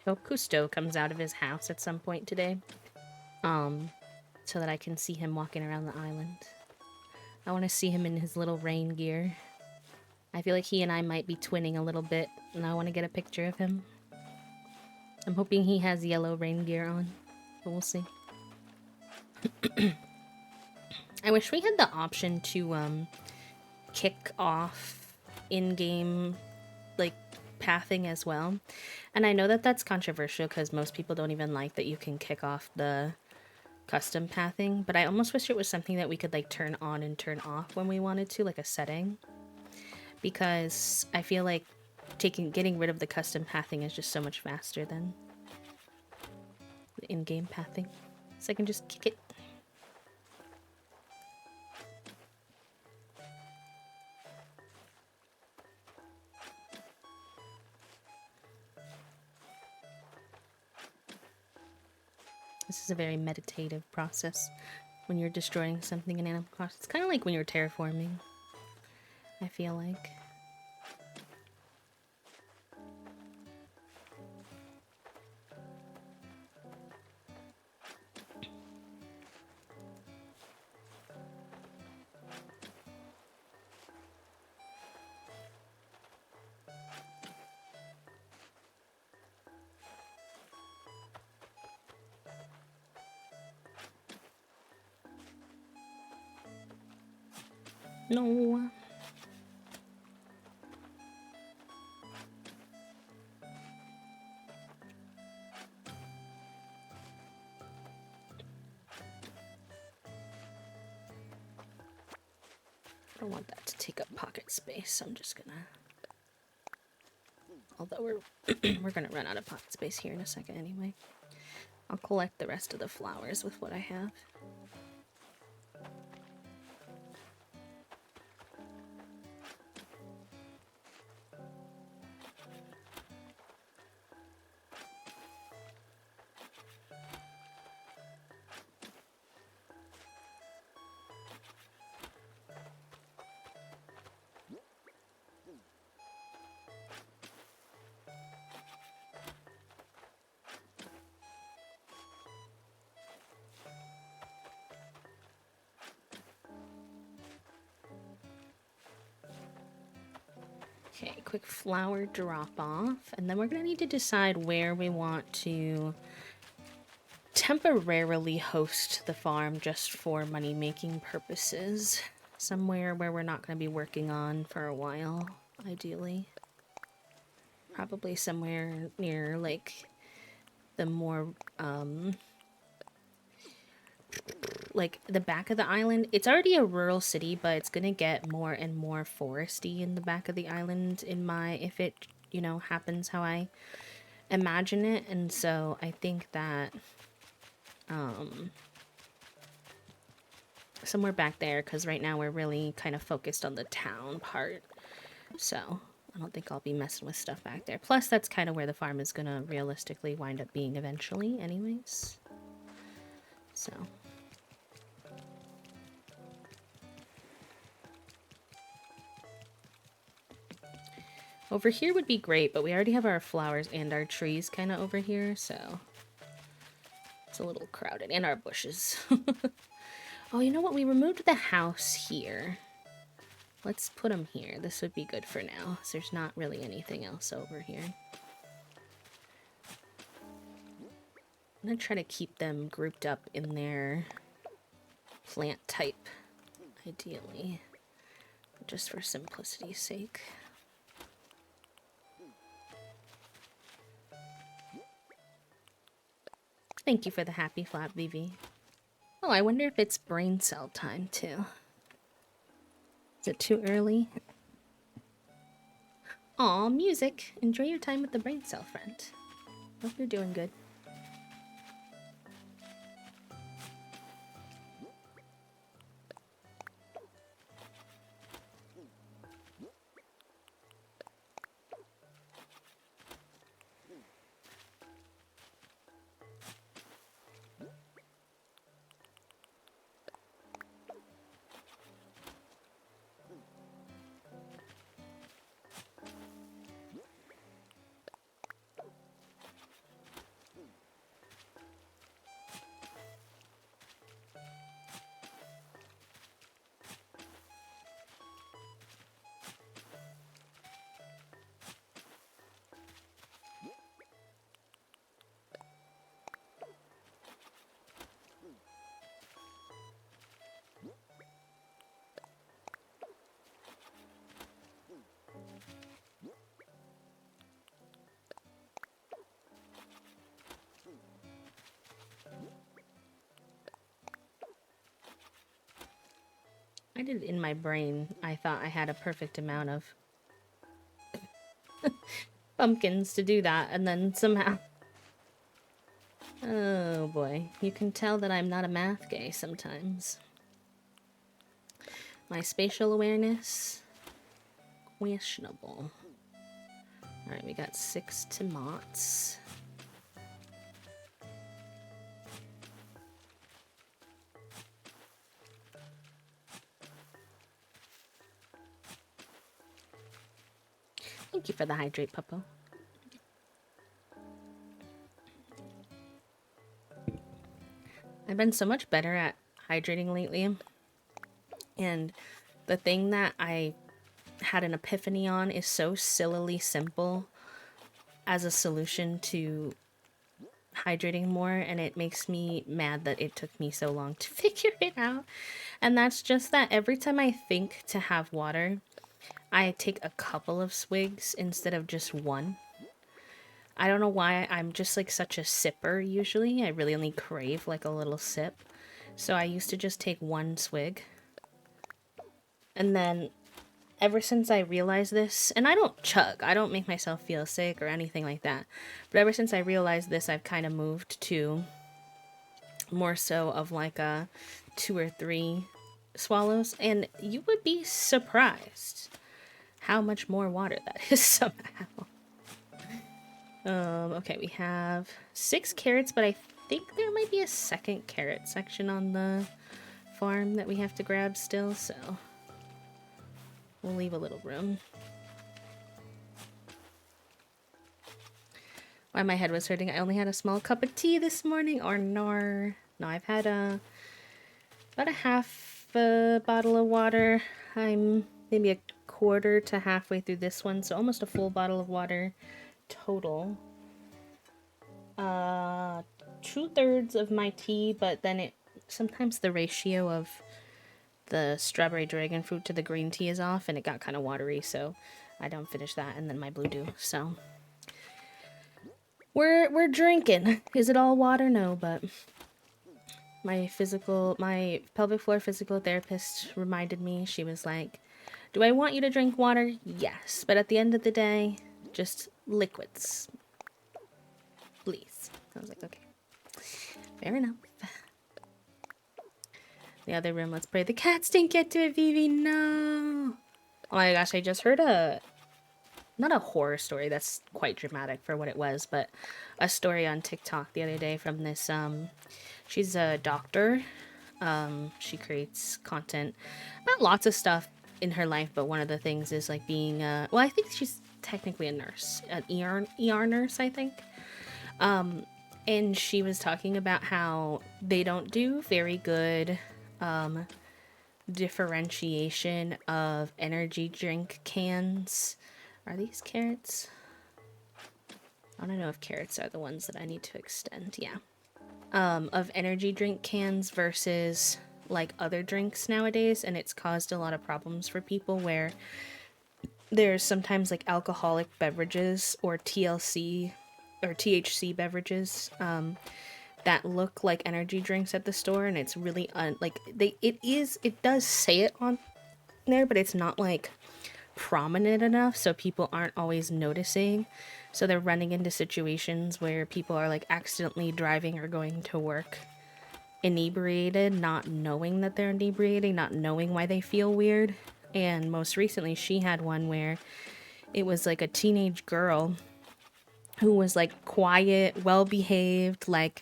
I hope Cousteau comes out of his house at some point today. So that I can see him walking around the island. I want to see him in his little rain gear. I feel like he and I might be twinning a little bit, and I want to get a picture of him. I'm hoping he has yellow rain gear on, but we'll see. I wish we had the option to kick off in-game like pathing as well. And I know that that's controversial because most people don't even like that you can kick off the custom pathing, but I almost wish it was something that we could like turn on and turn off when we wanted to, like a setting, because I feel like getting rid of the custom pathing is just so much faster than the in-game pathing, so I can just kick it. This is a very meditative process when you're destroying something in Animal Crossing. It's kind of like when you're terraforming, I feel like. No. I don't want that to take up pocket space, so I'm just gonna... Although we're gonna run out of pocket space here in a second anyway. I'll collect the rest of the flowers with what I have. Okay, quick flower drop off, and then we're gonna need to decide where we want to temporarily host the farm just for money-making purposes. Somewhere where we're not gonna be working on for a while, ideally. Probably somewhere near, like, the more, like, the back of the island. It's already a rural city, but it's gonna get more and more foresty in the back of the island if it, you know, happens how I imagine it. And so I think that, somewhere back there, because right now we're really kind of focused on the town part. So I don't think I'll be messing with stuff back there. Plus, that's kind of where the farm is gonna realistically wind up being eventually anyways. So... over here would be great, but we already have our flowers and our trees kind of over here, so... It's a little crowded. And our bushes. Oh, you know what? We removed the house here. Let's put them here. This would be good for now. So there's not really anything else over here. I'm going to try to keep them grouped up in their plant type, ideally. Just for simplicity's sake. Thank you for the happy flap, Vivi. Oh, I wonder if it's brain cell time, too. Is it too early? Aw, music. Enjoy your time with the brain cell friend. Hope you're doing good. I did it in my brain. I thought I had a perfect amount of pumpkins to do that, and then somehow... Oh boy, you can tell that I'm not a math gay sometimes. My spatial awareness, questionable. Alright, we got 6 tomatoes. Thank you for the hydrate, Puppo. I've been so much better at hydrating lately. And the thing that I had an epiphany on is so sillily simple as a solution to hydrating more, and it makes me mad that it took me so long to figure it out. And that's just that every time I think to have water, I take a couple of swigs instead of just one. I don't know why, I'm just like such a sipper usually. I really only crave like a little sip. So I used to just take one swig. And then ever since I realized this, and I don't chug, I don't make myself feel sick or anything like that. But ever since I realized this, I've kind of moved to more so of like a 2 or 3 swallows. And you would be surprised how much more water that is somehow. Okay, we have 6 carrots, but I think there might be a second carrot section on the farm that we have to grab still, so we'll leave a little room. Why my head was hurting, I only had a small cup of tea this morning, or no, I've had about a half bottle of water. I'm maybe a quarter to halfway through this one, so almost a full bottle of water total. 2/3 of my tea, but then sometimes the ratio of the strawberry dragon fruit to the green tea is off, and it got kind of watery, so I don't finish that, and then my blue do. So we're drinking. Is it all water? No, but my pelvic floor physical therapist reminded me. She was like, "Do I want you to drink water? Yes, but at the end of the day, just liquids, please." I was like, okay, fair enough. The other room, let's pray the cats didn't get to it, Vivi, no. Oh my gosh, I just heard not a horror story, that's quite dramatic for what it was, but a story on TikTok the other day from this, she's a doctor. She creates content about lots of stuff in her life, but one of the things is like being, well, I think she's technically a nurse, an ER nurse, I think. And she was talking about how they don't do very good differentiation of energy drink cans. Are these carrots? I don't know if carrots are the ones that I need to extend. Yeah. Of energy drink cans versus like other drinks nowadays, and it's caused a lot of problems for people where there's sometimes like alcoholic beverages or TLC or THC beverages that look like energy drinks at the store, and it's really like it does say it on there, but it's not like prominent enough so people aren't always noticing. So they're running into situations where people are like accidentally driving or going to work inebriated, not knowing that they're inebriating, not knowing why they feel weird. And most recently, she had one where it was like a teenage girl who was like quiet, well behaved, like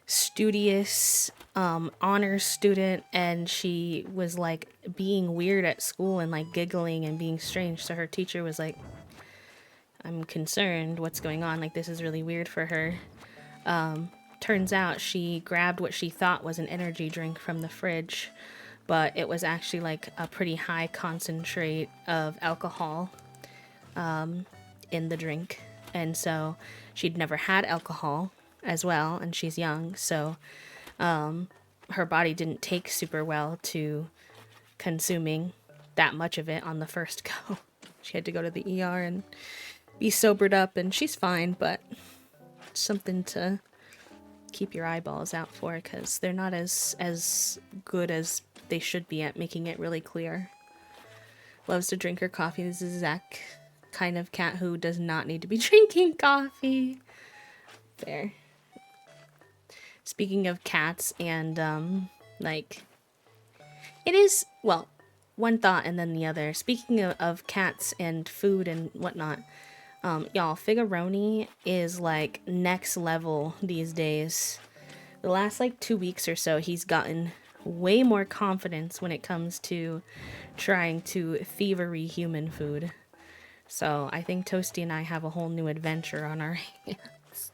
studious, honors student, and she was like being weird at school and like giggling and being strange. So her teacher was like, I'm concerned, what's going on? Like, this is really weird for her. Turns out she grabbed what she thought was an energy drink from the fridge, but it was actually like a pretty high concentrate of alcohol in the drink. And so she'd never had alcohol as well, and she's young, so her body didn't take super well to consuming that much of it on the first go. She had to go to the ER and be sobered up, and she's fine, but something to keep your eyeballs out for, because they're not as good as they should be at making it really clear. Loves to drink her coffee. This is the exact kind of cat who does not need to be drinking coffee. Fair. Speaking of cats and like, it is, well, one thought and then the other. Speaking of cats and food and whatnot, y'all, Figaroni is like next level these days. The last like 2 weeks or so, he's gotten way more confidence when it comes to trying to thievery human food. So I think Toasty and I have a whole new adventure on our hands,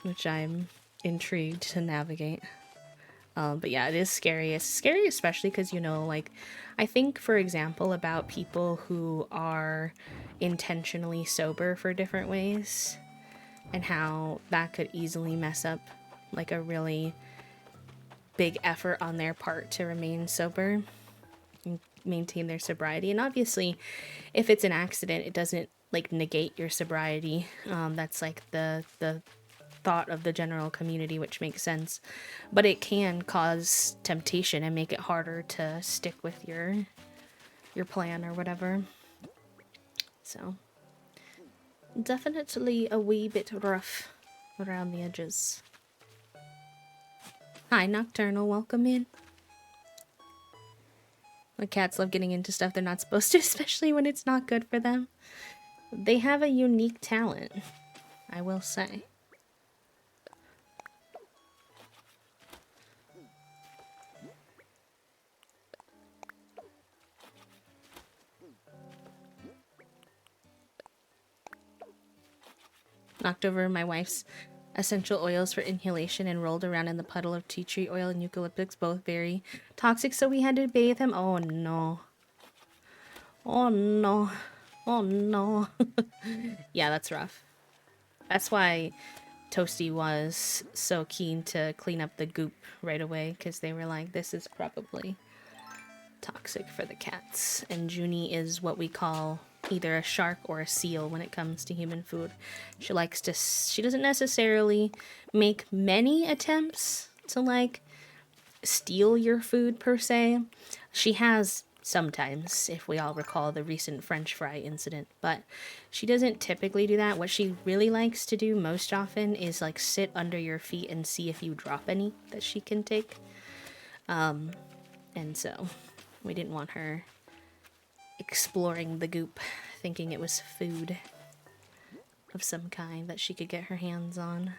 which I'm intrigued to navigate. But yeah, it is scary. It's scary, especially because, you know, like, I think, for example, about people who are intentionally sober for different ways and how that could easily mess up, like, a really big effort on their part to remain sober and maintain their sobriety. And obviously, if it's an accident, it doesn't, like, negate your sobriety. That's, like, the thought of the general community, which makes sense, but it can cause temptation and make it harder to stick with your plan or whatever. So definitely a wee bit rough around the edges. Hi Nocturnal, welcome in. The cats love getting into stuff they're not supposed to, especially when it's not good for them. They have a unique talent, I will say. Knocked over my wife's essential oils for inhalation and rolled around in the puddle of tea tree oil and eucalyptus, both very toxic, so we had to bathe him. Oh no. Oh no. Oh no. Yeah, that's rough. That's why Toasty was so keen to clean up the goop right away, because they were like, this is probably toxic for the cats. And Junie is what we call either a shark or a seal when it comes to human food. She likes to, she doesn't necessarily make many attempts to like steal your food per se. She has sometimes, if we all recall the recent French fry incident, but she doesn't typically do that. What she really likes to do most often is like sit under your feet and see if you drop any that she can take. And so we didn't want her exploring the goop thinking it was food of some kind that she could get her hands on.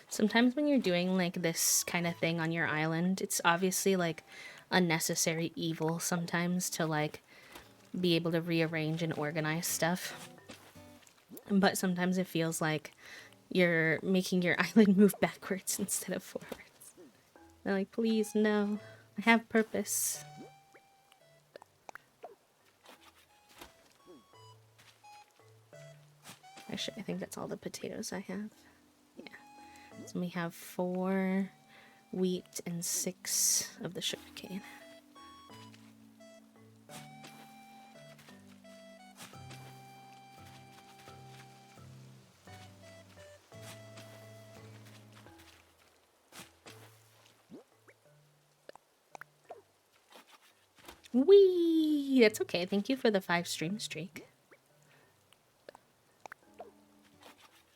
Sometimes when you're doing like this kind of thing on your island, it's obviously like unnecessary evil sometimes to like be able to rearrange and organize stuff. But sometimes it feels like you're making your island move backwards instead of forwards. They're like, please, no. I have purpose. Actually, I think that's all the potatoes I have. Yeah. So we have 4 wheat and 6 of the sugarcane. Whee! That's okay. Thank you for the 5 stream streak.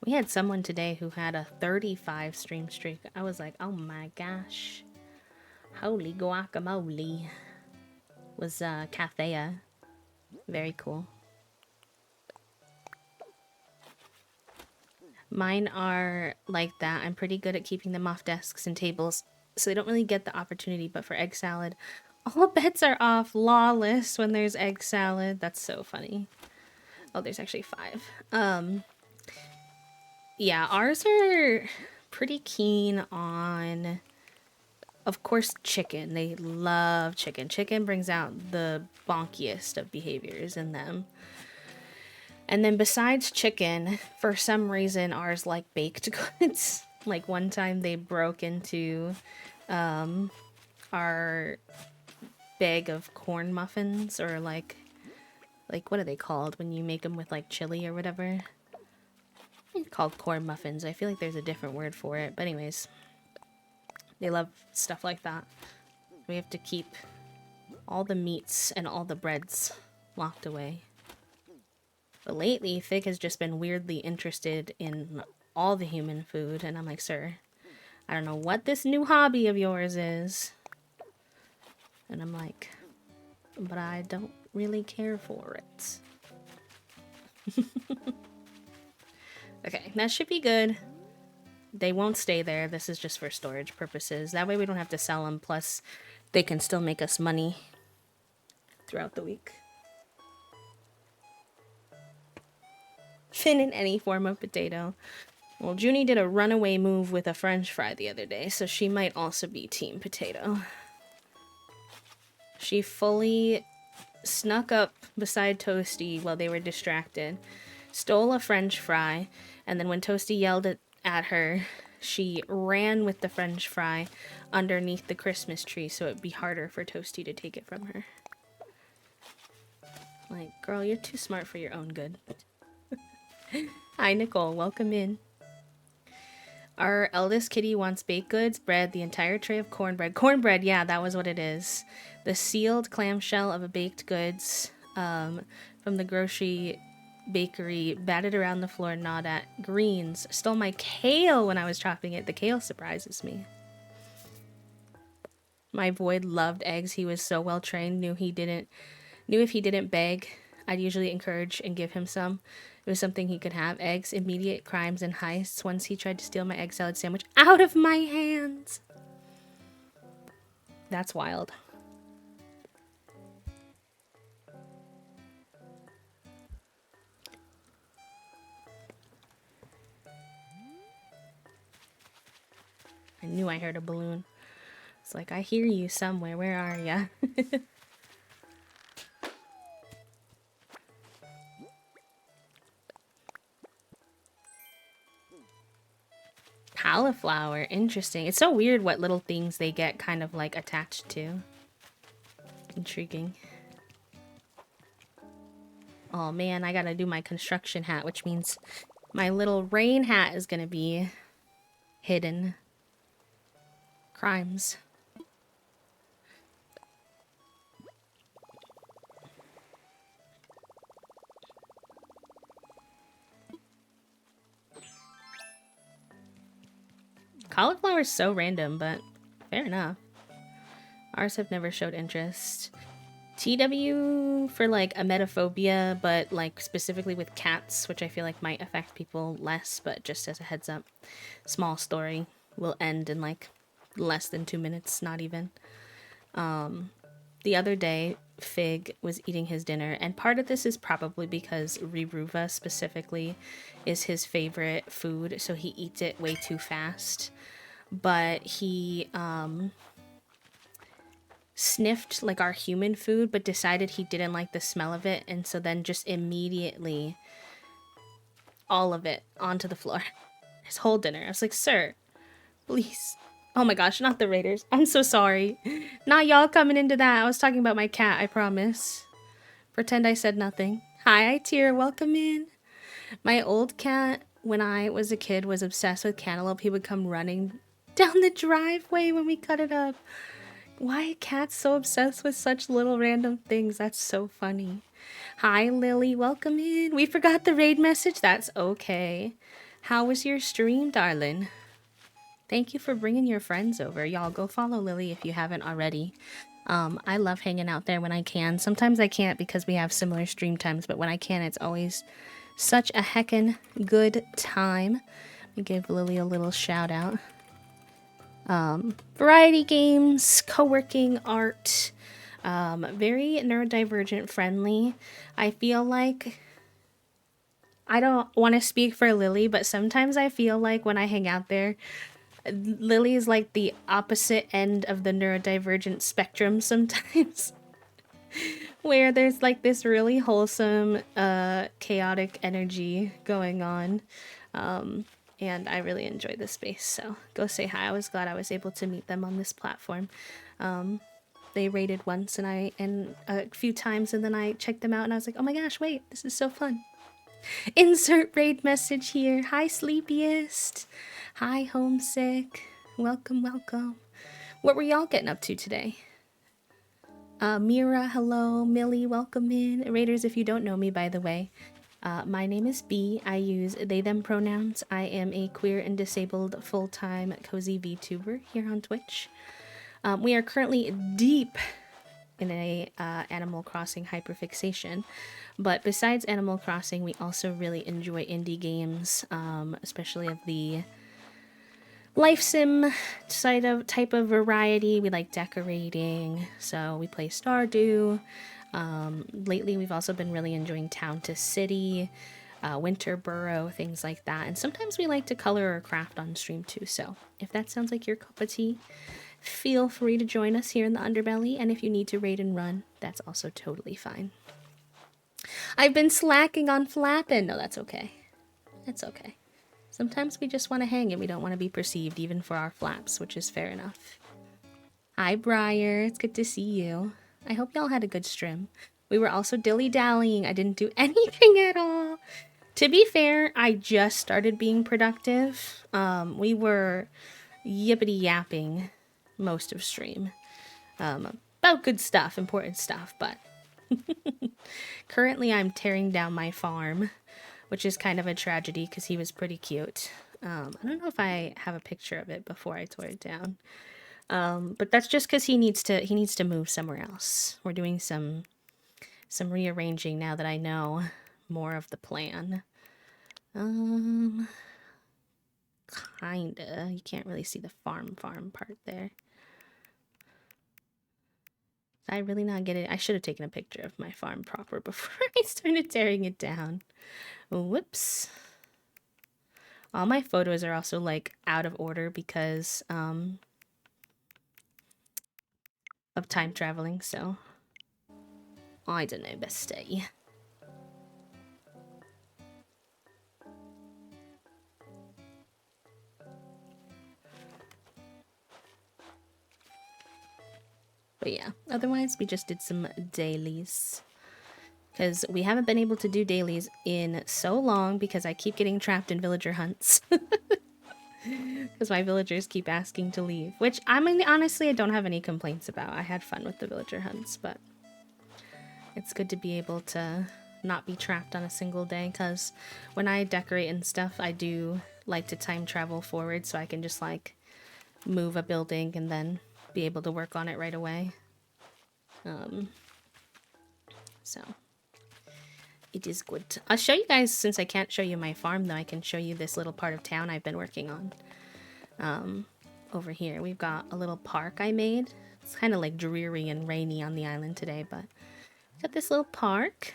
We had someone today who had a 35 stream streak. I was like, oh my gosh. Holy guacamole. Was Cathea. Very cool. Mine are like that. I'm pretty good at keeping them off desks and tables, so they don't really get the opportunity. But for egg salad, all bets are off. Lawless when there's egg salad. That's so funny. Oh, there's actually 5. Yeah, ours are pretty keen on, of course, chicken. They love chicken. Chicken brings out the bonkiest of behaviors in them. And then besides chicken, for some reason, ours like baked goods. Like one time they broke into our bag of corn muffins, or like what are they called when you make them with like chili or whatever? It's called corn muffins. I feel like there's a different word for it. But anyways, they love stuff like that. We have to keep all the meats and all the breads locked away. But lately, Fig has just been weirdly interested in all the human food. And I'm like, sir, I don't know what this new hobby of yours is. And I'm like, but I don't really care for it. Okay, that should be good. They won't stay there. This is just for storage purposes. That way we don't have to sell them. Plus, they can still make us money throughout the week. Fin in any form of potato. Well, Junie did a runaway move with a french fry the other day, so she might also be team potato. She fully snuck up beside Toasty while they were distracted, stole a french fry, and then when Toasty yelled at her, she ran with the french fry underneath the Christmas tree so it'd be harder for Toasty to take it from her. Like, girl, you're too smart for your own good. Hi, Nicole. Welcome in. Our eldest kitty wants baked goods, bread, the entire tray of cornbread. Cornbread, yeah, that was what it is. The sealed clamshell of a baked goods from the grocery bakery, batted around the floor, gnawed at. Greens. Stole my kale when I was chopping it. The kale surprises me. My void loved eggs. He was so well trained. Knew if he didn't beg, I'd usually encourage and give him some. It was something he could have. Eggs, immediate crimes, and heists. Once he tried to steal my egg salad sandwich out of my hands. That's wild. I knew I heard a balloon. It's like, I hear you somewhere. Where are ya? Cauliflower. Interesting. It's so weird what little things they get kind of like attached to. Intriguing. Oh man, I gotta do my construction hat, which means my little rain hat is gonna be hidden. Crimes. Cauliflower is so random, but fair enough. Ours have never showed interest. TW for like emetophobia, but like specifically with cats, which I feel like might affect people less, but just as a heads up. Small story will end in like less than 2 minutes, not even. The other day, Fig was eating his dinner, and part of this is probably because Riruva specifically is his favorite food, so he eats it way too fast. But he sniffed like our human food, but decided he didn't like the smell of it, and so then just immediately all of it onto the floor. His whole dinner. I was like, sir, please. Oh my gosh, not the Raiders. I'm so sorry. Not y'all coming into that. I was talking about my cat, I promise. Pretend I said nothing. Hi, Tyr, welcome in. My old cat, when I was a kid, was obsessed with cantaloupe. He would come running down the driveway when we cut it up. Why are cats so obsessed with such little random things? That's so funny. Hi, Lily, welcome in. We forgot the raid message. That's okay. How was your stream, darling? Thank you for bringing your friends over. Y'all go follow Lily if you haven't already. I love hanging out there when I can. Sometimes I can't because we have similar stream times, but when I can, it's always such a heckin' good time. Let me give Lily a little shout out. Variety games, co-working, art, very neurodivergent friendly. I feel like I don't want to speak for Lily, but sometimes I feel like when I hang out there, Lily is like the opposite end of the neurodivergent spectrum sometimes. Where there's like this really wholesome, chaotic energy going on. And I really enjoy this space, so go say hi. I was glad I was able to meet them on this platform. They raided once and a few times, and then I checked them out and I was like, oh my gosh, wait, this is so fun. Insert raid message here. Hi, sleepiest. Hi, homesick. Welcome, welcome. What were y'all getting up to today? Mira, hello. Millie, welcome in. Raiders, if you don't know me, by the way, my name is B. I use they, them pronouns. I am a queer and disabled full-time cozy VTuber here on Twitch. We are currently deep in a Animal Crossing hyperfixation. But besides Animal Crossing, we also really enjoy indie games, especially of the life sim type of variety. We like decorating, so we play Stardew. Lately, we've also been really enjoying Town to City, Winter Burrow, things like that. And sometimes we like to color or craft on stream too. So if that sounds like your cup of tea, feel free to join us here in the underbelly. And if you need to raid and run, that's also totally fine. I've been slacking on flapping. No, that's okay. That's okay. Sometimes we just want to hang and we don't want to be perceived even for our flaps, which is fair enough. Hi, Briar. It's good to see you. I hope y'all had a good stream. We were also dilly-dallying. I didn't do anything at all. To be fair, I just started being productive. We were yippity-yapping most of stream. About good stuff, important stuff, but currently I'm tearing down my farm, which is kind of a tragedy because he was pretty cute. I don't know if I have a picture of it before I tore it down. But that's just because he needs to move somewhere else. We're doing some rearranging now that I know more of the plan. Kinda. You can't really see the farm part there. I really not get it. I should have taken a picture of my farm proper before I started tearing it down. Whoops. All my photos are also like out of order because of time traveling, so I don't know, bestie. But yeah, otherwise we just did some dailies. Because we haven't been able to do dailies in so long because I keep getting trapped in villager hunts. Because my villagers keep asking to leave. Which, I mean, honestly, I don't have any complaints about. I had fun with the villager hunts, but it's good to be able to not be trapped on a single day. Because when I decorate and stuff, I do like to time travel forward so I can just, like, move a building and then be able to work on it right away. So it is good. I'll show you guys, since I can't show you my farm, though, I can show you this little part of town I've been working on. Over here, we've got a little park I made It's kind of like dreary and rainy on the island today, but got this little park,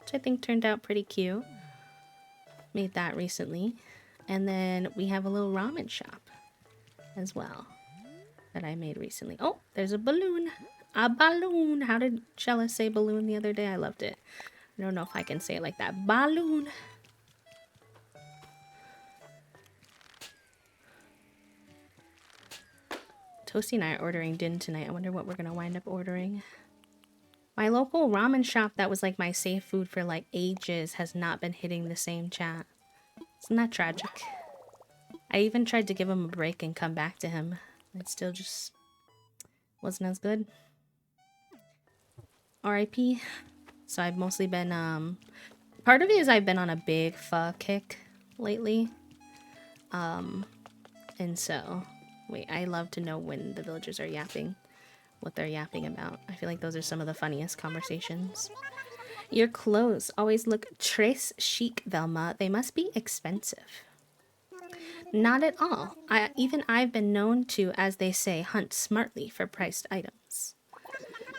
which I think turned out pretty cute. Made that recently. And then we have a little ramen shop as well that I made recently. Oh, there's a balloon. A balloon. How did Shella say balloon the other day? I loved it. I don't know if I can say it like that. Balloon. Toasty and I are ordering din tonight. I wonder what we're going to wind up ordering. My local ramen shop that was like my safe food for like ages has not been hitting the same chat. Isn't that tragic? I even tried to give him a break and come back to him. It still just wasn't as good. RIP. So I've mostly been, part of it is I've been on a big pho kick lately. And so, wait, I love to know when the villagers are yapping, what they're yapping about. I feel like those are some of the funniest conversations. Your clothes always look très chic, Velma. They must be expensive. Not at all. I've been known to, as they say, hunt smartly for priced items.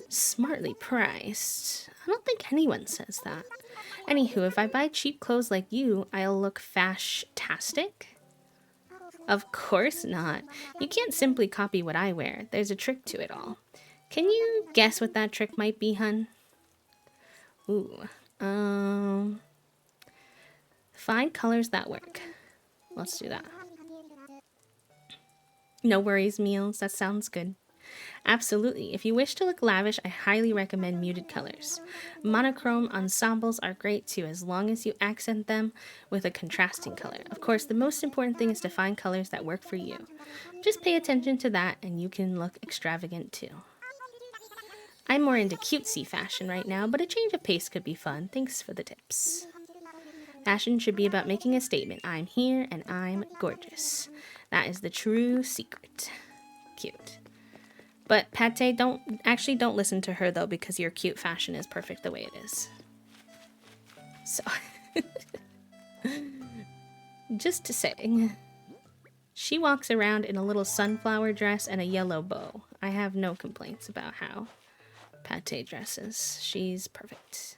Smartly priced? I don't think anyone says that. Anywho, if I buy cheap clothes like you, I'll look fash-tastic? Of course not. You can't simply copy what I wear. There's a trick to it all. Can you guess what that trick might be, hun? Ooh. Find colors that work. Let's do that. No worries, Meals. That sounds good. Absolutely. If you wish to look lavish, I highly recommend muted colors. Monochrome ensembles are great too, as long as you accent them with a contrasting color. Of course, the most important thing is to find colors that work for you. Just pay attention to that and you can look extravagant too. I'm more into cutesy fashion right now, but a change of pace could be fun. Thanks for the tips. Fashion should be about making a statement. I'm here and I'm gorgeous. That is the true secret. Cute. But Pate, don't listen to her though, because your cute fashion is perfect the way it is. So, just to say, she walks around in a little sunflower dress and a yellow bow. I have no complaints about how Pate dresses. She's perfect.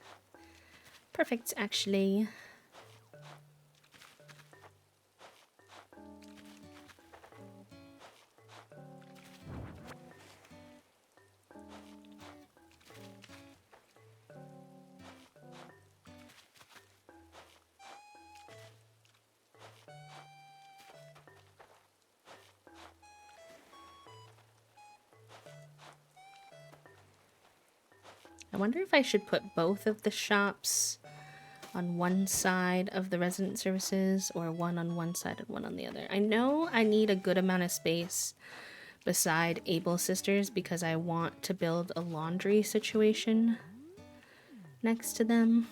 Perfect, actually. I wonder if I should put both of the shops on one side of the resident services, or one on one side and one on the other. I know I need a good amount of space beside Able Sisters because I want to build a laundry situation next to them.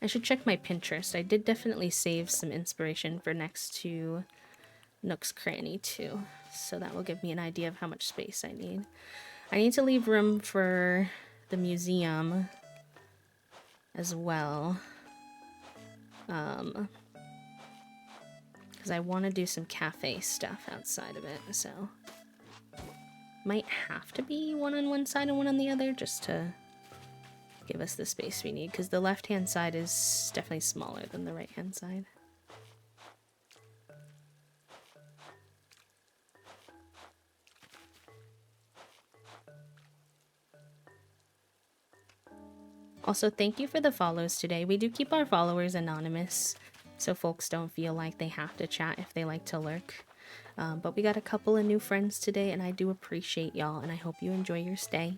I should check my Pinterest. I did definitely save some inspiration for next to Nook's Cranny too, so that will give me an idea of how much space I need. I need to leave room for the museum as well, because I want to do some cafe stuff outside of it, so might have to be one on one side and one on the other just to give us the space we need, because the left hand side is definitely smaller than the right hand side. Also, thank you for the follows today. We do keep our followers anonymous, so folks don't feel like they have to chat if they like to lurk. But we got a couple of new friends today, and I do appreciate y'all, and I hope you enjoy your stay.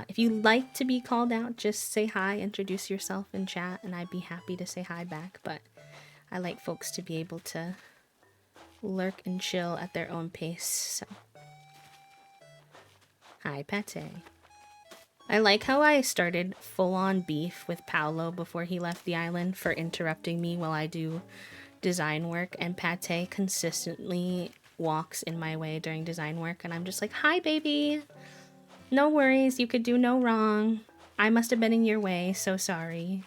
If you like to be called out, just say hi, introduce yourself in chat, and I'd be happy to say hi back. But I like folks to be able to lurk and chill at their own pace. So, hi, Pate. I like how I started full-on beef with Paolo before he left the island for interrupting me while I do design work, and Pate consistently walks in my way during design work, and I'm just like, hi, baby. No worries, you could do no wrong. I must have been in your way, so sorry.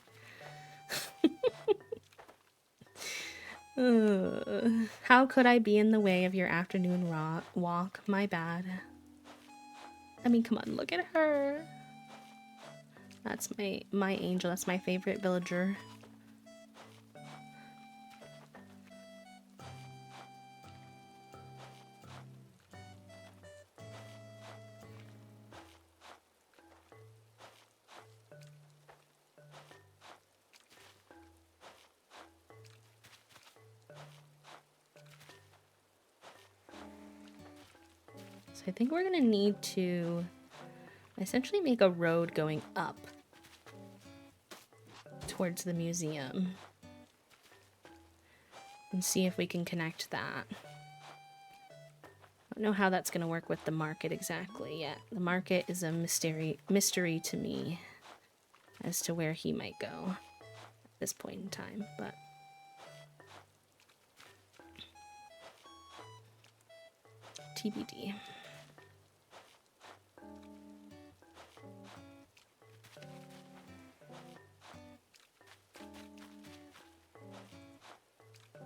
How could I be in the way of your afternoon walk? My bad. I mean, come on, look at her. That's my angel. That's my favorite villager. So I think we're gonna need to essentially make a road going up towards the museum and see if we can connect that. I don't know how that's gonna work with the market exactly yet. The market is a mystery to me as to where he might go at this point in time, but TBD.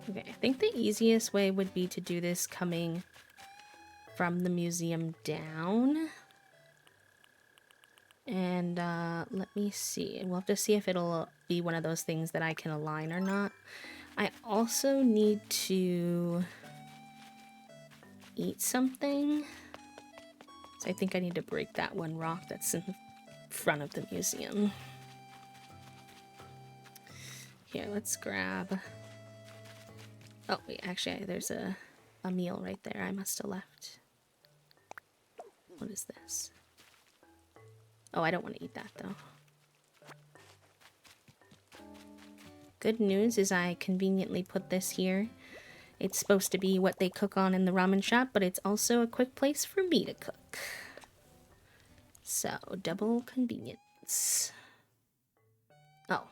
Okay, I think the easiest way would be to do this coming from the museum down. And let me see. We'll have to see if it'll be one of those things that I can align or not. I also need to eat something. So I think I need to break that one rock that's in front of the museum. Here, let's grab... Oh, wait, actually, there's a meal right there I must have left. What is this? Oh, I don't want to eat that, though. Good news is I conveniently put this here. It's supposed to be what they cook on in the ramen shop, but it's also a quick place for me to cook. So, double convenience. Oh,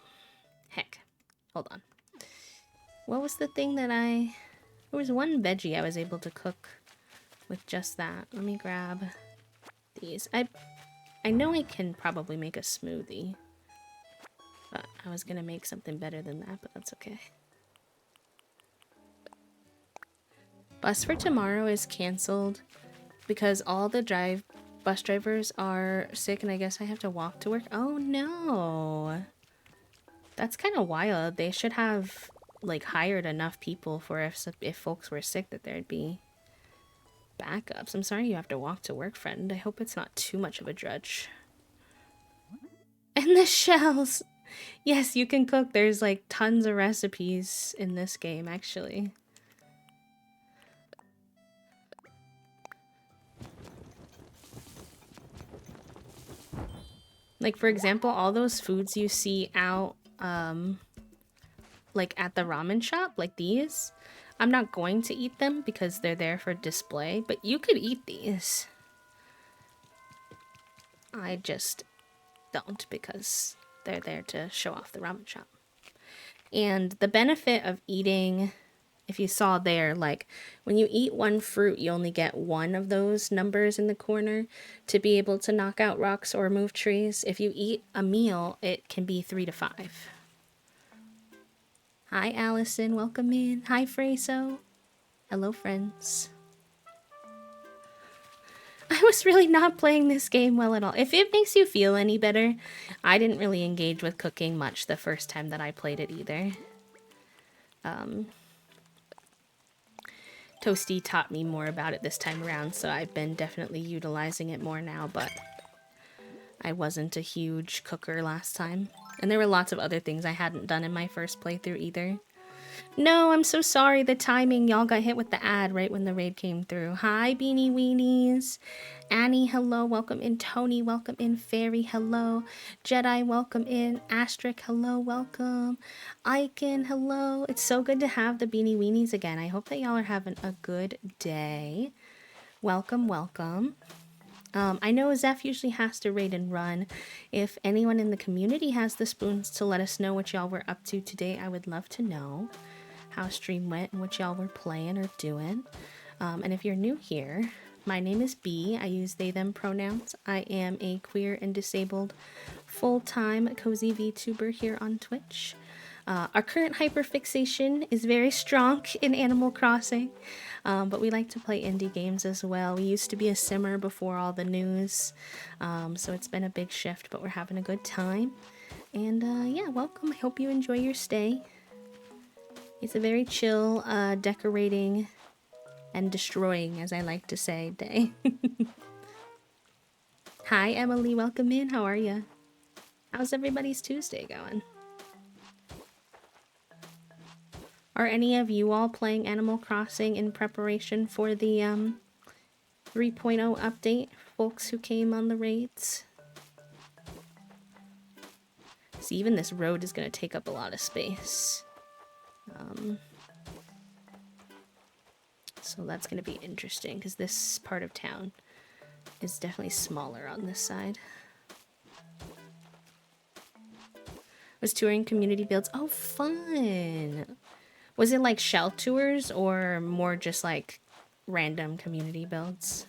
heck. Hold on. What was the thing that there was one veggie I was able to cook with just that. Let me grab these. I know I can probably make a smoothie. But I was gonna make something better than that, but that's okay. Bus for tomorrow is canceled because all the bus drivers are sick and I guess I have to walk to work. Oh no. That's kind of wild. They should have like hired enough people for if folks were sick that there'd be backups. I'm sorry you have to walk to work, friend. I hope it's not too much of a drudge. And the shells. Yes, you can cook. There's like tons of recipes in this game, actually. Like, for example, all those foods you see out, like at the ramen shop, like these, I'm not going to eat them because they're there for display, but you could eat these. I just don't because they're there to show off the ramen shop. And the benefit of eating, if you saw there, like when you eat one fruit, you only get one of those numbers in the corner to be able to knock out rocks or move trees. If you eat a meal, it can be 3 to 5. Hi, Allison. Welcome in. Hi, Freyso. Hello, friends. I was really not playing this game well at all. If it makes you feel any better, I didn't really engage with cooking much the first time that I played it either. Toasty taught me more about it this time around, so I've been definitely utilizing it more now, but I wasn't a huge cooker last time. And there were lots of other things I hadn't done in my first playthrough either. No, I'm so sorry. The timing, y'all got hit with the ad right when the raid came through. Hi, Beanie Weenies. Annie, hello. Welcome in. Tony, welcome in. Fairy, hello. Jedi, welcome in. Asterisk, hello. Welcome. Icon, hello. It's so good to have the Beanie Weenies again. I hope that y'all are having a good day. Welcome, welcome. I know Zeph usually has to raid and run. If anyone in the community has the spoons to let us know what y'all were up to today, I would love to know how stream went and what y'all were playing or doing. And if you're new here, my name is B. I use they, them pronouns. I am a queer and disabled full-time cozy VTuber here on Twitch. Our current hyperfixation is very strong in Animal Crossing, but we like to play indie games as well. We used to be a simmer before all the news, so it's been a big shift, but we're having a good time. And yeah, welcome. I hope you enjoy your stay. It's a very chill, decorating and destroying, as I like to say, day. Hi, Emily. Welcome in. How are you? How's everybody's Tuesday going? Are any of you all playing Animal Crossing in preparation for the 3.0 update, folks who came on the raids? See, even this road is going to take up a lot of space. So that's going to be interesting, because this part of town is definitely smaller on this side. Was touring community builds? Oh, fun! Was it like shell tours or more just like random community builds?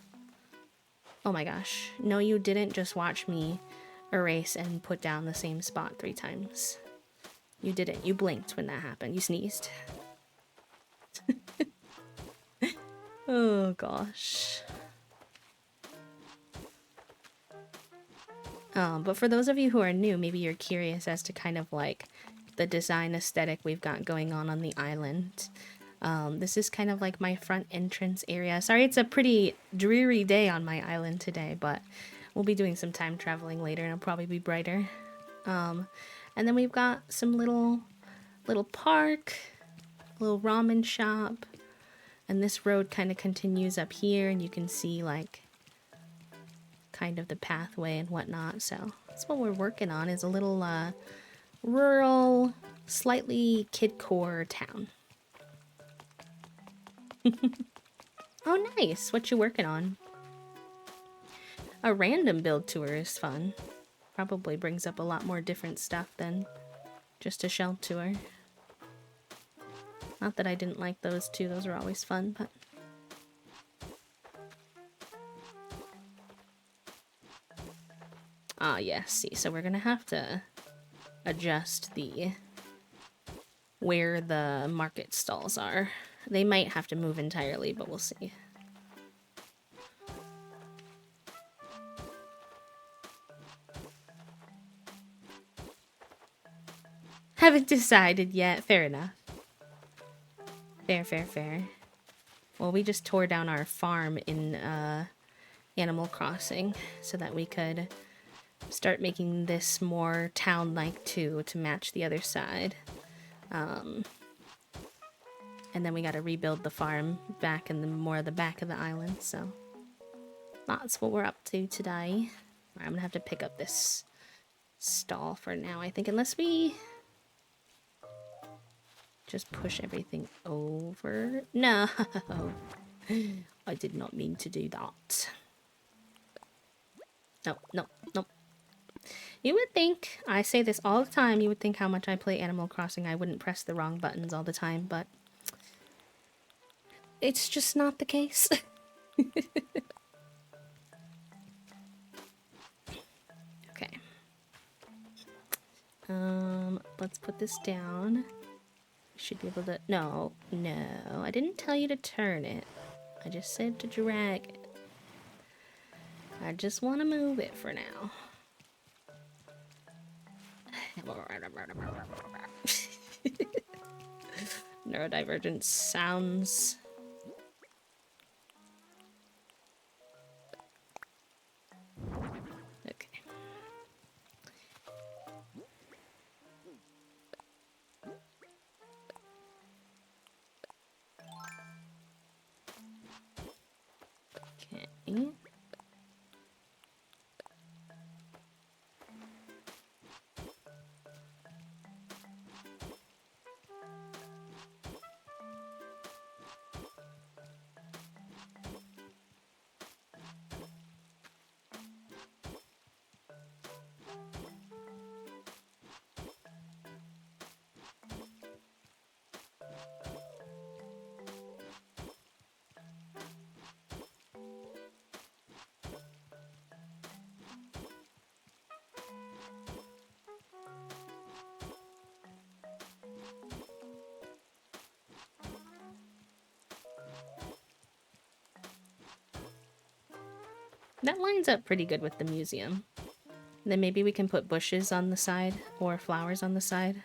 Oh my gosh. No, you didn't just watch me erase and put down the same spot 3 times. You didn't. You blinked when that happened. You sneezed. Oh gosh. But for those of you who are new, maybe you're curious as to kind of like the design aesthetic we've got going on the island. This is kind of like my front entrance area. Sorry, it's a pretty dreary day on my island today, but we'll be doing some time traveling later and it'll probably be brighter. And then we've got some little park, little ramen shop, and this road kind of continues up here, and you can see like kind of the pathway and whatnot. So that's what we're working on, is a little rural, slightly kidcore town. Oh, nice. What you working on? A random build tour is fun. Probably brings up a lot more different stuff than just a shell tour. Not that I didn't like those two. Those are always fun, but... Ah, yes. See, so we're gonna have to adjust the... where the market stalls are. They might have to move entirely, but we'll see. Haven't decided yet. Fair enough. Fair. Well, we just tore down our farm in Animal Crossing so that we could start making this more town-like too, to match the other side. And then we gotta rebuild the farm back in the back of the island, so that's what we're up to today. I'm gonna have to pick up this stall for now, I think, unless we just push everything over. No, I did not mean to do that. No. You would think, I say this all the time, you would think how much I play Animal Crossing, I wouldn't press the wrong buttons all the time, but it's just not the case. Okay. Let's put this down. Should be able to... No, I didn't tell you to turn it. I just said to drag it. I just want to move it for now. Neurodivergent sounds. Okay. Okay. That lines up pretty good with the museum. Then maybe we can put bushes on the side or flowers on the side.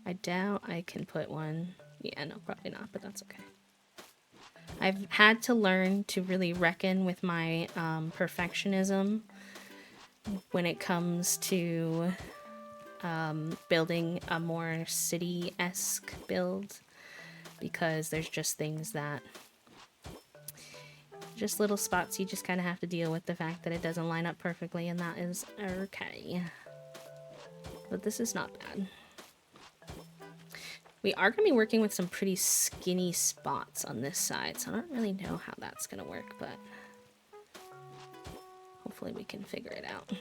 I doubt I can put one. Yeah, no, probably not, but that's okay. I've had to learn to really reckon with my perfectionism when it comes to building a more city-esque build, because there's just things that, just little spots you just kind of have to deal with the fact that it doesn't line up perfectly, and that is okay. But this is not bad. We are going to be working with some pretty skinny spots on this side, so I don't really know how that's going to work, but hopefully we can figure it out.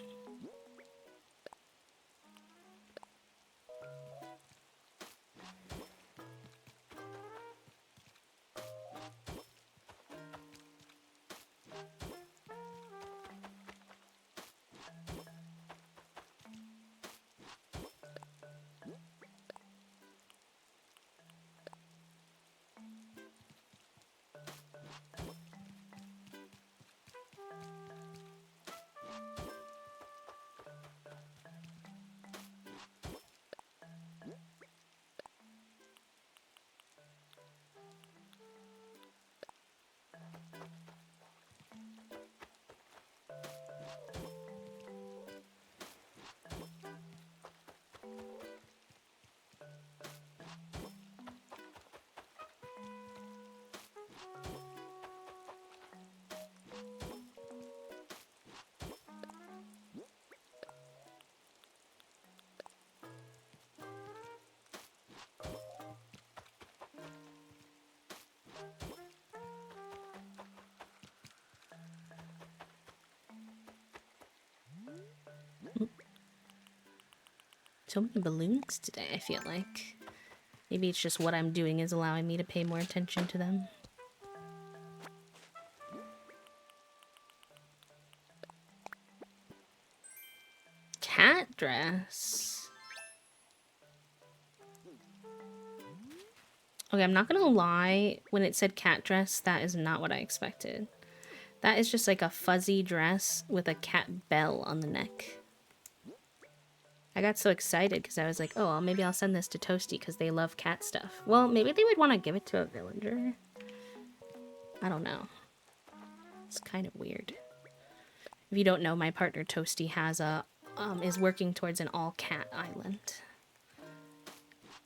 So many balloons today, I feel like. Maybe it's just what I'm doing is allowing me to pay more attention to them. Cat dress. Okay, I'm not gonna lie. When it said cat dress, that is not what I expected. That is just like a fuzzy dress with a cat bell on the neck. I got so excited because I was like, oh, well, maybe I'll send this to Toasty because they love cat stuff. Well, maybe they would want to give it to a villager. I don't know. It's kind of weird. If you don't know, my partner Toasty has a is working towards an all-cat island.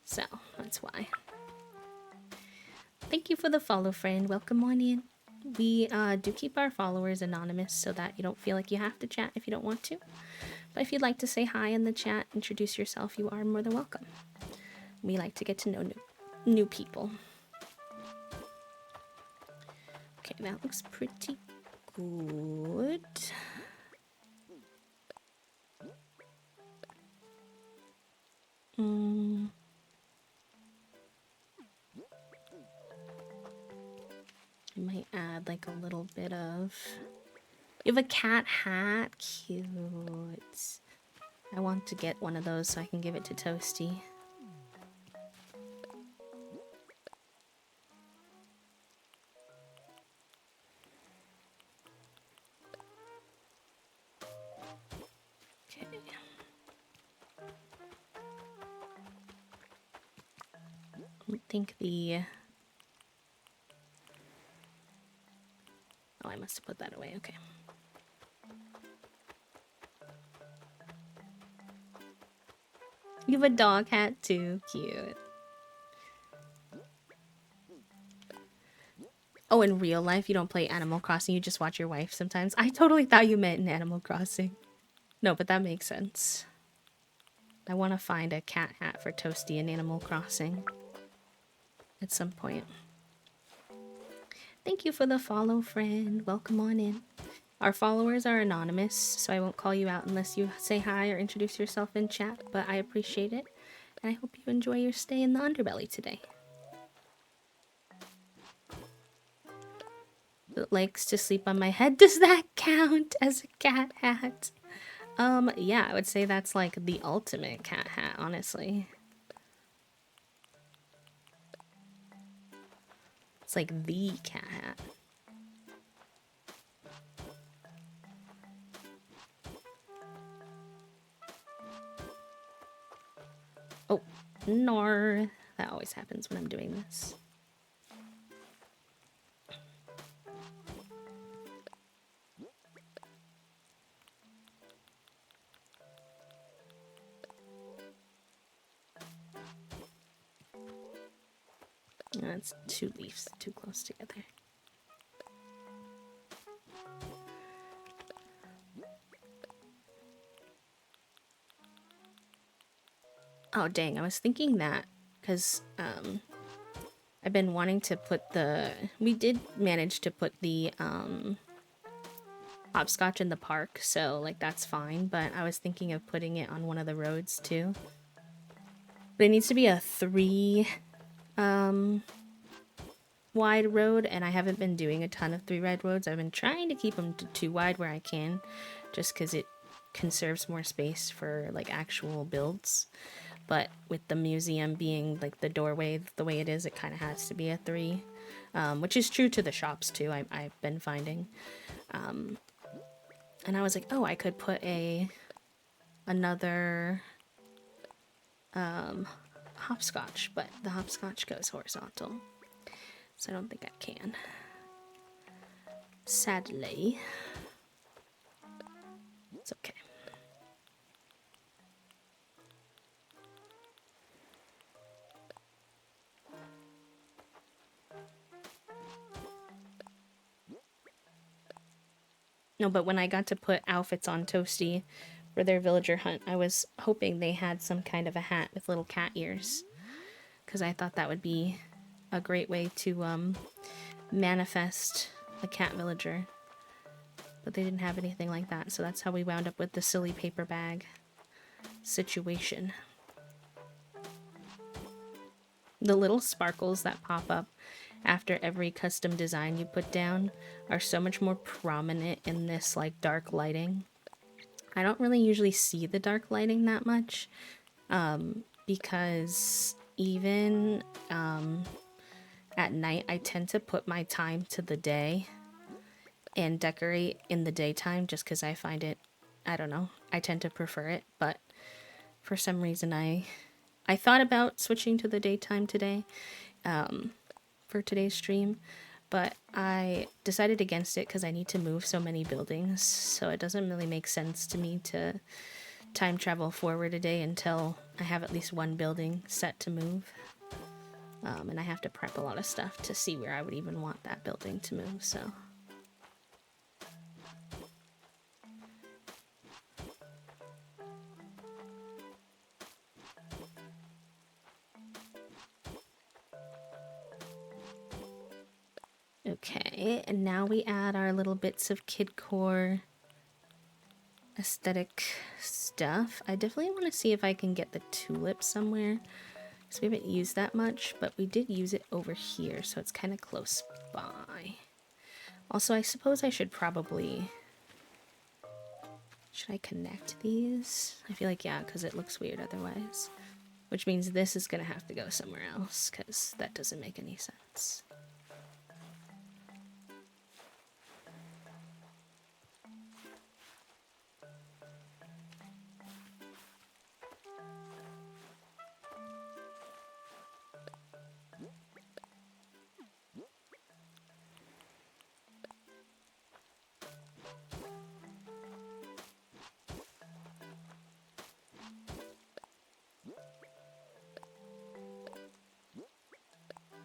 So, that's why. Thank you for the follow, friend. Welcome on in. We do keep our followers anonymous so that you don't feel like you have to chat if you don't want to. But if you'd like to say hi in the chat, introduce yourself, you are more than welcome. We like to get to know new people. Okay, that looks pretty good. I might add like a little bit of... You have a cat hat? Cute. I want to get one of those so I can give it to Toasty. Okay. I think the... Oh, I must have put that away. Okay. You have a dog hat too. Cute. Oh, in real life, you don't play Animal Crossing. You just watch your wife sometimes. I totally thought you meant in Animal Crossing. No, but that makes sense. I want to find a cat hat for Toasty in Animal Crossing at some point. Thank you for the follow, friend. Welcome on in. Our followers are anonymous, so I won't call you out unless you say hi or introduce yourself in chat, but I appreciate it, and I hope you enjoy your stay in the underbelly today. It likes to sleep on my head. Does that count as a cat hat? Yeah, I would say that's like the ultimate cat hat, honestly. It's like the cat hat. Oh, no. That always happens when I'm doing this. That's 2 leaves too close together. Oh, dang. I was thinking that because I've been wanting to put the... We did manage to put the hopscotch in the park, so, like, that's fine. But I was thinking of putting it on one of the roads, too. But it needs to be a 3 wide road, and I haven't been doing a ton of 3 wide roads. I've been trying to keep them to 2 wide where I can, just because it conserves more space for, like, actual builds. But with the museum being, like, the doorway the way it is, it kind of has to be a 3, which is true to the shops, too, I've been finding. And I was like, oh, I could put another hopscotch, but the hopscotch goes horizontal. So I don't think I can. Sadly. It's okay. No, but when I got to put outfits on Toasty for their villager hunt, I was hoping they had some kind of a hat with little cat ears. Because I thought that would be a great way to manifest a cat villager. But they didn't have anything like that, so that's how we wound up with the silly paper bag situation. The little sparkles that pop up after every custom design you put down are so much more prominent in this, like, dark lighting. I don't really usually see the dark lighting that much, because even at night I tend to put my time to the day and decorate in the daytime just because I find it, I don't know, I tend to prefer it. But for some reason I thought about switching to the daytime today for today's stream, but I decided against it because I need to move so many buildings, so it doesn't really make sense to me to time travel forward a day until I have at least one building set to move. And I have to prep a lot of stuff to see where I would even want that building to move, so... Okay, and now we add our little bits of kidcore aesthetic stuff. I definitely want to see if I can get the tulip somewhere, because we haven't used that much, but we did use it over here, so it's kind of close by. Also, I suppose I should probably... Should I connect these? I feel like, yeah, because it looks weird otherwise. Which means this is going to have to go somewhere else, because that doesn't make any sense.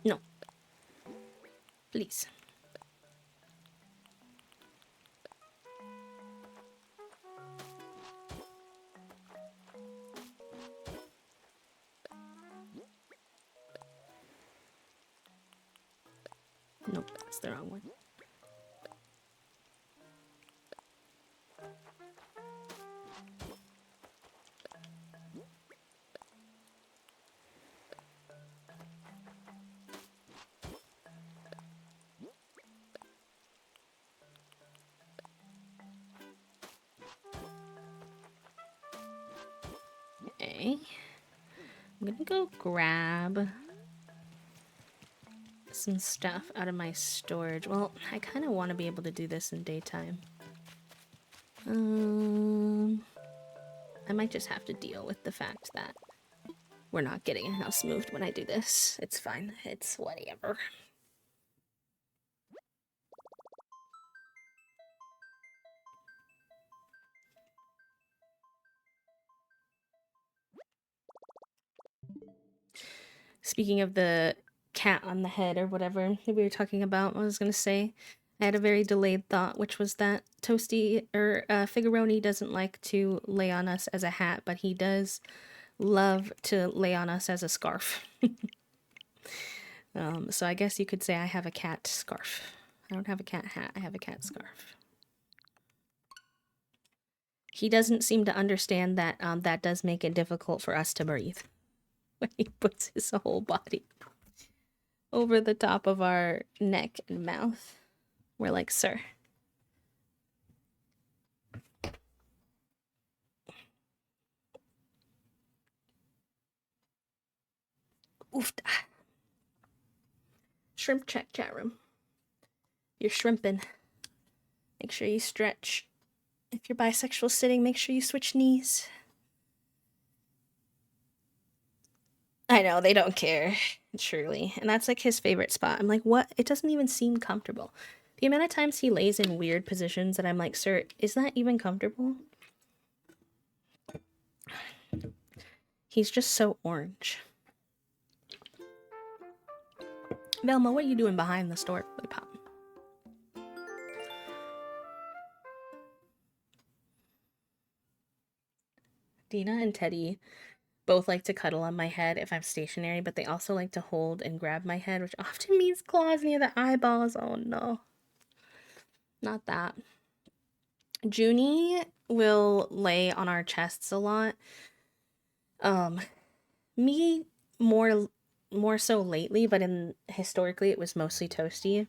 No. Please. Nope, that's the wrong one. Okay. I'm gonna go grab some stuff out of my storage. Well, I kind of want to be able to do this in daytime. I might just have to deal with the fact that We're not getting a house moved when I do this. It's fine. It's whatever. Speaking of the cat on the head or whatever we were talking about, I was going to say I had a very delayed thought, which was that Toasty or Figuroni doesn't like to lay on us as a hat, but he does love to lay on us as a scarf. So I guess you could say I have a cat scarf. I don't have a cat hat, I have a cat scarf. He doesn't seem to understand that that does make it difficult for us to breathe when he puts his whole body over the top of our neck and mouth. We're like, sir. Oof. Shrimp check, chat room. You're shrimping. Make sure you stretch. If you're bisexual sitting, make sure you switch knees. I know, they don't care, truly. And that's like his favorite spot. I'm like, what? It doesn't even seem comfortable. The amount of times he lays in weird positions that I'm like, sir, is that even comfortable? He's just so orange. Velma, what are you doing behind the store? Pop. Dina and Teddy both like to cuddle on my head if I'm stationary, but they also like to hold and grab my head, which often means claws near the eyeballs. Oh no. Not that. Junie will lay on our chests a lot. Me more so lately, but historically it was mostly Toasty.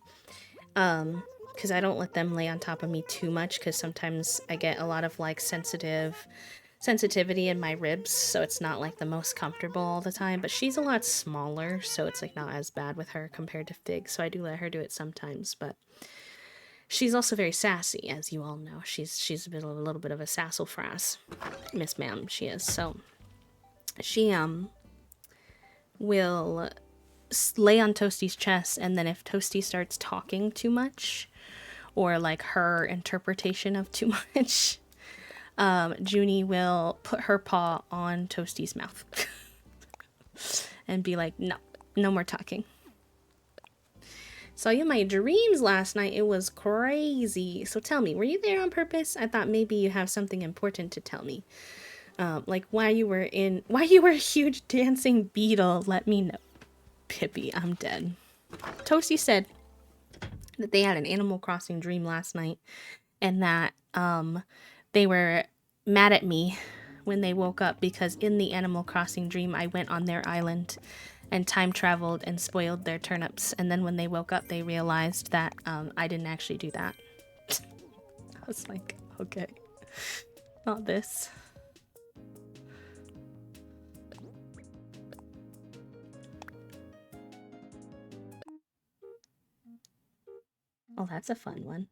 Because I don't let them lay on top of me too much, because sometimes I get a lot of like sensitivity in my ribs, so it's not like the most comfortable all the time. But she's a lot smaller, so it's like not as bad with her compared to Fig, so I do let her do it sometimes. But she's also very sassy, as you all know. She's a little bit of a sassafras, Miss Ma'am. She is. So she will lay on Toasty's chest, and then if Toasty starts talking too much, or like her interpretation of too much, Junie will put her paw on Toasty's mouth and be like, no more talking. Saw you in my dreams last night. It was crazy. So tell me, were you there on purpose? I thought maybe you have something important to tell me. Like why you were a huge dancing beetle. Let me know. Pippi, I'm dead. Toasty said that they had an Animal Crossing dream last night, and that they were mad at me when they woke up because in the Animal Crossing dream I went on their island and time traveled and spoiled their turnips, and then when they woke up they realized that I didn't actually do that. I was like, okay, not this. Oh, that's a fun one.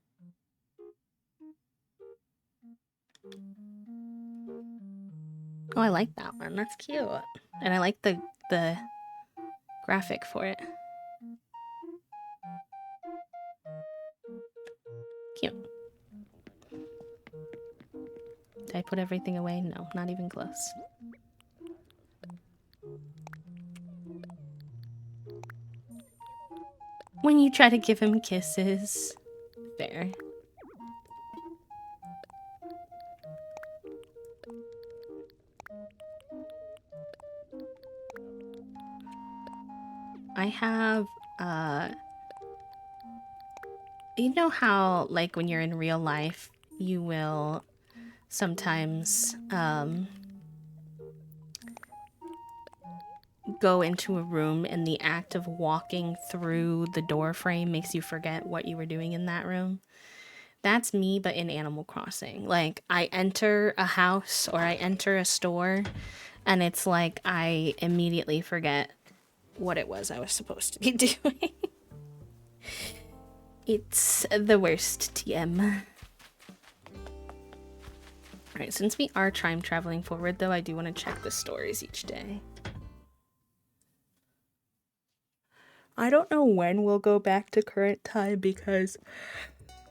Oh, I like that one. That's cute. And I like the graphic for it. Cute. Did I put everything away? No, not even close. When you try to give him kisses. Fair. I have, you know how, like, when you're in real life, you will sometimes, go into a room and the act of walking through the door frame makes you forget what you were doing in that room? That's me, but in Animal Crossing. Like, I enter a house or I enter a store, and it's like I immediately forget what it was I was supposed to be doing. It's the worst, TM. Alright, since we are time traveling forward, though, I do want to check the stories each day. I don't know when we'll go back to current time because,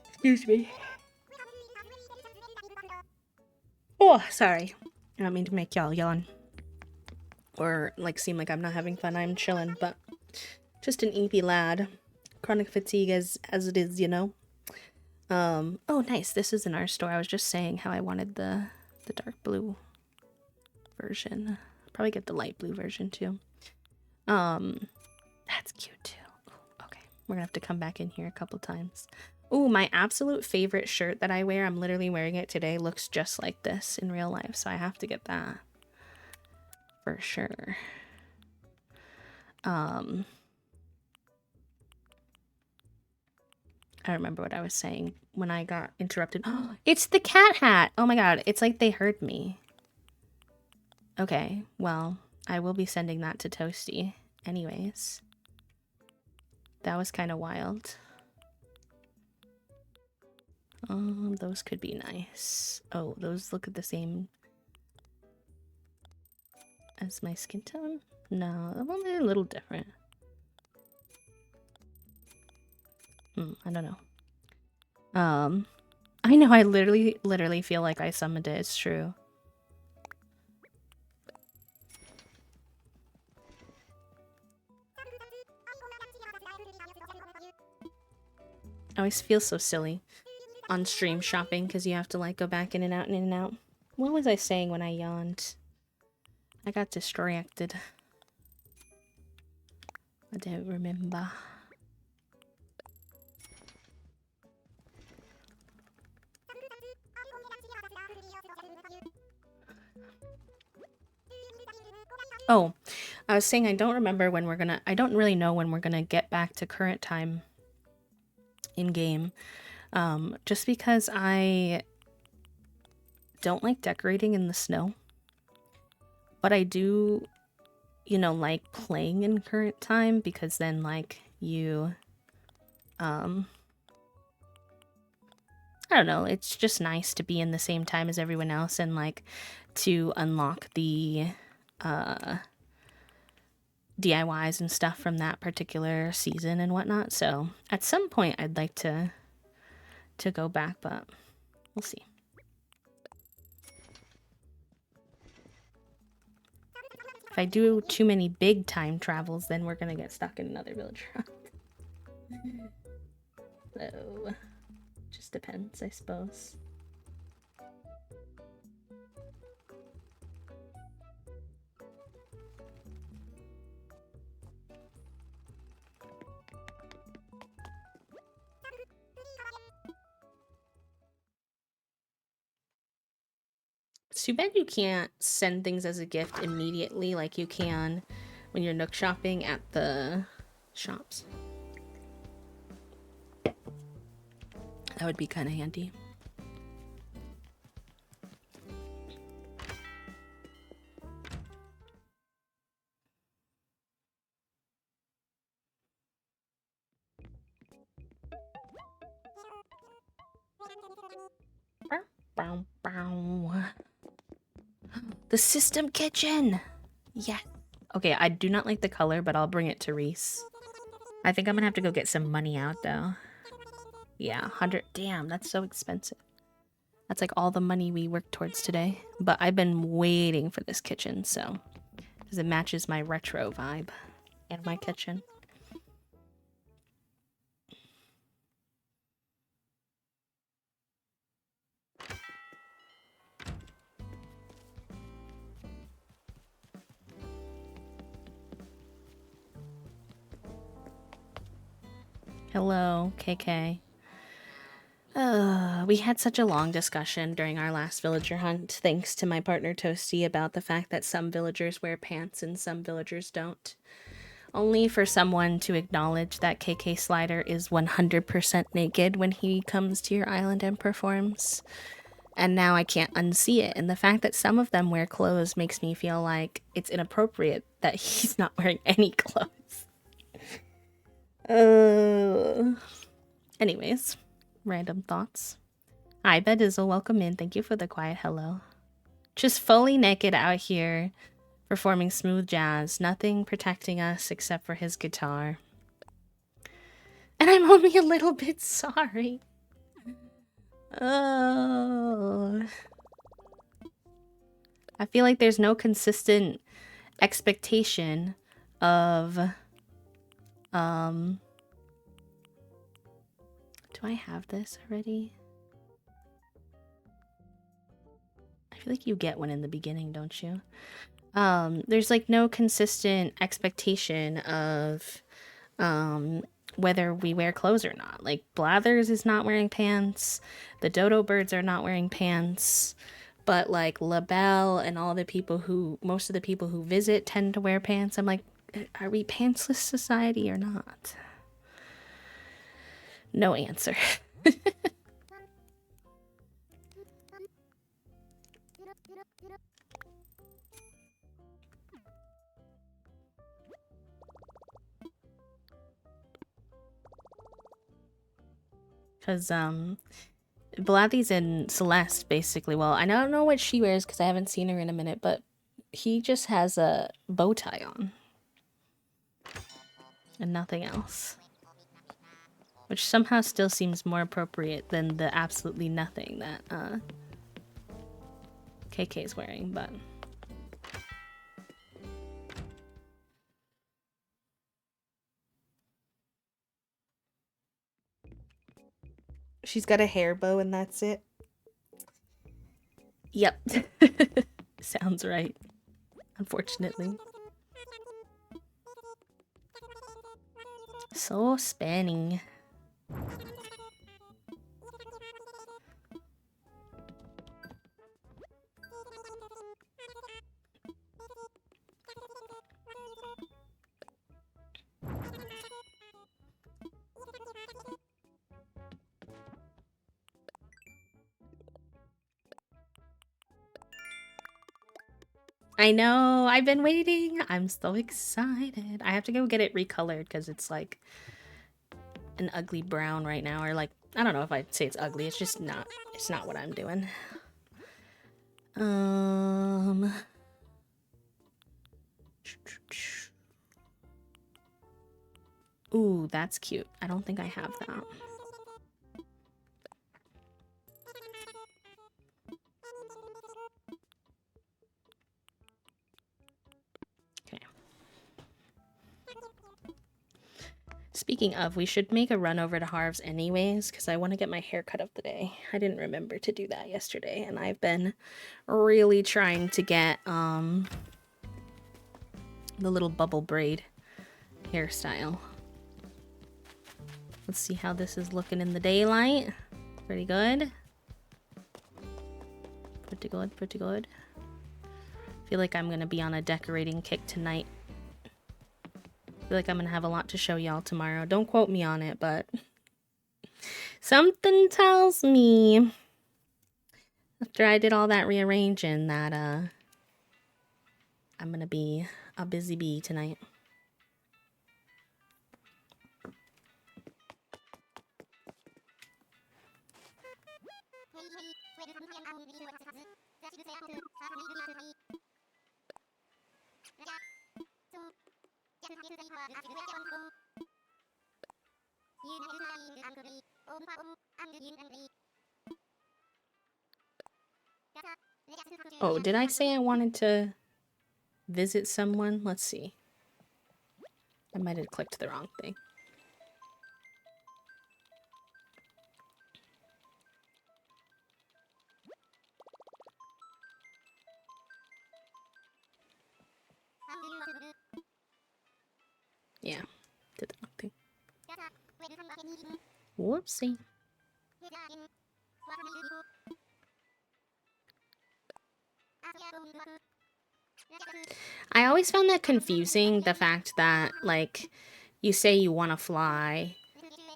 excuse me. Oh, sorry. I don't mean to make y'all yawn or like seem like I'm not having fun. I'm chilling, but just an eepy lad. Chronic fatigue as it is, you know. Oh nice. This is in our store. I was just saying how I wanted the dark blue version. Probably get the light blue version too. That's cute too. Ooh, okay, we're gonna have to come back in here a couple times. Ooh, my absolute favorite shirt that I wear, I'm literally wearing it today, looks just like this in real life, so I have to get that for sure. I remember what I was saying when I got interrupted. It's the cat hat! Oh my god, it's like they heard me. Okay, well, I will be sending that to Toasty anyways. That was kind of wild. Those could be nice. Oh, those look at the same as my skin tone? No, well, they're a little different. I don't know. I know, I literally feel like I summoned it, it's true. I always feel so silly on stream shopping because you have to like go back in and out and in and out. What was I saying when I yawned? I got distracted. I don't remember. Oh, I was saying I don't remember when we're gonna... I don't really know when we're gonna get back to current time in-game. Just because I don't like decorating in the snow. But I do, you know, like playing in current time because then, like, you... I don't know, it's just nice to be in the same time as everyone else and, like, to unlock the, DIYs and stuff from that particular season and whatnot. So, at some point, I'd like to go back, but we'll see. If I do too many big time travels, then we're gonna get stuck in another village. So... just depends, I suppose. It's too bad you can't send things as a gift immediately like you can when you're Nook shopping at the shops. That would be kind of handy. The system kitchen! Yeah. Okay, I do not like the color, but I'll bring it to Reese. I think I'm gonna have to go get some money out, though. Yeah, 100. Damn, that's so expensive. That's like all the money we worked towards today. But I've been waiting for this kitchen, so... because it matches my retro vibe and my kitchen. Hello, KK. We had such a long discussion during our last villager hunt, thanks to my partner Toasty, about the fact that some villagers wear pants and some villagers don't. Only for someone to acknowledge that KK Slider is 100% naked when he comes to your island and performs. And now I can't unsee it, and the fact that some of them wear clothes makes me feel like it's inappropriate that he's not wearing any clothes. Anyways, random thoughts. Hi, Bedizzle, welcome in. Thank you for the quiet hello. Just fully naked out here, performing smooth jazz. Nothing protecting us except for his guitar. And I'm only a little bit sorry. Oh. I feel like there's no consistent expectation of, do I have this already? I feel like you get one in the beginning, don't you? There's like no consistent expectation of, whether we wear clothes or not. Like Blathers is not wearing pants, the Dodo Birds are not wearing pants, but like LaBelle and most of the people who visit tend to wear pants. I'm like, are we pantsless society or not? No answer. Because, Blathy's and Celeste, basically. Well, I don't know what she wears because I haven't seen her in a minute, but he just has a bow tie on. And nothing else. Which somehow still seems more appropriate than the absolutely nothing that, KK's wearing, but... She's got a hair bow and that's it. Yep. Sounds right. Unfortunately. So spinning. I know, I've been waiting. I'm so excited. I have to go get it recolored because it's like an ugly brown right now, or like, I don't know if I'd say it's ugly. It's just not, it's not what I'm doing. Ooh, that's cute. I don't think I have that. Speaking of, we should make a run over to Harv's anyways, because I want to get my haircut of the day. I didn't remember to do that yesterday, and I've been really trying to get the little bubble braid hairstyle. Let's see how this is looking in the daylight. Pretty good. Pretty good, pretty good. I feel like I'm going to be on a decorating kick tonight. I feel like I'm gonna have a lot to show y'all tomorrow. Don't quote me on it, but something tells me after I did all that rearranging that I'm gonna be a busy bee tonight. Oh, did I say I wanted to visit someone? Let's see. I might have clicked the wrong thing. Yeah, did the wrong thing. Whoopsie. I always found that confusing, the fact that, like, you say you want to fly.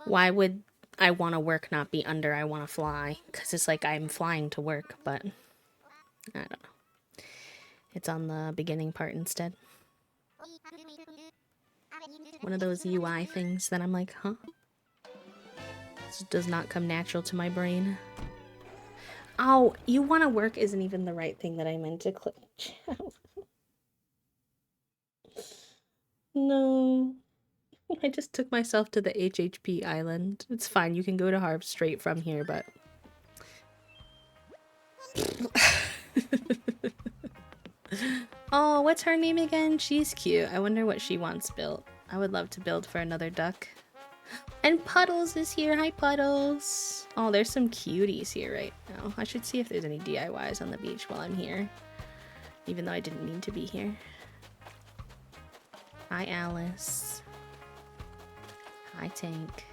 Why would I want to work not be under I want to fly? Because it's like I'm flying to work, but I don't know. It's on the beginning part instead. One of those UI things that I'm like, huh? This does not come natural to my brain. Oh, you want to work isn't even the right thing that I meant to click. No. I just took myself to the HHP island. It's fine, you can go to Harv straight from here, but... Oh, what's her name again? She's cute. I wonder what she wants built. I would love to build for another duck. And Puddles is here. Hi, Puddles. Oh, there's some cuties here right now. I should see if there's any DIYs on the beach while I'm here. Even though I didn't mean to be here. Hi, Alice. Hi, Tank.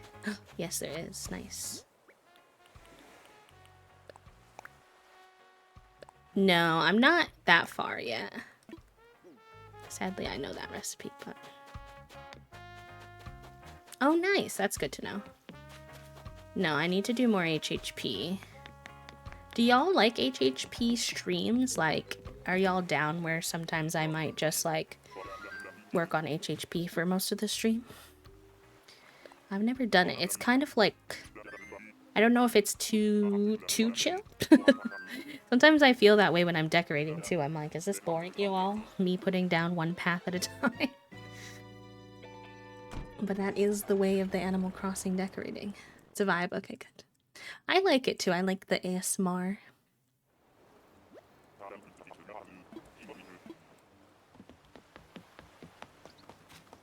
Yes, there is. Nice. No, I'm not that far yet. Sadly, I know that recipe, but... Oh, nice. That's good to know. No, I need to do more HHP. Do y'all like HHP streams? Like, are y'all down where sometimes I might just, like, work on HHP for most of the stream? I've never done it. It's kind of like... I don't know if it's too chill. Sometimes I feel that way when I'm decorating, too. I'm like, is this boring you all? Me putting down one path at a time. But that is the way of the Animal Crossing decorating. It's a vibe. Okay, good. I like it too. I like the ASMR.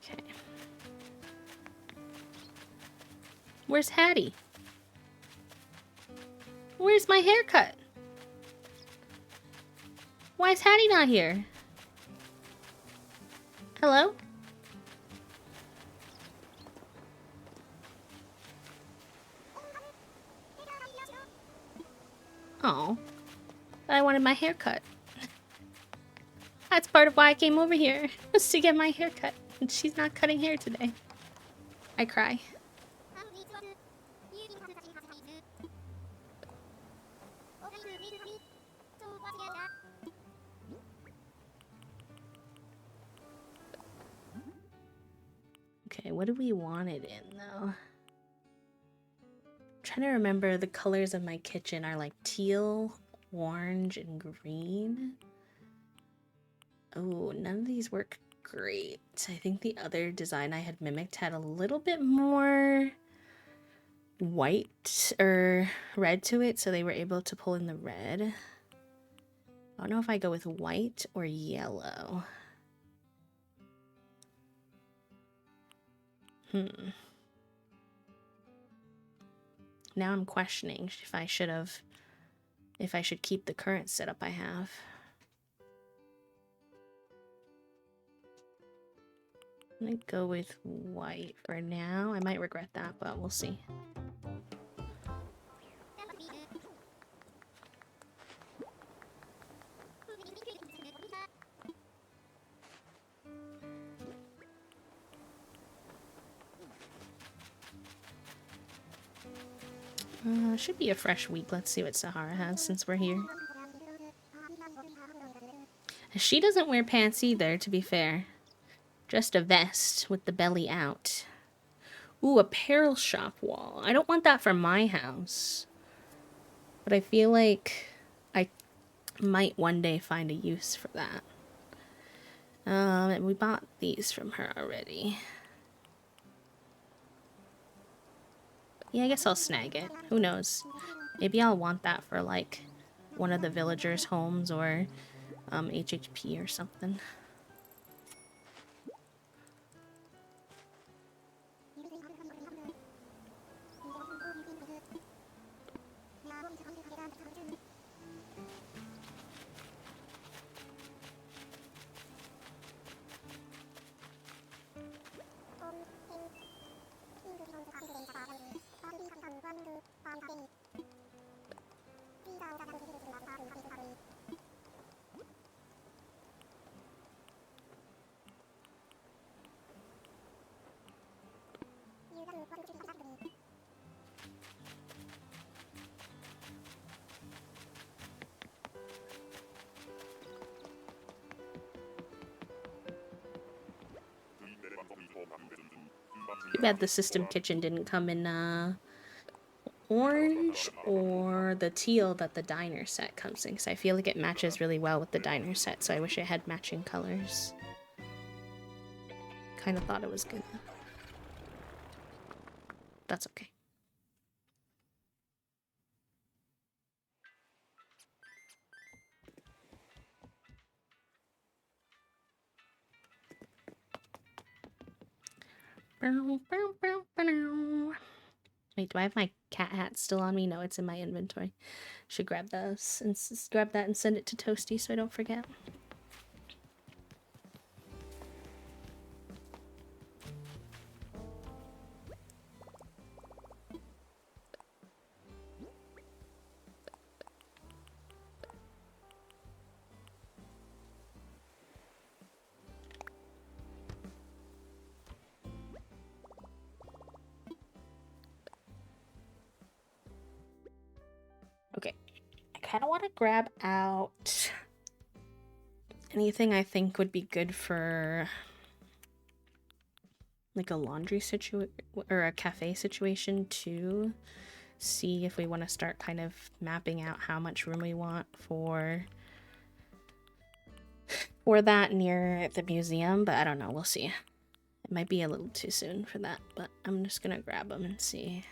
Okay. Where's Hattie? Where's my haircut? Why is Hattie not here? Hello? Oh, I wanted my hair cut. That's part of why I came over here, was to get my hair cut. And she's not cutting hair today. I cry. Okay, what do we want it in, though? Trying to remember, the colors of my kitchen are like teal, orange, and green. Oh, none of these work great. I think the other design I had mimicked had a little bit more white or red to it, so they were able to pull in the red. I don't know if I go with white or yellow. Now I'm questioning if I should keep the current setup I have. I'm gonna go with white for now. I might regret that, but we'll see. Should be a fresh week. Let's see what Sahara has since we're here. She doesn't wear pants either, to be fair. Just a vest with the belly out. Ooh, apparel shop wall. I don't want that for my house. But I feel like I might one day find a use for that. And we bought these from her already. Yeah, I guess I'll snag it. Who knows? Maybe I'll want that for, like, one of the villagers' homes or HHP or something. Too bad the system kitchen didn't come in orange or the teal that the diner set comes in, because I feel like it matches really well with the diner set, so I wish it had matching colors. Kind of thought it was good. that's okay. Wait, do I have my cat hat still on me? No, it's in my inventory. Should grab those and grab that and send it to Toasty so I don't forget. Okay, I kind of want to grab out anything I think would be good for like a laundry situation or a cafe situation too. See if we want to start kind of mapping out how much room we want for that near the museum, but I don't know, we'll see. It might be a little too soon for that, but I'm just gonna grab them and see.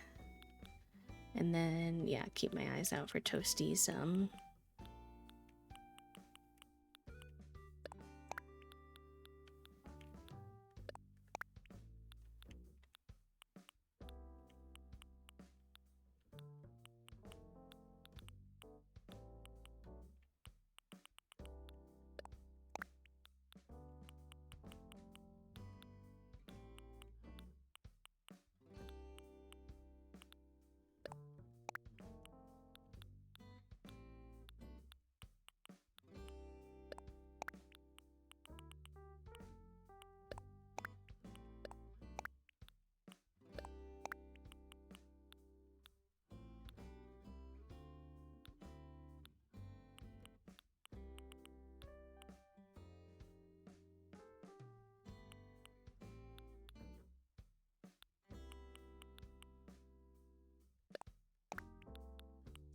And then, yeah, keep my eyes out for Toasty's,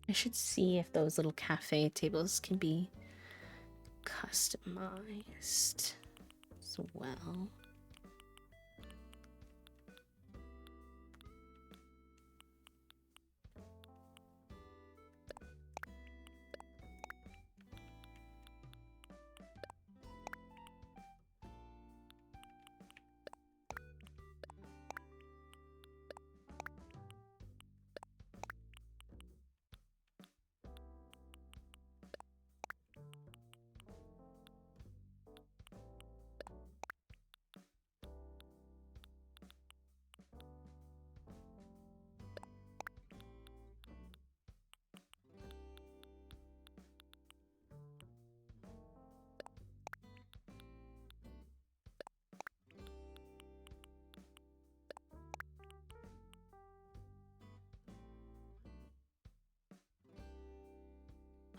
I should see if those little cafe tables can be customized as well.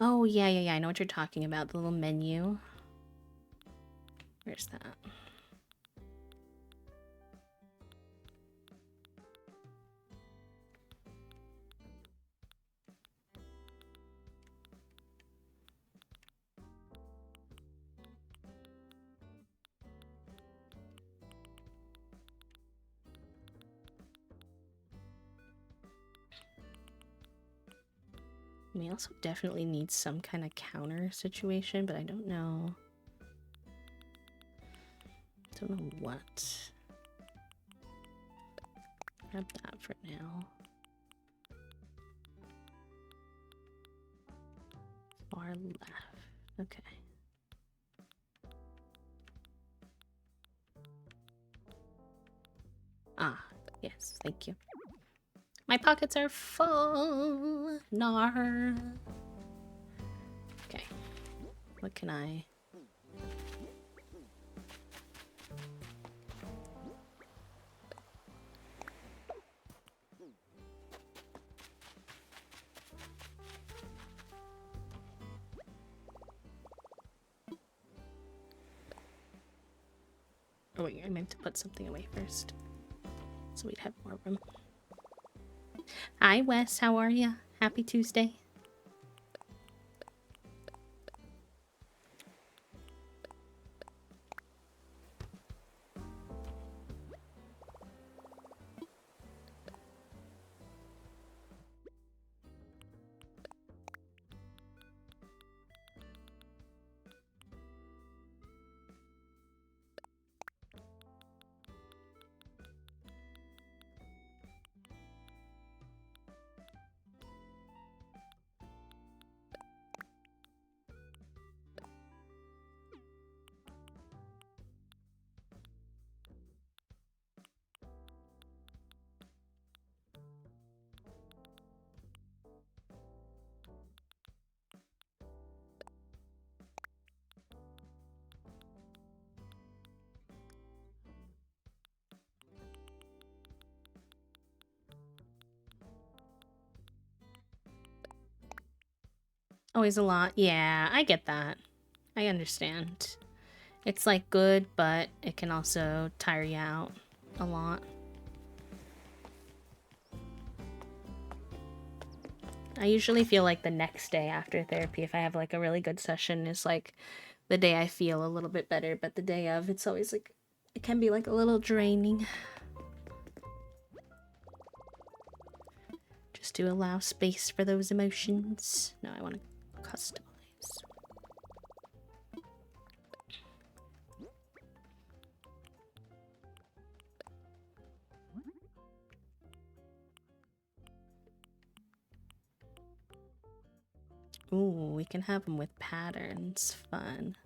Oh, yeah, I know what you're talking about. The little menu. Where's that? We also definitely need some kind of counter situation, but I don't know. Don't know what. Grab that for now. Far left. Okay. Ah, yes, thank you. My pockets are full. Nar. Okay. What can I... Oh wait, I meant to put something away first. So we'd have more room. Hi Wes, how are ya? Happy Tuesday. Always a lot. Yeah, I get that. I understand. It's like good, but it can also tire you out a lot. I usually feel like the next day after therapy, if I have like a really good session, is like the day I feel a little bit better, but the day of, it's always like, it can be like a little draining. Just to allow space for those emotions. No, I want to customize. Ooh, we can have them with patterns. Fun.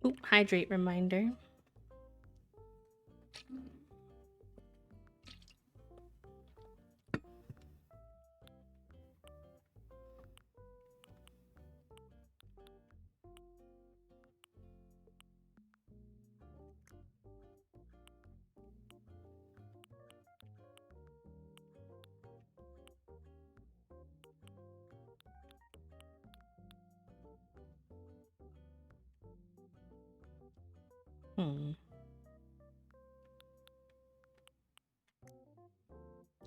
Ooh, hydrate reminder.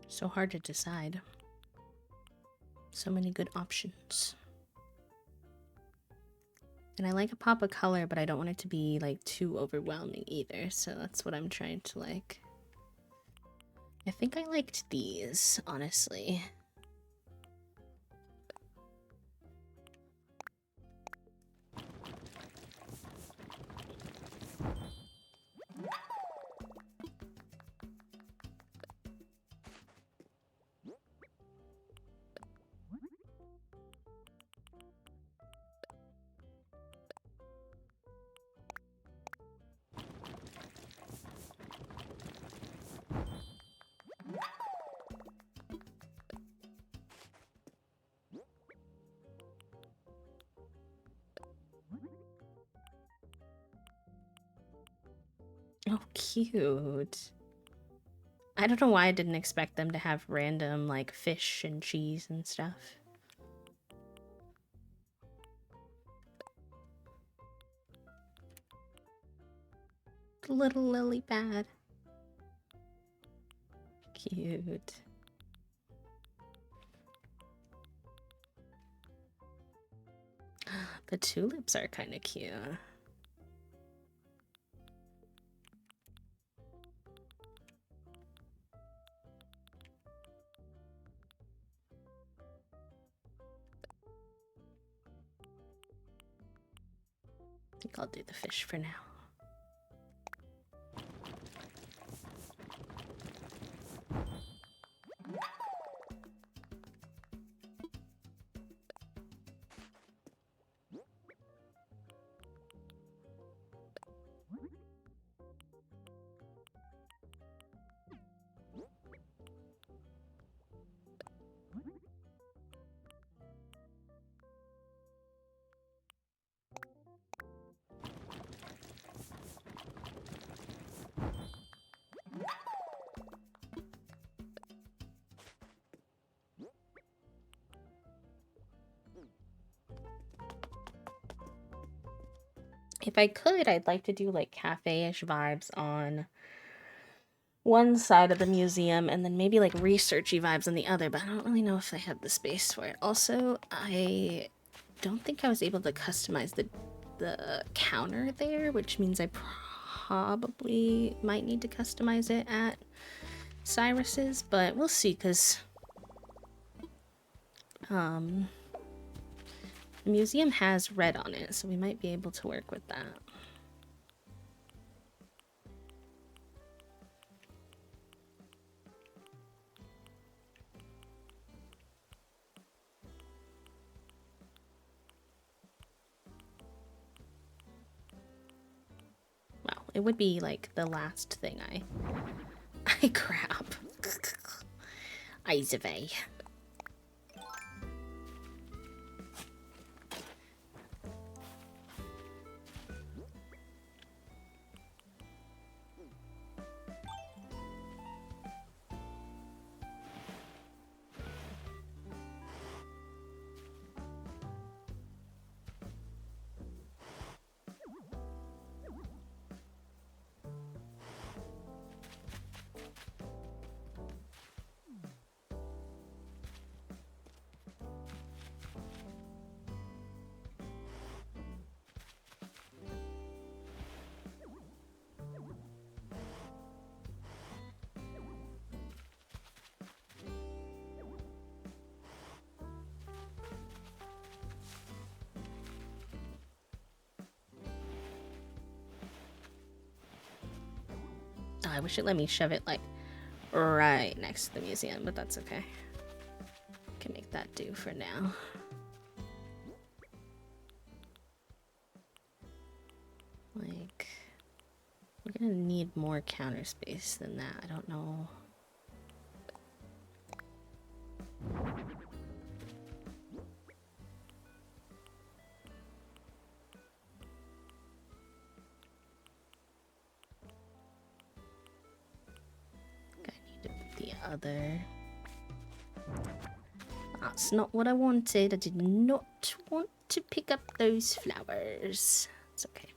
So hard to decide. So many good options. And I like a pop of color, but I don't want it to be like too overwhelming either. So that's what I'm trying to like. I think I liked these, honestly. Oh, cute. I don't know why I didn't expect them to have random, like, fish and cheese and stuff. The little lily pad. Cute. The tulips are kind of cute. I think I'll do the fish for now. If I could, I'd like to do like cafe-ish vibes on one side of the museum and then maybe like researchy vibes on the other, but I don't really know if I have the space for it. Also, I don't think I was able to customize the counter there, which means I probably might need to customize it at Cyrus's, but we'll see, because the museum has red on it, so we might be able to work with that. Well, it would be like the last thing I grab. Eyes of A. Oh, I wish it let me shove it like right next to the museum, but that's okay. Can make that do for now. Like, we're gonna need more counter space than that. I don't know. I need to put the other. That's not what I wanted. I did not want to pick up those flowers. It's okay.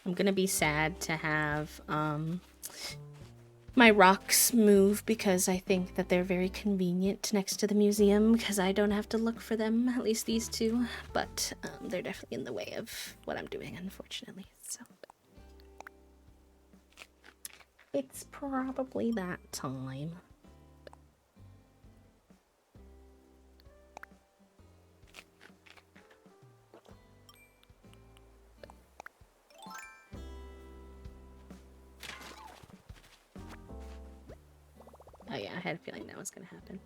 I'm gonna be sad to have my rocks move, because I think that they're very convenient next to the museum because I don't have to look for them, at least these two, but they're definitely in the way of what I'm doing, unfortunately, so it's probably that time. Oh yeah, I had a feeling that was gonna happen.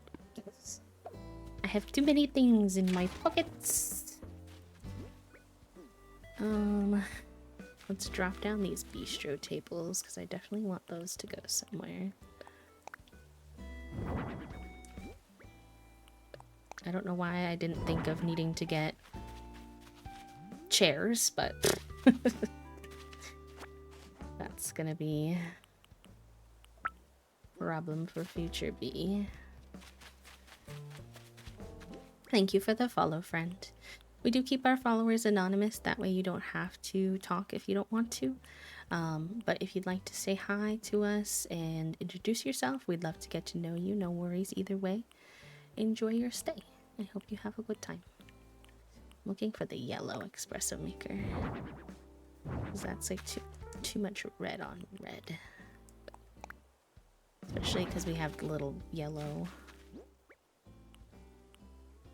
I have too many things in my pockets. Let's drop down these bistro tables, because I definitely want those to go somewhere. I don't know why I didn't think of needing to get chairs, but that's gonna be a problem for future B. Thank you for the follow, friend. We do keep our followers anonymous, that way you don't have to talk if you don't want to. But if you'd like to say hi to us and introduce yourself, we'd love to get to know you. No worries either way. Enjoy your stay. I hope you have a good time. I'm looking for the yellow espresso maker, because that's like too much red on red. Especially because we have the little yellow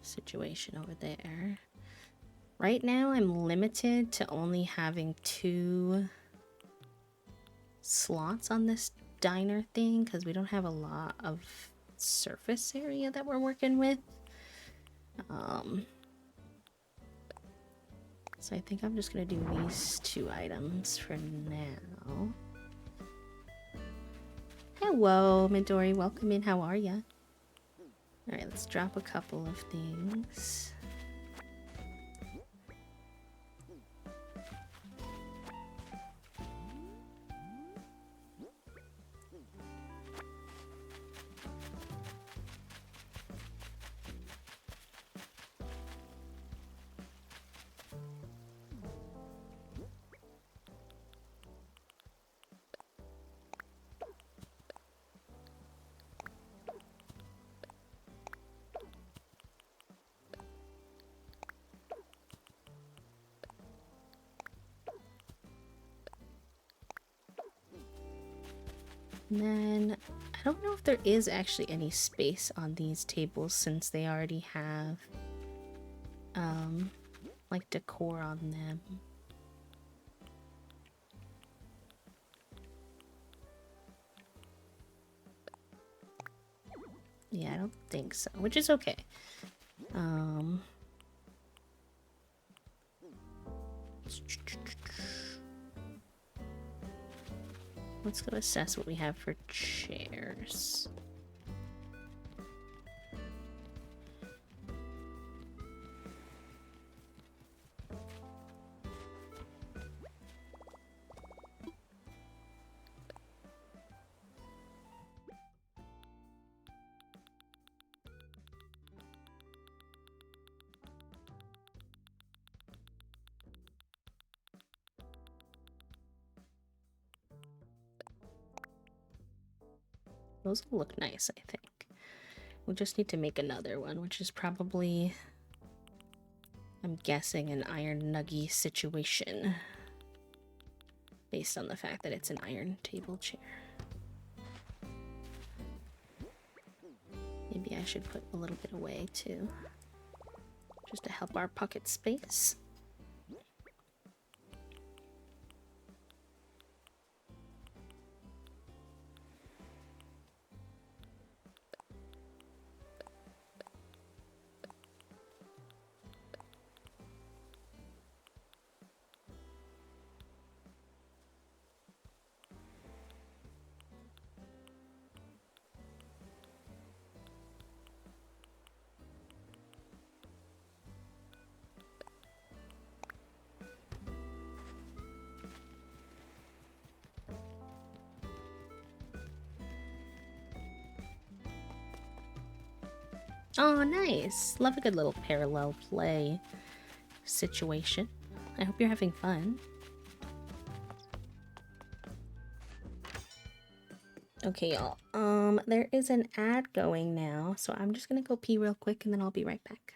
situation over there. Right now I'm limited to only having 2 slots on this diner thing because we don't have a lot of surface area that we're working with. So I think I'm just gonna do these 2 items for now. Hello, Midori, welcome in. How are ya? All right, let's drop a couple of things. And then, I don't know if there is actually any space on these tables since they already have, like decor on them. Yeah, I don't think so, which is okay. Let's go assess what we have for chairs. Those will look nice, I think. We just need to make another one, which is probably, I'm guessing, an iron nuggy situation. Based on the fact that it's an iron table chair. Maybe I should put a little bit away too. Just to help our pocket space. Oh, nice. Love a good little parallel play situation. I hope you're having fun. Okay, y'all. There is an ad going now, so I'm just gonna go pee real quick and then I'll be right back.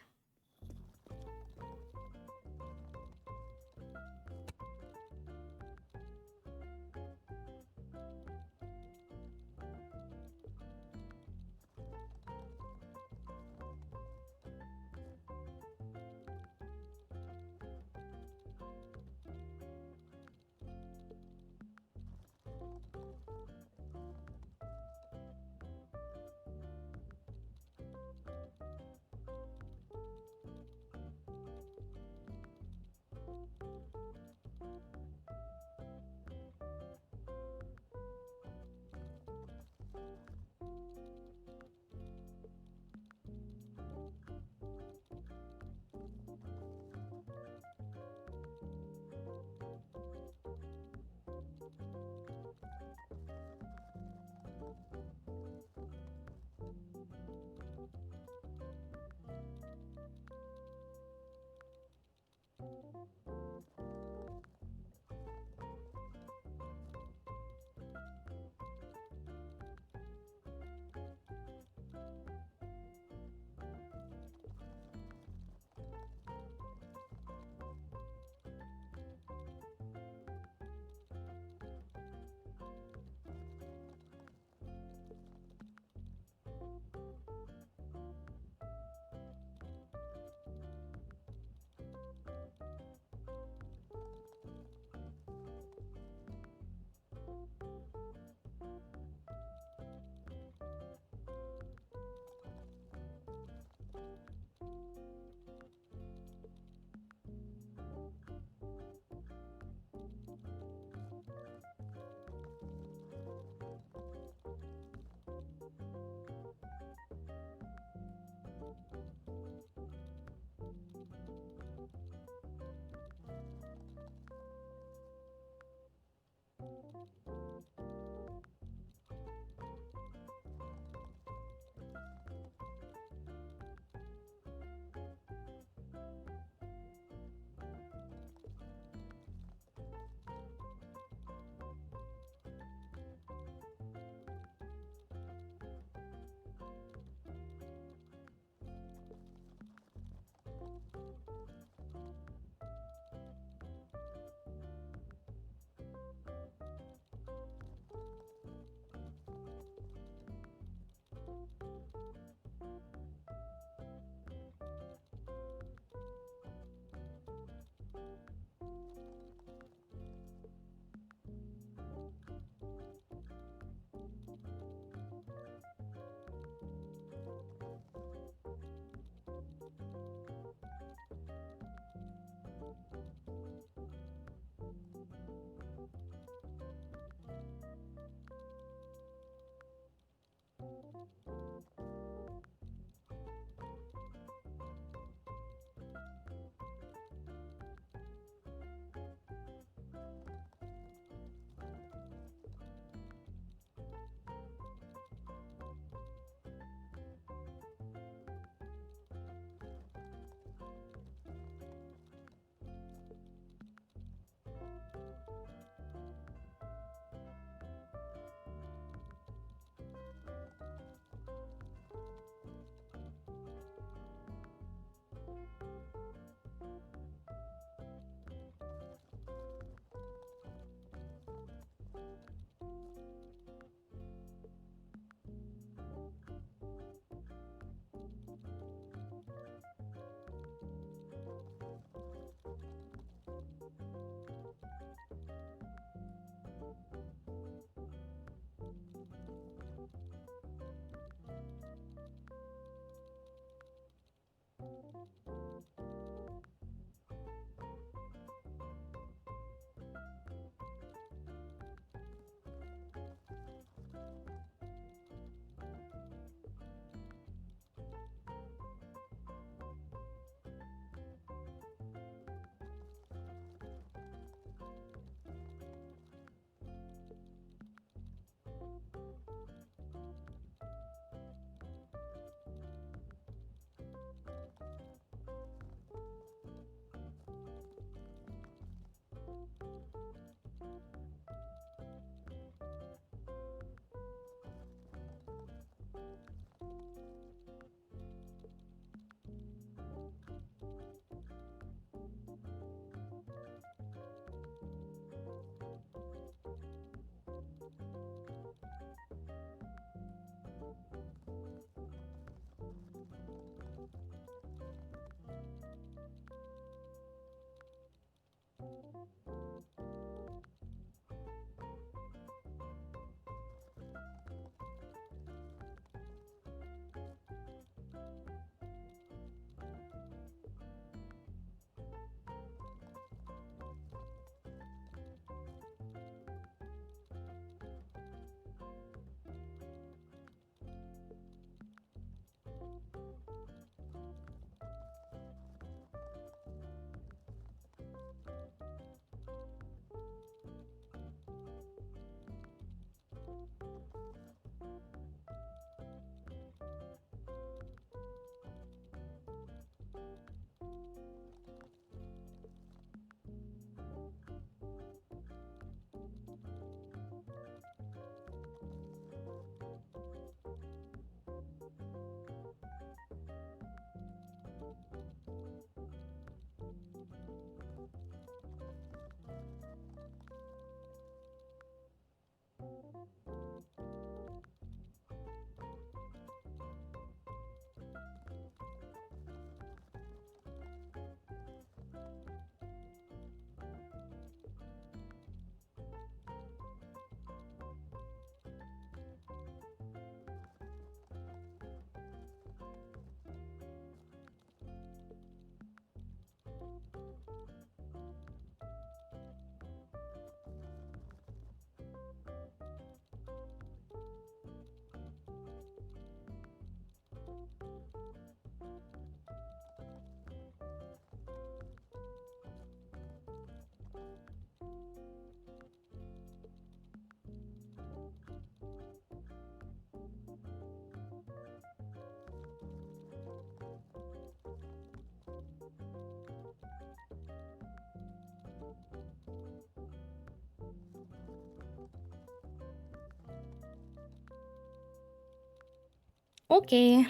Okay,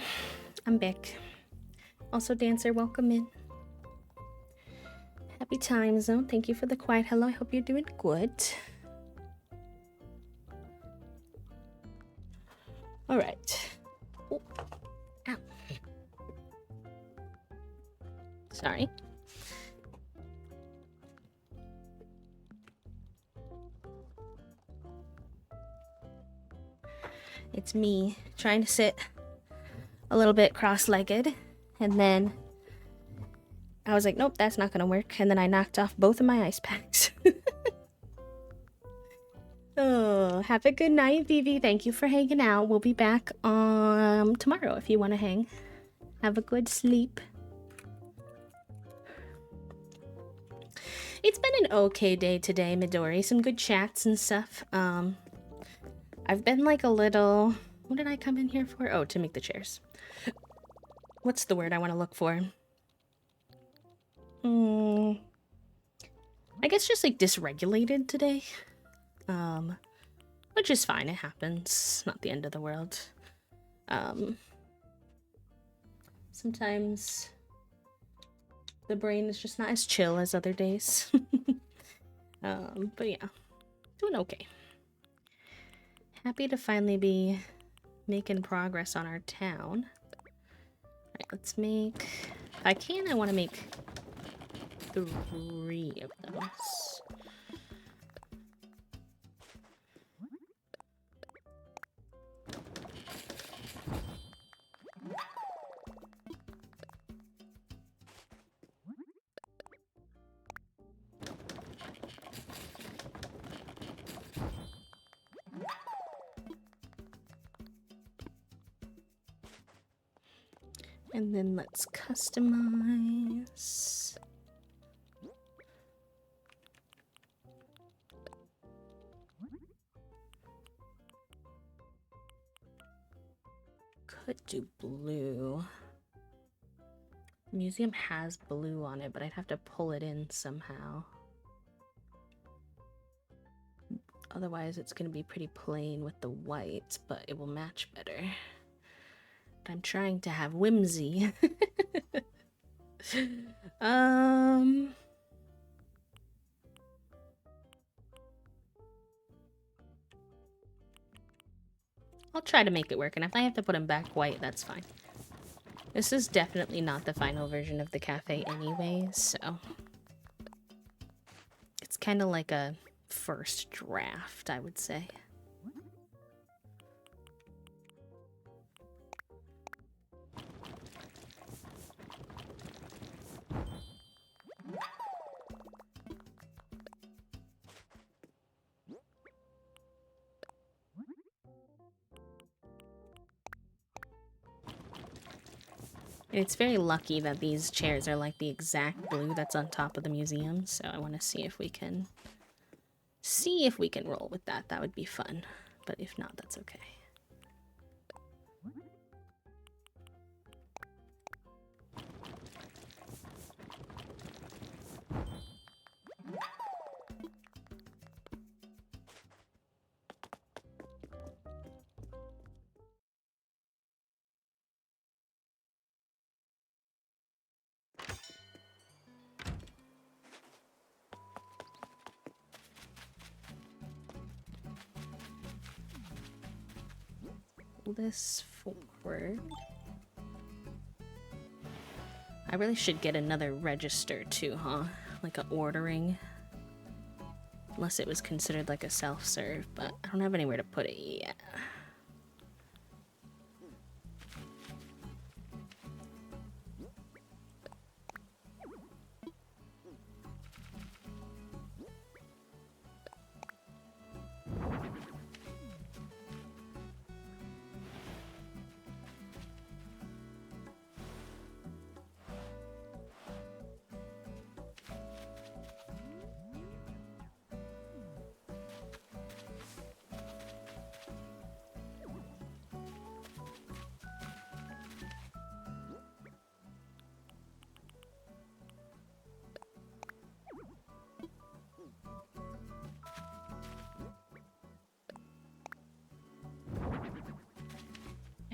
I'm back. Also, Dancer, welcome in. Happy time zone. Thank you for the quiet hello. I hope you're doing good. All right. Oh. Ow. Sorry. It's me trying to sit a little bit cross-legged, and then I was like, nope, that's not gonna work. And then I knocked off both of my ice packs. Oh, have a good night, Vivi. Thank you for hanging out. We'll be back tomorrow if you want to hang. Have a good sleep. It's been an okay day today, Midori. Some good chats and stuff. I've been like a little... What did I come in here for? Oh, to make the chairs. What's the word I want to look for? I guess just like dysregulated today. Which is fine. It happens. Not the end of the world. Sometimes the brain is just not as chill as other days. But yeah, doing okay. Happy to finally be making progress on our town. Alright, let's make... If I can, I want to make 3 of those. And then let's customize. Could do blue. The museum has blue on it, but I'd have to pull it in somehow. Otherwise, it's going to be pretty plain with the white, but it will match better. I'm trying to have whimsy. I'll try to make it work, and if I have to put them back white, that's fine. This is definitely not the final version of the cafe anyways, so... It's kind of like a first draft, I would say. It's very lucky that these chairs are like the exact blue that's on top of the museum, so I want to see if we can roll with that. That would be fun, but if not, that's okay. This forward. I really should get another register too, huh? Like a ordering. Unless it was considered like a self-serve, but I don't have anywhere to put it yet.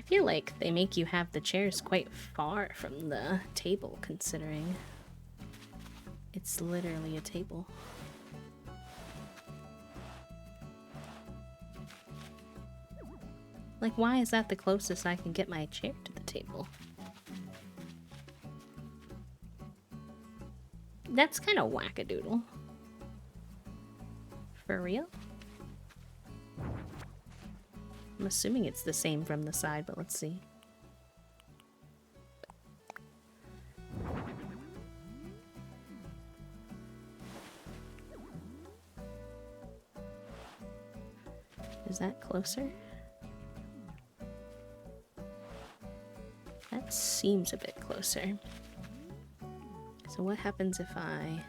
feel like they make you have the chairs quite far from the table, considering it's literally a table. Like, why is that the closest I can get my chair to the table? That's kind of wackadoodle. For real? I'm assuming it's the same from the side, but let's see. Is that closer? That seems a bit closer. So what happens if I...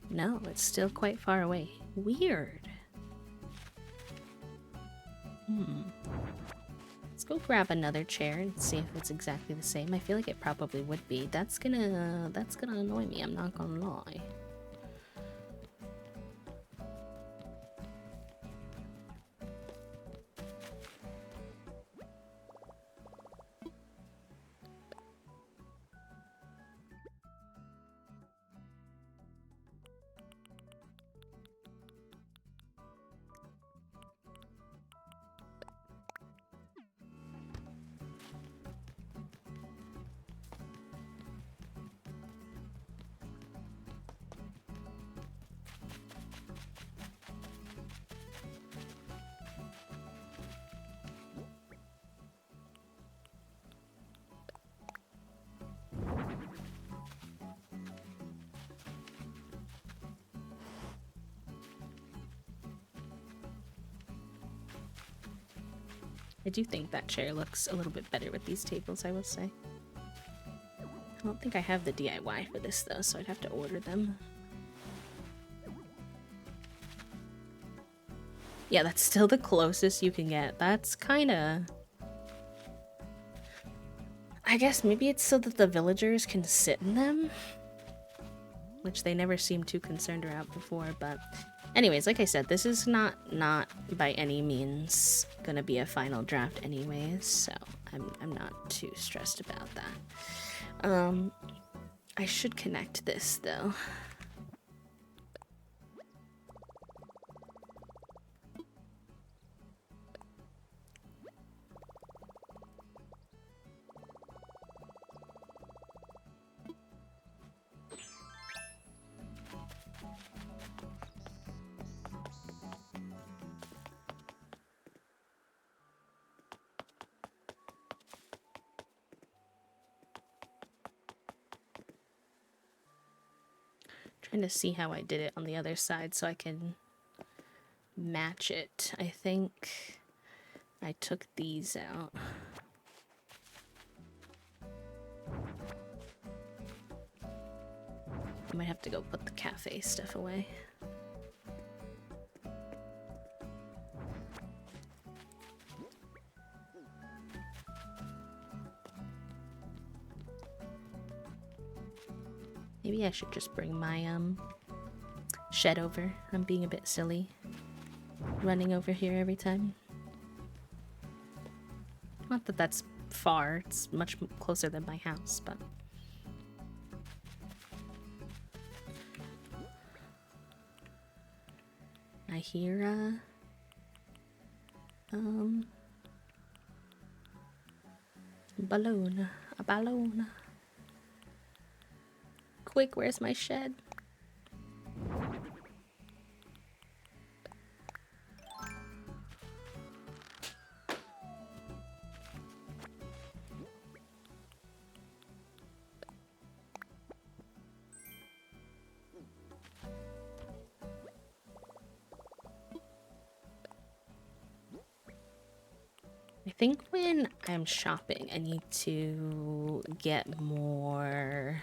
No, it's still quite far away. Weird. Let's go grab another chair and see if it's exactly the same. I feel like it probably would be. That's gonna annoy me, I'm not gonna lie. I do think that chair looks a little bit better with these tables, I will say. I don't think I have the DIY for this though, so I'd have to order them. Yeah, that's still the closest you can get. That's kinda... I guess maybe it's so that the villagers can sit in them? Which they never seemed too concerned about before, but... Anyways, like I said, this is not by any means gonna be a final draft anyways, so I'm not too stressed about that. I should connect this though. Trying to see how I did it on the other side so I can match it. I think I took these out. I might have to go put the cafe stuff away. Maybe I should just bring my shed over. I'm being a bit silly. Running over here every time. Not that that's far, it's much closer than my house, but... I hear, balloon. A balloon. Quick, where's my shed? think when I'm shopping, I need to get more,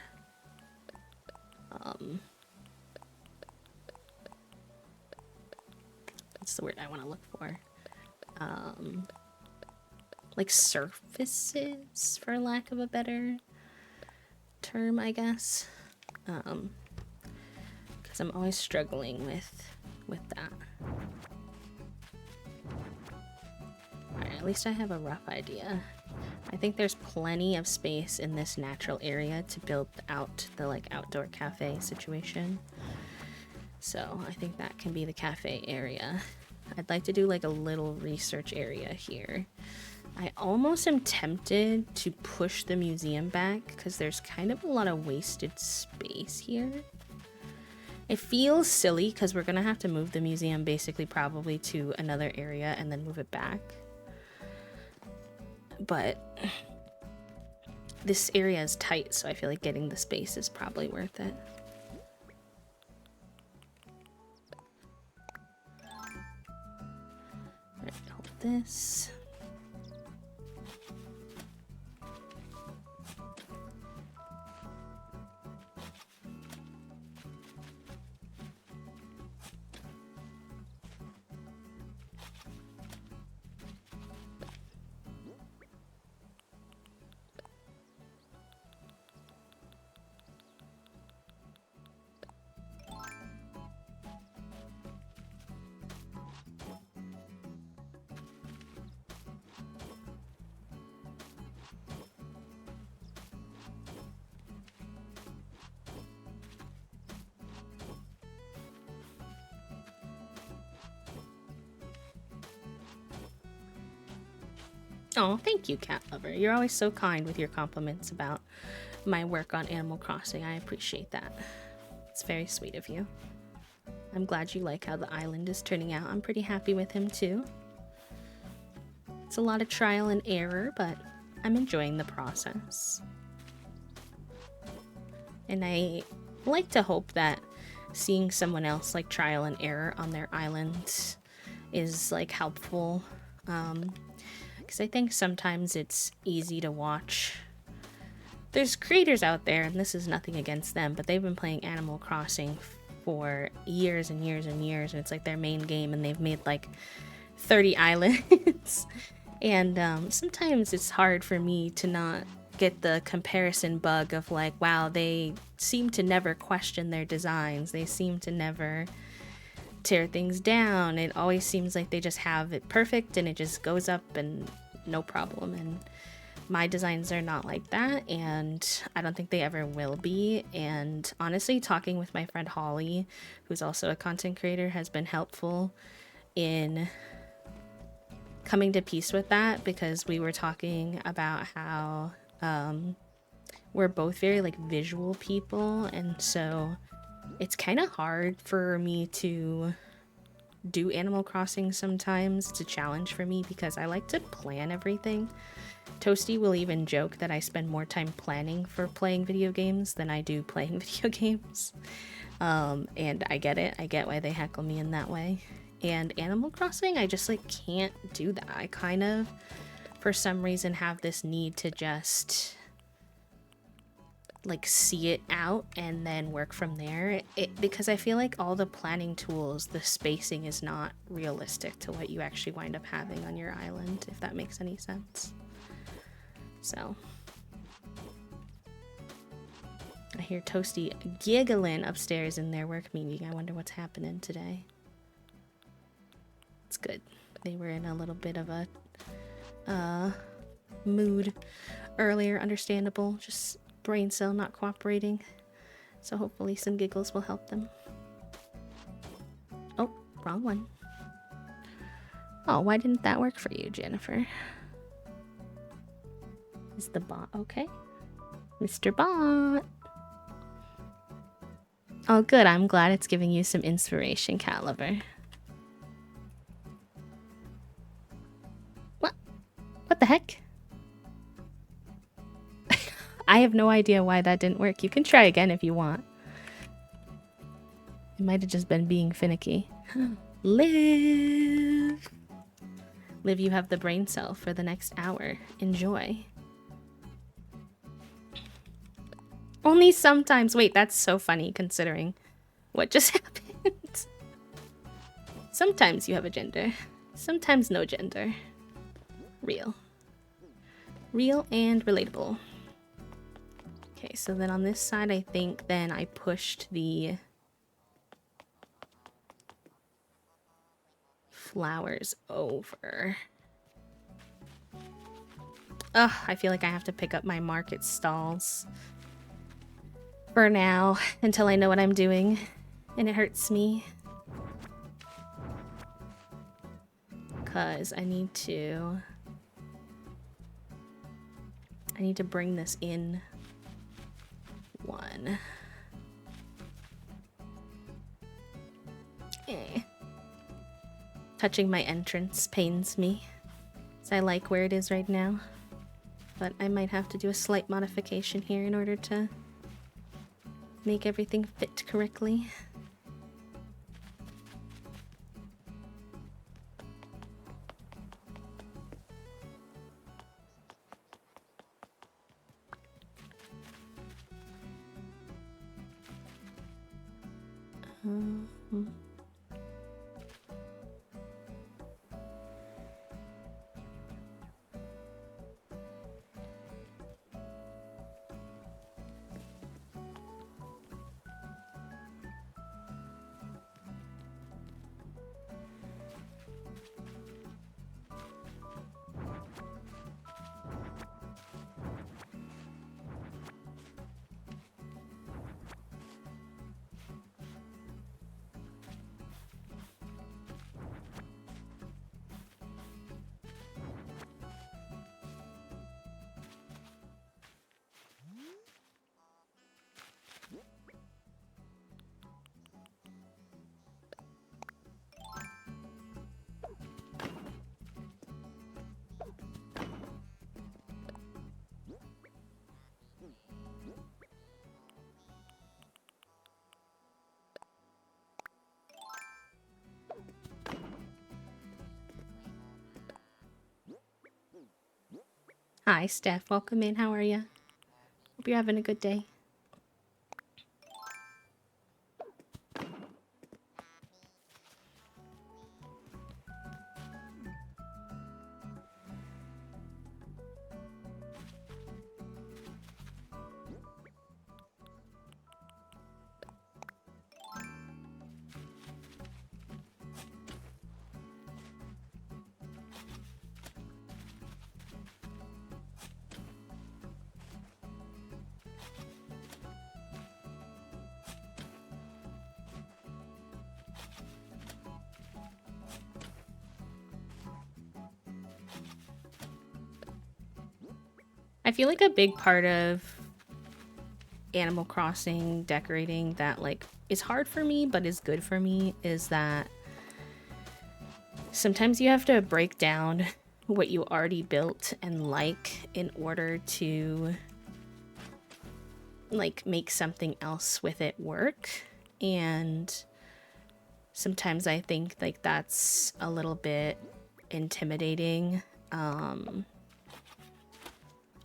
what's the word I want to look for? Like surfaces, for lack of a better term, I guess. Because I'm always struggling with that. Alright, at least I have a rough idea. I think there's plenty of space in this natural area to build out the like outdoor cafe situation. So I think that can be the cafe area. I'd like to do like a little research area here. I almost am tempted to push the museum back because there's kind of a lot of wasted space here. It feels silly because we're gonna have to move the museum basically probably to another area and then move it back. But this area is tight, so I feel like getting the space is probably worth it. Alright, hold this. Oh, thank you, cat lover. You're always so kind with your compliments about my work on Animal Crossing. I appreciate that. It's very sweet of you. I'm glad you like how the island is turning out. I'm pretty happy with him too. It's a lot of trial and error, but I'm enjoying the process. And I like to hope that seeing someone else like trial and error on their island is like helpful. Because I think sometimes it's easy to watch. There's creators out there, and this is nothing against them, but they've been playing Animal Crossing for years and years and years, and it's like their main game, and they've made like 30 islands. And sometimes it's hard for me to not get the comparison bug of like, wow, they seem to never question their designs. They seem to never tear things down. It always seems like they just have it perfect and it just goes up and no problem. And my designs are not like that, and I don't think they ever will be. And honestly, talking with my friend Holly, who's also a content creator, has been helpful in coming to peace with that, because we were talking about how we're both very like visual people, and so it's kind of hard for me to do Animal Crossing sometimes. It's a challenge for me because I like to plan everything. Toasty will even joke that I spend more time planning for playing video games than I do playing video games. And I get it. I get why they heckle me in that way. And Animal Crossing, I just like can't do that. I kind of, for some reason, have this need to just like see it out and then work from there. Because I feel like all the planning tools, the spacing is not realistic to what you actually wind up having on your island, if that makes any sense. So I hear Toasty giggling upstairs in their work meeting. I wonder what's happening today. It's good. They were in a little bit of a mood earlier, understandable. Just brain cell not cooperating. So hopefully some giggles will help them. Oh, wrong one. Oh, why didn't that work for you, Jennifer? Is the bot okay? Mr. Bot! Oh, good. I'm glad it's giving you some inspiration, cat lover. What? What the heck? I have no idea why that didn't work. You can try again if you want. It might have just been being finicky. Live! Liv, you have the brain cell for the next hour. Enjoy. Only sometimes. Wait, that's so funny considering what just happened. Sometimes you have a gender. Sometimes no gender. Real. Real and relatable. Okay, so then on this side, I think then I pushed the flowers over. Ugh, I feel like I have to pick up my market stalls for now until I know what I'm doing, and it hurts me. Because I need to bring this in one. Touching my entrance pains me, so I like where it is right now. But I might have to do a slight modification here in order to make everything fit correctly. Hi, Steph. Welcome in. How are you? Hope you're having a good day. I feel like a big part of Animal Crossing decorating that like is hard for me but is good for me is that sometimes you have to break down what you already built and like in order to like make something else with it work. And sometimes I think like that's a little bit intimidating.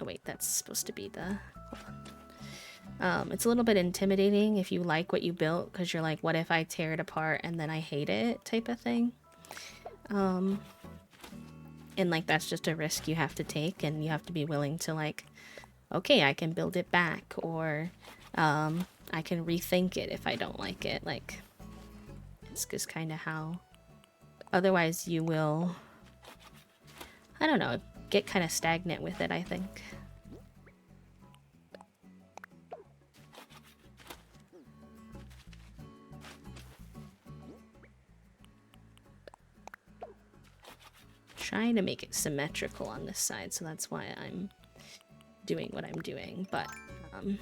Oh wait, that's supposed to be the... it's a little bit intimidating if you like what you built, because you're like, what if I tear it apart and then I hate it type of thing. And like that's just a risk you have to take, and you have to be willing to like, okay, I can build it back, or I can rethink it if I don't like it. Like, it's just kind of how... Otherwise you will, I don't know, get kind of stagnant with it, I think. Trying to make it symmetrical on this side, so that's why I'm doing what I'm doing, but I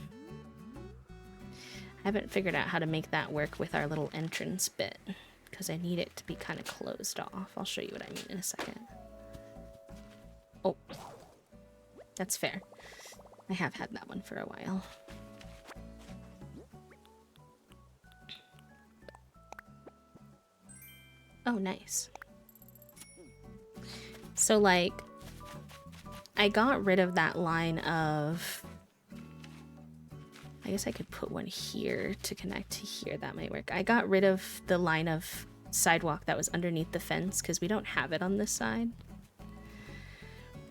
haven't figured out how to make that work with our little entrance bit, because I need it to be kind of closed off. I'll show you what I mean in a second. Oh, that's fair. I have had that one for a while. Oh, nice. So like, I got rid of that line of, I guess I could put one here to connect to here. That might work. I got rid of the line of sidewalk that was underneath the fence because we don't have it on this side.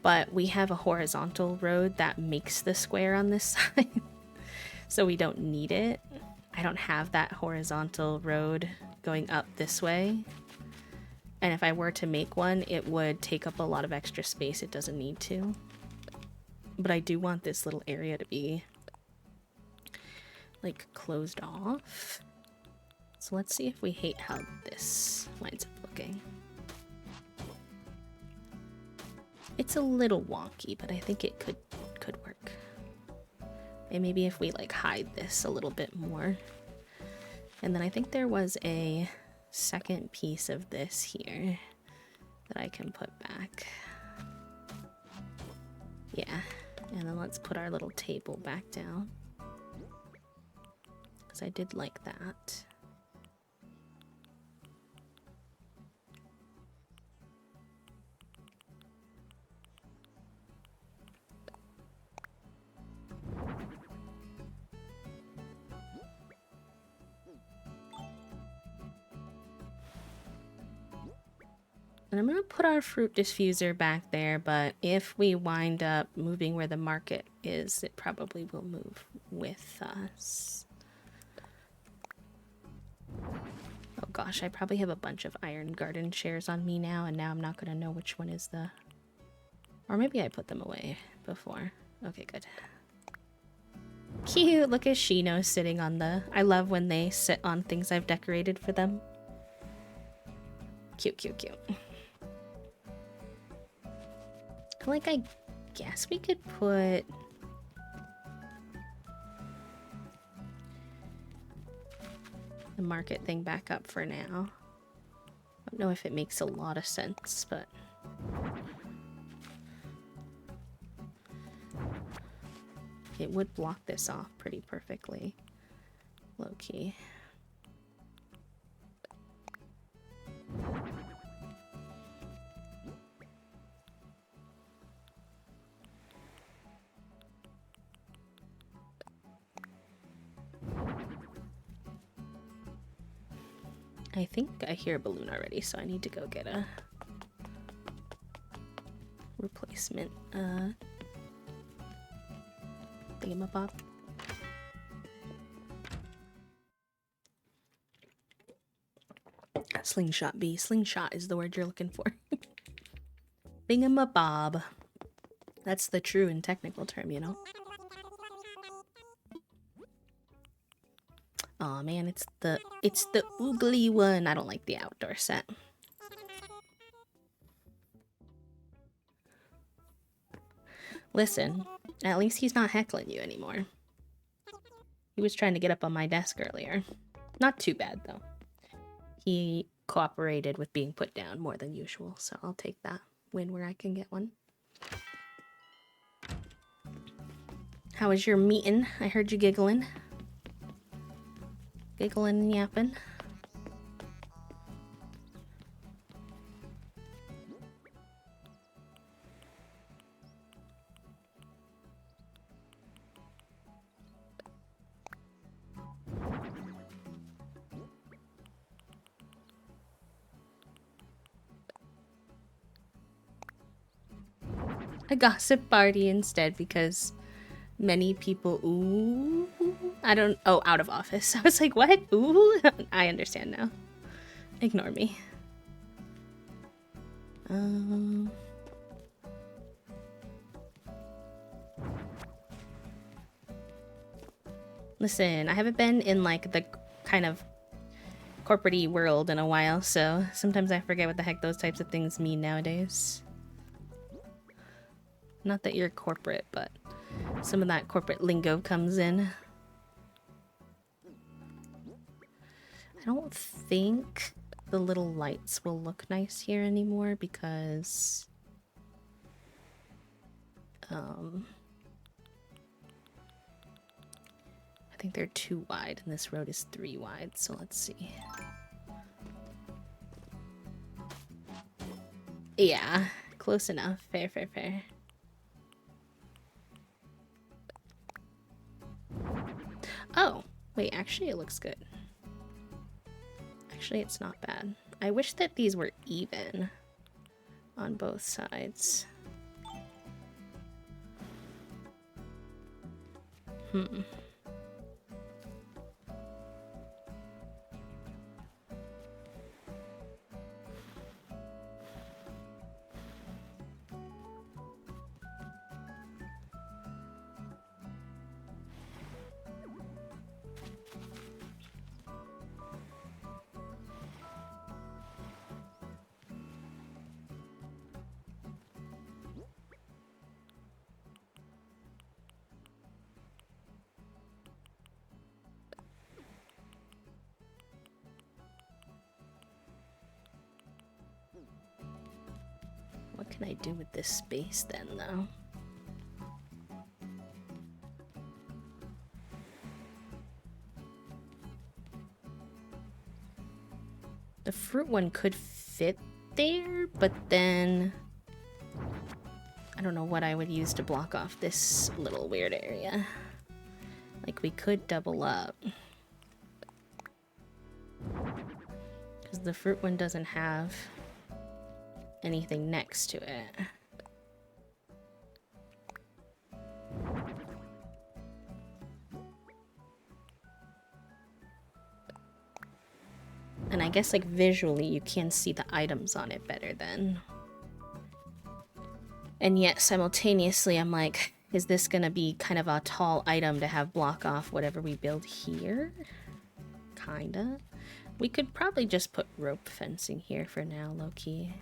But we have a horizontal road that makes the square on this side. So we don't need it. I don't have that horizontal road going up this way. And if I were to make one, it would take up a lot of extra space it doesn't need to. But I do want this little area to be like closed off. So let's see if we hate how this winds up looking. It's a little wonky, but I think it could work. And maybe if we like hide this a little bit more. And then I think there was a second piece of this here that I can put back. Yeah, and then let's put our little table back down. Because I did like that. And I'm going to put our fruit diffuser back there, but if we wind up moving where the market is, it probably will move with us. Oh gosh, I probably have a bunch of iron garden chairs on me now, and now I'm not going to know which one is the... Or maybe I put them away before. Okay, good. Cute! Look at Shino sitting on the... I love when they sit on things I've decorated for them. Cute, cute, cute. Like, I guess we could put... the market thing back up for now. I don't know if it makes a lot of sense, but... it would block this off pretty perfectly. Low-key. I think I hear a balloon already, so I need to go get a replacement thingamabob. Slingshot bee. Slingshot is the word you're looking for. Thingamabob. That's the true and technical term, you know? Aw, man, it's the oogly one. I don't like the outdoor set. Listen, at least he's not heckling you anymore. He was trying to get up on my desk earlier. Not too bad, though. He cooperated with being put down more than usual, so I'll take that win where I can get one. How was your meeting? I heard you giggling. Giggling and yapping. A gossip party instead because many people, ooh, I don't, oh, out of office. I was like, what? Ooh, I understand now. Ignore me. Listen, I haven't been in like the kind of corporate-y world in a while, so sometimes I forget what the heck those types of things mean nowadays. Not that you're corporate, but some of that corporate lingo comes in. I don't think the little lights will look nice here anymore because I think they're too wide and this road is 3 wide, so let's see. Yeah, close enough. Fair, fair, fair. Oh, wait, actually it looks good. Actually, it's not bad. I wish that these were even on both sides. What can I do with this space then, though? The fruit one could fit there, but then I don't know what I would use to block off this little weird area. Like, we could double up. Because the fruit one doesn't have anything next to it. And I guess, like, visually you can see the items on it better then. And yet, simultaneously, I'm like, is this gonna be kind of a tall item to have block off whatever we build here? Kinda. We could probably just put rope fencing here for now, low-key.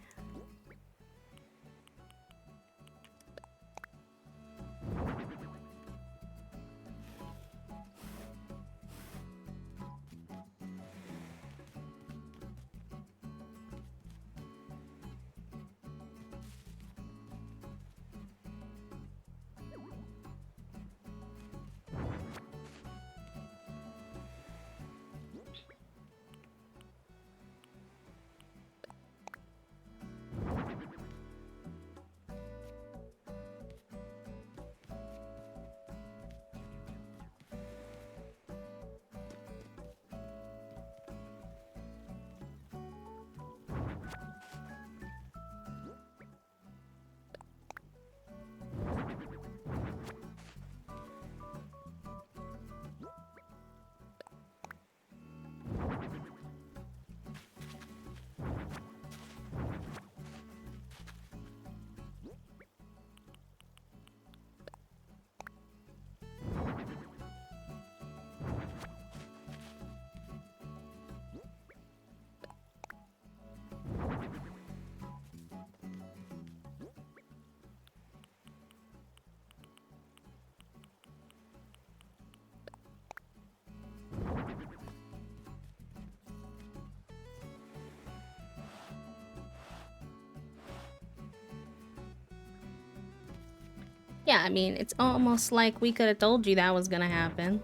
Yeah, I mean, it's almost like we could have told you that was gonna happen.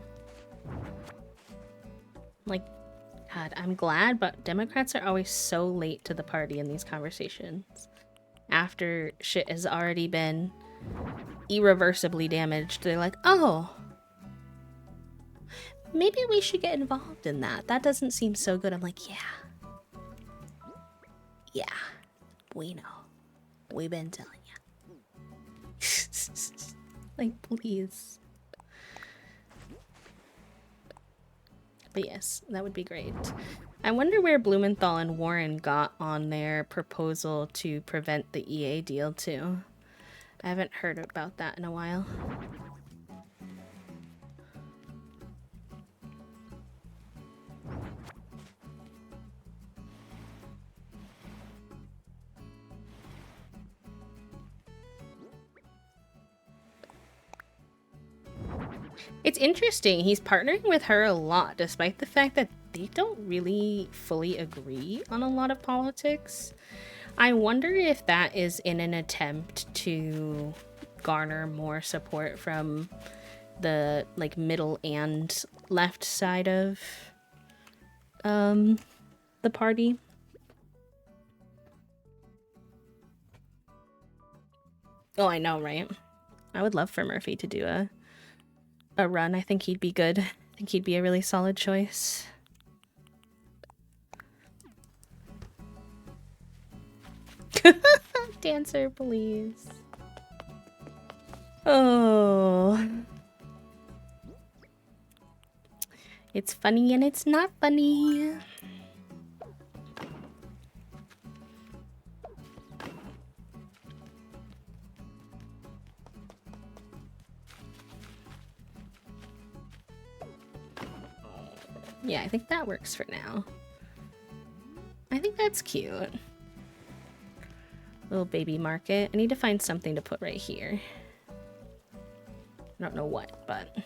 Like, God, I'm glad, but Democrats are always so late to the party in these conversations. After shit has already been irreversibly damaged, they're like, oh, maybe we should get involved in that. That doesn't seem so good. I'm like, yeah. Yeah, we know. We've been telling you. Like, please. But yes, that would be great. I wonder where Blumenthal and Warren got on their proposal to prevent the EA deal too. I haven't heard about that in a while. It's interesting. He's partnering with her a lot, despite the fact that they don't really fully agree on a lot of politics. I wonder if that is in an attempt to garner more support from the like middle and left side of the party. Oh, I know, right? I would love for Murphy to do a run. I think he'd be good. I think he'd be a really solid choice. Dancer, please. Oh. It's funny and it's not funny. Yeah, I think that works for now. I think that's cute. Little baby market. I need to find something to put right here. I don't know what, but...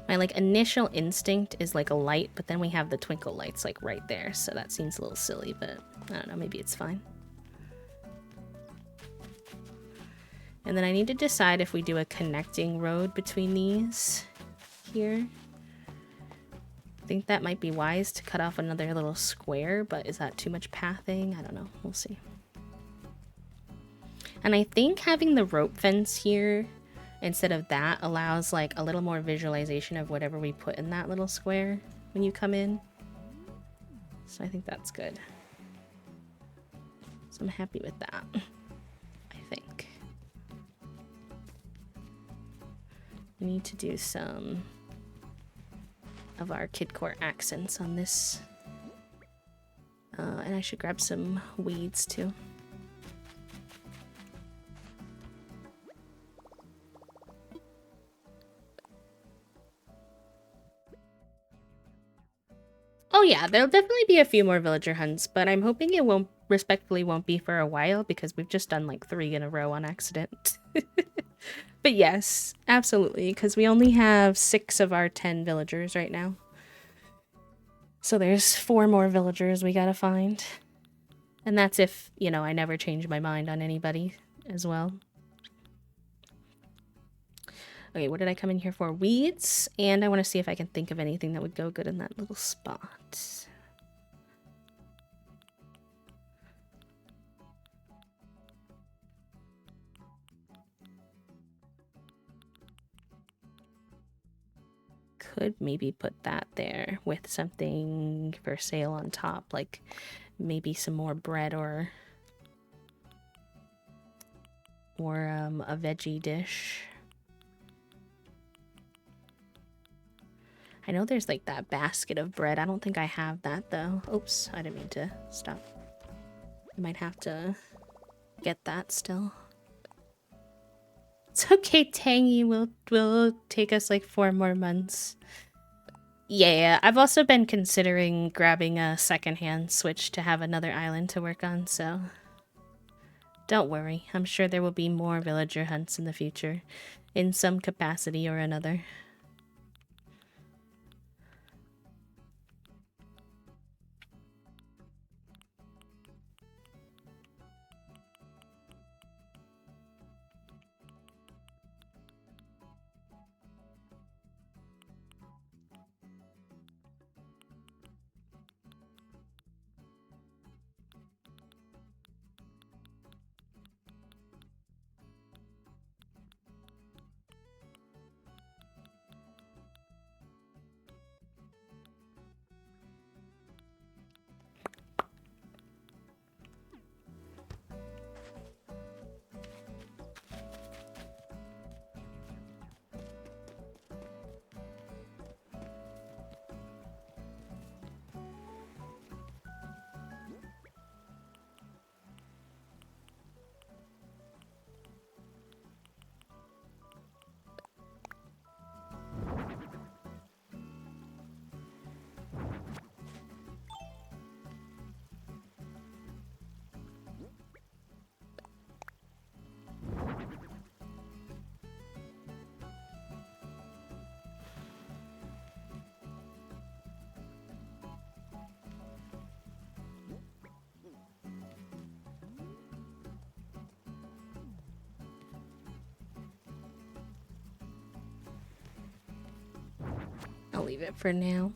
my, like, initial instinct is, like, a light, but then we have the twinkle lights, like, right there, so that seems a little silly, but I don't know, maybe it's fine. And then I need to decide if we do a connecting road between these here. I think that might be wise to cut off another little square, but is that too much pathing? I don't know. We'll see. And I think having the rope fence here instead of that allows like a little more visualization of whatever we put in that little square when you come in. So I think that's good. So I'm happy with that, I think. We need to do some of our kidcore accents on this. And I should grab some weeds too. Oh yeah, there'll definitely be a few more villager hunts, but I'm hoping it respectfully won't be for a while because we've just done like 3 in a row on accident. But yes, absolutely, because we only have 6 of our 10 villagers right now. So there's 4 more villagers we gotta find. And that's if, you know, I never change my mind on anybody as well. Okay, what did I come in here for? Weeds, and I want to see if I can think of anything that would go good in that little spot. Could maybe put that there with something for sale on top, like maybe some more bread or a veggie dish. I know there's like that basket of bread. I don't think I have that though. Oops, I didn't mean to stop. I might have to get that still. It's okay, Tangy. Will take us like 4 more months. Yeah, I've also been considering grabbing a secondhand Switch to have another island to work on, so don't worry. I'm sure there will be more villager hunts in the future, in some capacity or another. I'll leave it for now.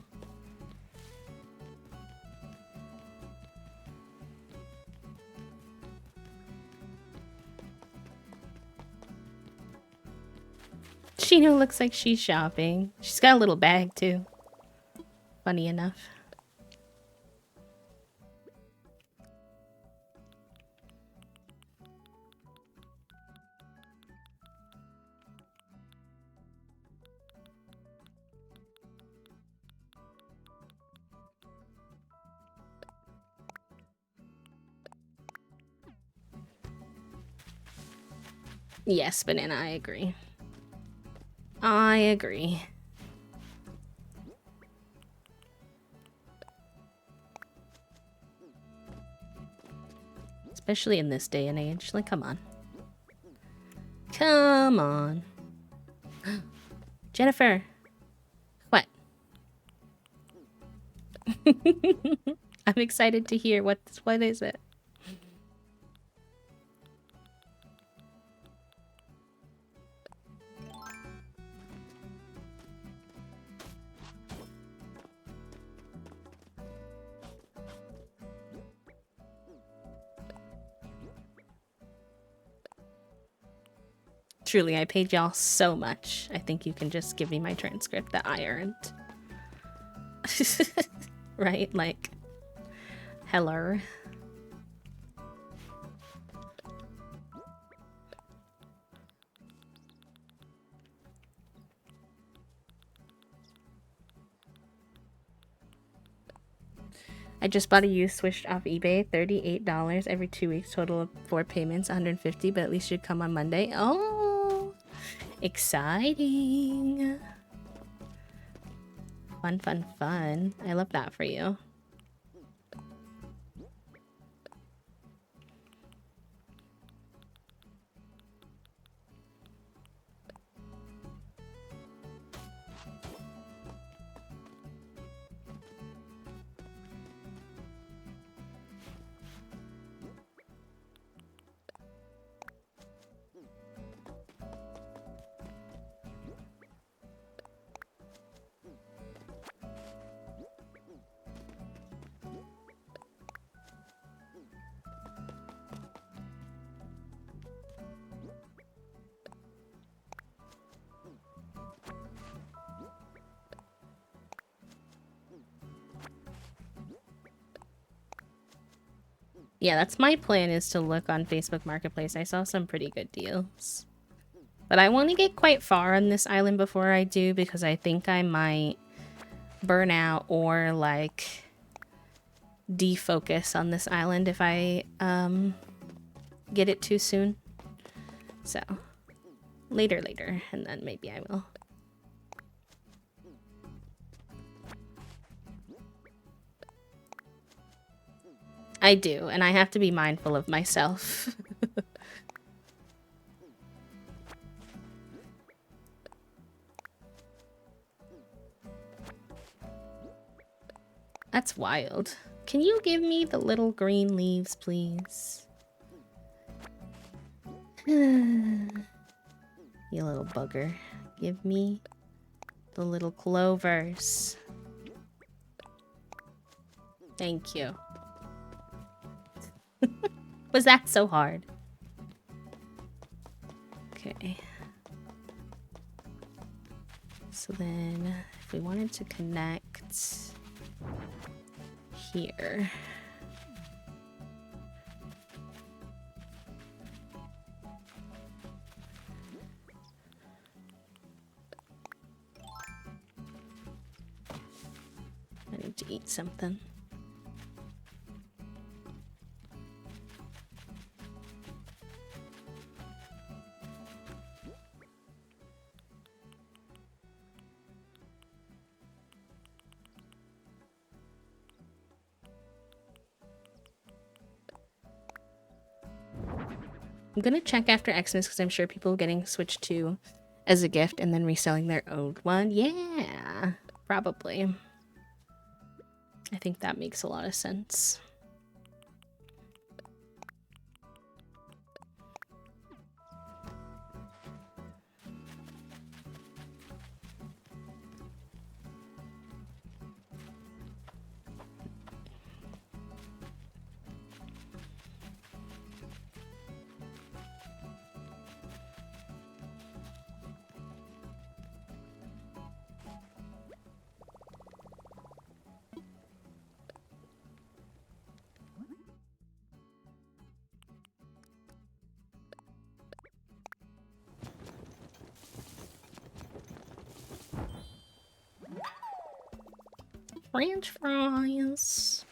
Chino looks like she's shopping. She's got a little bag too. Funny enough. Yes, Banana, I agree. I agree. Especially in this day and age. Like, come on. Come on. Jennifer. What? I'm excited to hear what is it? Truly, I paid y'all so much. I think you can just give me my transcript that I earned. Right? Like, hello. I just bought a used Switch off eBay, $38 every 2 weeks, total of 4 payments, $150, but at least should come on Monday. Oh, exciting. Fun, fun, fun. I love that for you. Yeah, that's my plan, is to look on Facebook Marketplace. I saw some pretty good deals. But I want to get quite far on this island before I do, because I think I might burn out or, like, defocus on this island if I get it too soon. So, later, and then maybe I will. I do, and I have to be mindful of myself. That's wild. Can you give me the little green leaves, please? You little bugger. Give me the little clovers. Thank you. Was that so hard? Okay. So then, if we wanted to connect here. I need to eat something. I'm gonna check after Xmas because I'm sure people are getting Switch 2 as a gift and then reselling their old one. Yeah, probably. I think that makes a lot of sense. French fries.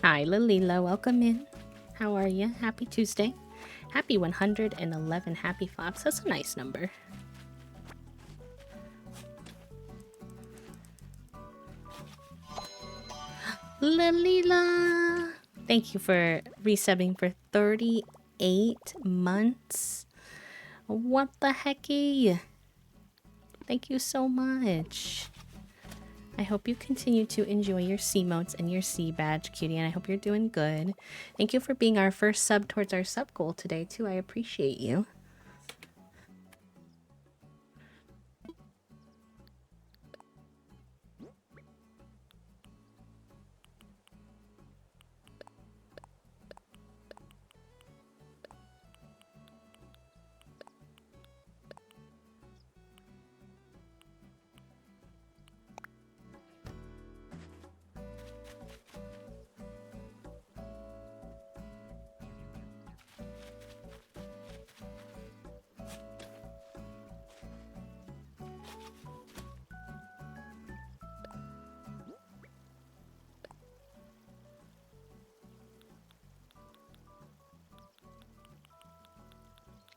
Hi, Lalila. Welcome in. How are you? Happy Tuesday. Happy 111 happy flaps. That's a nice number. Lalila. Thank you for resubbing for 38 months. What the hecky? Thank you so much. I hope you continue to enjoy your C motes and your C badge, cutie, and I hope you're doing good. Thank you for being our first sub towards our sub goal today, too. I appreciate you.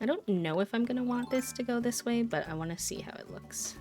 I don't know if I'm gonna want this to go this way, but I want to see how it looks.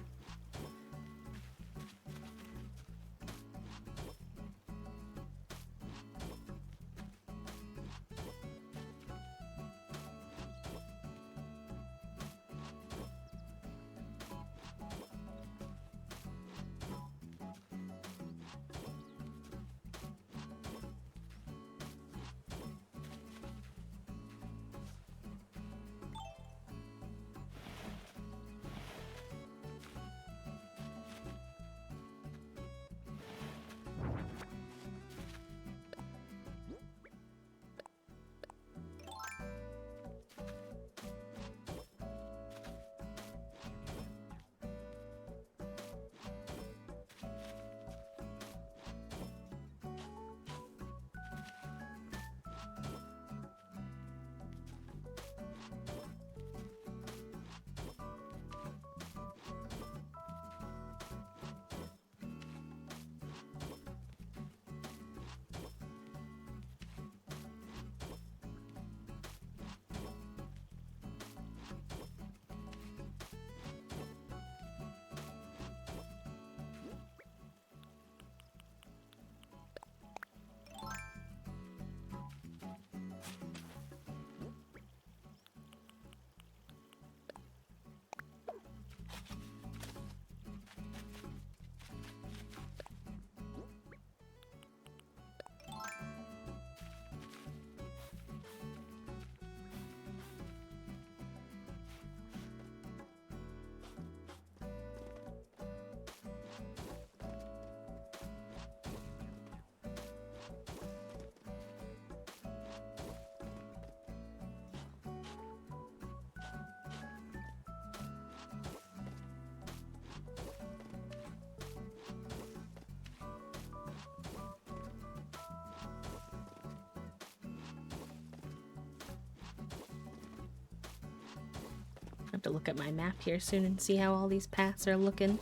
I have to look at my map here soon and see how all these paths are looking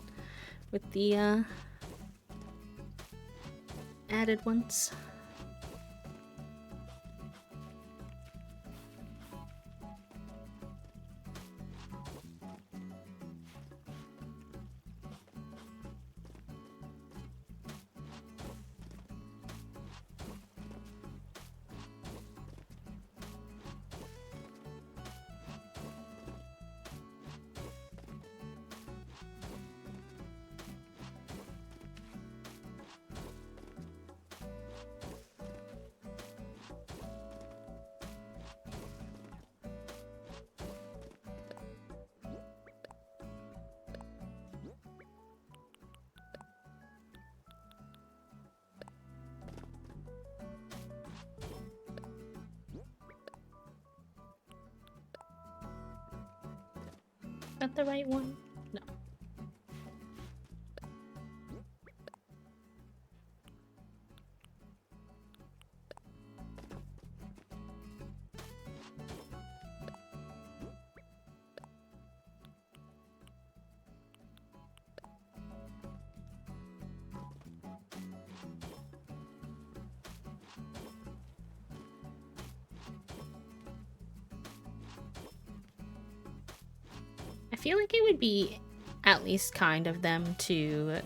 with the added ones. Not the right one? No. I feel like it would be at least kind of them to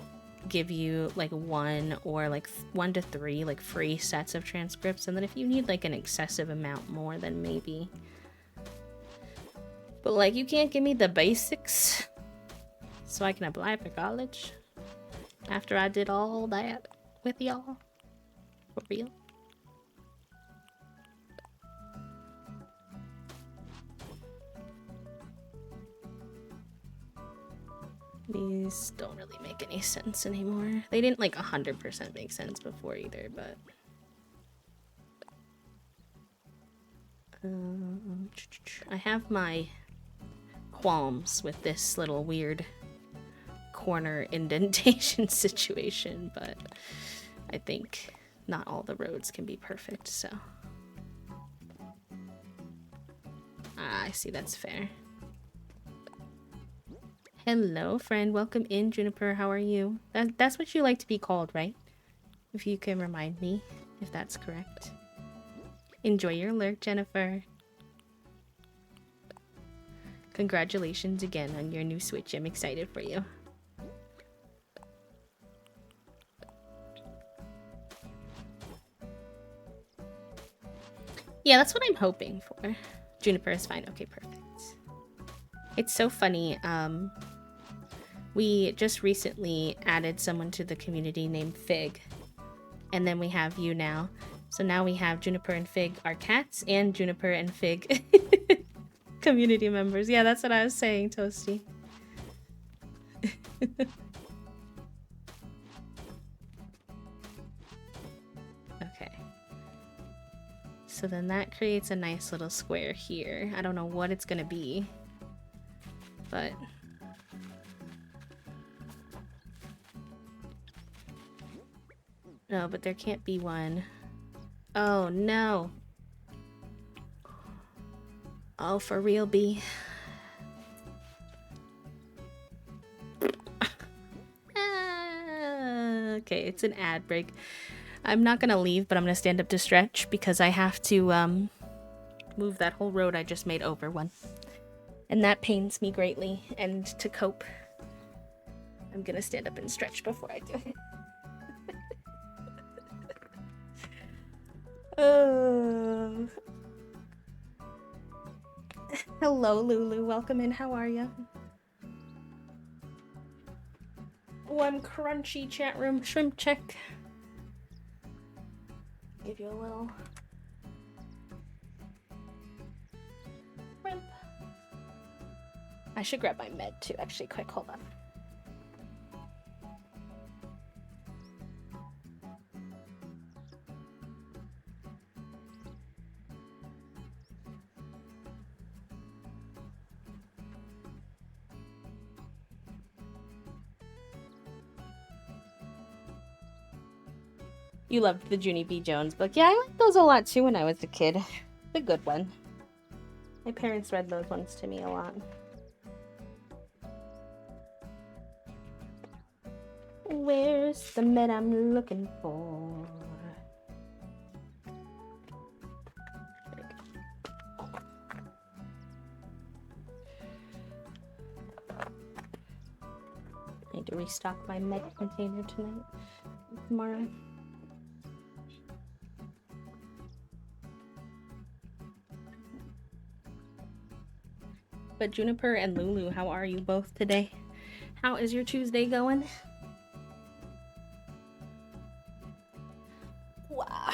give you like 1 or like 1 to 3 like free sets of transcripts, and then if you need like an excessive amount more, then maybe. But like, you can't give me the basics so I can apply for college after I did all that with y'all? For real? These don't really make any sense anymore. They didn't like 100% make sense before either, but... I have my qualms with this little weird corner indentation situation, but I think not all the roads can be perfect, so... I see, that's fair. Hello, friend. Welcome in, Juniper. How are you? That's what you like to be called, right? If you can remind me if that's correct. Enjoy your lurk, Jennifer. Congratulations again on your new Switch. I'm excited for you. Yeah, that's what I'm hoping for. Juniper is fine. Okay, perfect. It's so funny. We just recently added someone to the community named Fig. And then we have you now. So now we have Juniper and Fig, our cats, and Juniper and Fig community members. Yeah, that's what I was saying, Toasty. Okay. So then that creates a nice little square here. I don't know what it's gonna be, but... No, but there can't be one. Oh, no. Oh, for real, B. Okay, it's an ad break. I'm not gonna leave, but I'm gonna stand up to stretch because I have to move that whole road I just made over one. And that pains me greatly, and to cope, I'm gonna stand up and stretch before I do it. Hello, Lulu. Welcome in. How are you? Oh, I'm crunchy, chat room. Shrimp check. Give you a little shrimp. I should grab my med too, actually. Quick, hold on. You loved the Junie B. Jones book. Yeah, I liked those a lot too when I was a kid. The good one. My parents read those ones to me a lot. Where's the med I'm looking for? I need to restock my med container tonight. Tomorrow. But Juniper and Lulu, how are you both today? How is your Tuesday going? Wow.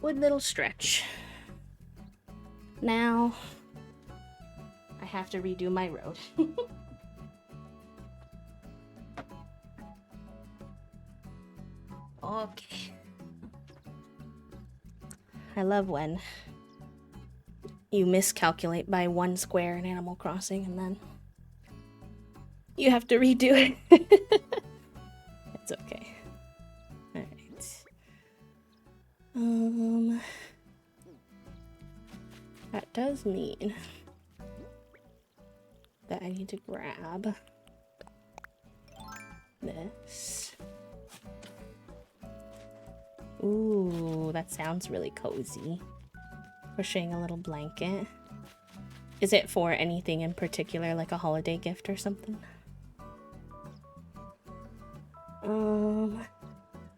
Good little stretch. Now, I have to redo my road. Okay. I love when you miscalculate by 1 square in Animal Crossing and then you have to redo it. It's okay. Alright. That does mean that I need to grab this. Ooh, that sounds really cozy. Pushing a little blanket. Is it for anything in particular, like a holiday gift or something?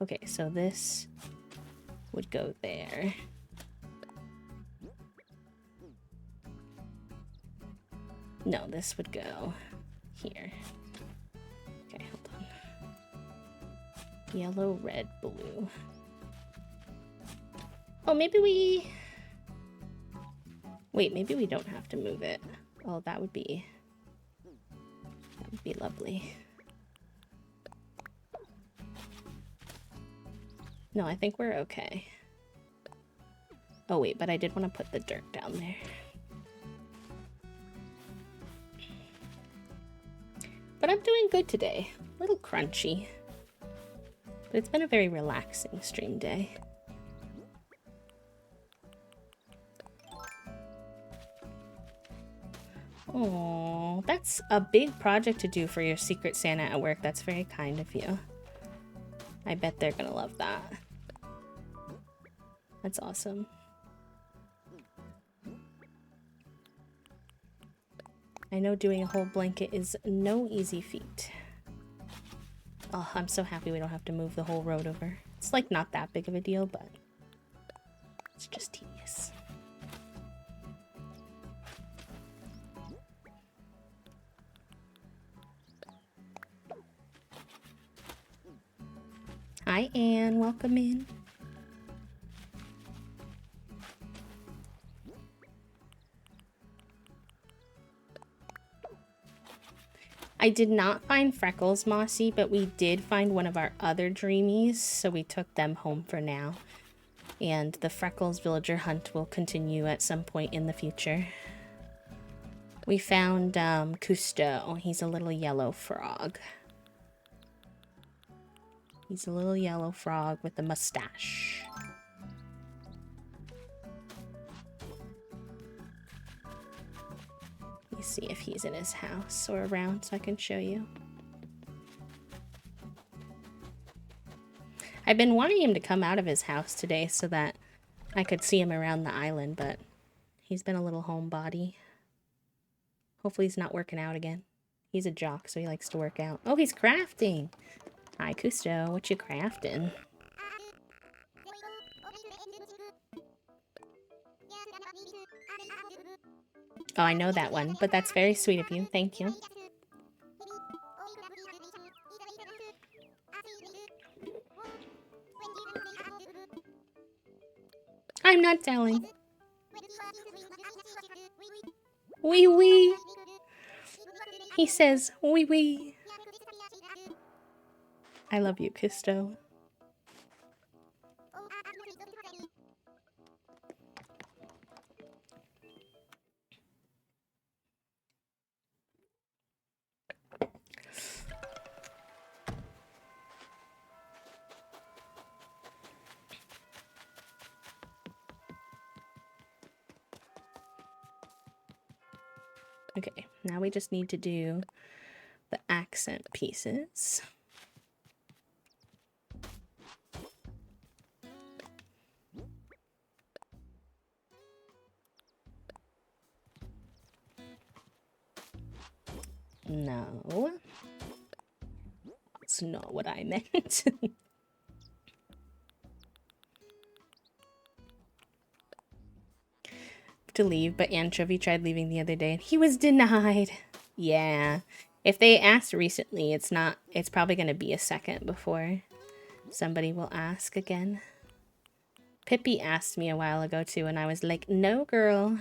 Okay, so this would go there. No, this would go here. Okay, hold on. Yellow, red, blue. Oh, maybe we... Wait, maybe we don't have to move it. Oh, that would be lovely. No, I think we're okay. Oh wait, but I did want to put the dirt down there. But I'm doing good today. A little crunchy. But it's been a very relaxing stream day. Oh, that's a big project to do for your Secret Santa at work. That's very kind of you. I bet they're gonna love that. That's awesome. I know doing a whole blanket is no easy feat. Oh, I'm so happy we don't have to move the whole road over. It's like not that big of a deal, but it's just tedious. Hi, Anne. Welcome in. I did not find Freckles, Mossy, but we did find one of our other Dreamies, so we took them home for now. And the Freckles villager hunt will continue at some point in the future. We found Cousteau. He's a little yellow frog. He's a little yellow frog with a mustache. Let me see if he's in his house or around so I can show you. I've been wanting him to come out of his house today so that I could see him around the island, but he's been a little homebody. Hopefully he's not working out again. He's a jock, so he likes to work out. Oh, he's crafting! Hi, Cousteau. What you crafting? Oh, I know that one, but that's very sweet of you. Thank you. I'm not telling. Wee wee. He says, wee wee. I love you, Kisto. Okay, now we just need to do the accent pieces. No. That's not what I meant. To leave, but Anchovy tried leaving the other day and he was denied. Yeah. If they asked recently, it's probably gonna be a second before somebody will ask again. Pippi asked me a while ago too, and I was like, no girl.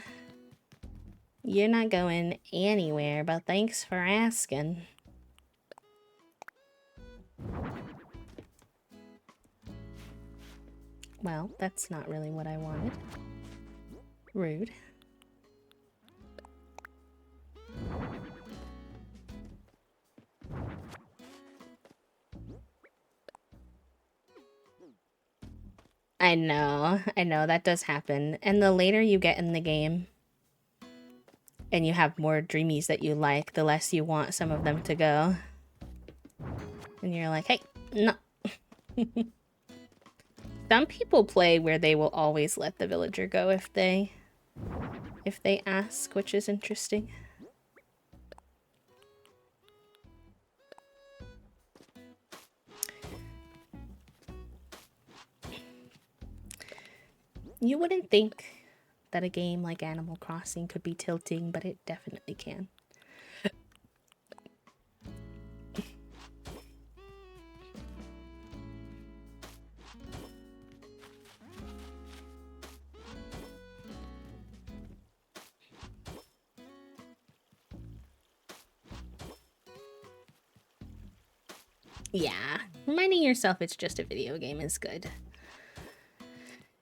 You're not going anywhere, but thanks for asking. Well, that's not really what I wanted. Rude. I know, that does happen. And the later you get in the game, and you have more dreamies that you like, the less you want some of them to go. And you're like, hey, no. Some people play where they will always let the villager go if they ask, which is interesting. You wouldn't think that a game like Animal Crossing could be tilting, but it definitely can. Yeah, reminding yourself it's just a video game is good.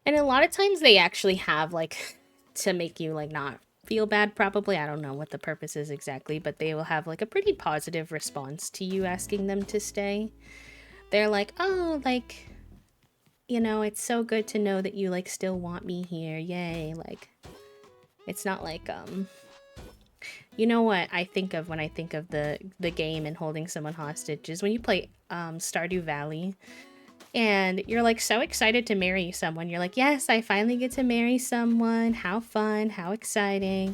And a lot of times they actually have, like, to make you, like, not feel bad, probably. I don't know what the purpose is exactly, but they will have, like, a pretty positive response to you asking them to stay. They're like, oh, like, you know, it's so good to know that you, like, still want me here. Yay. Like, it's not like, you know what I think of when I think of the game and holding someone hostage is when you play Stardew Valley and you're like so excited to marry someone. You're like, yes, I finally get to marry someone. How fun, how exciting.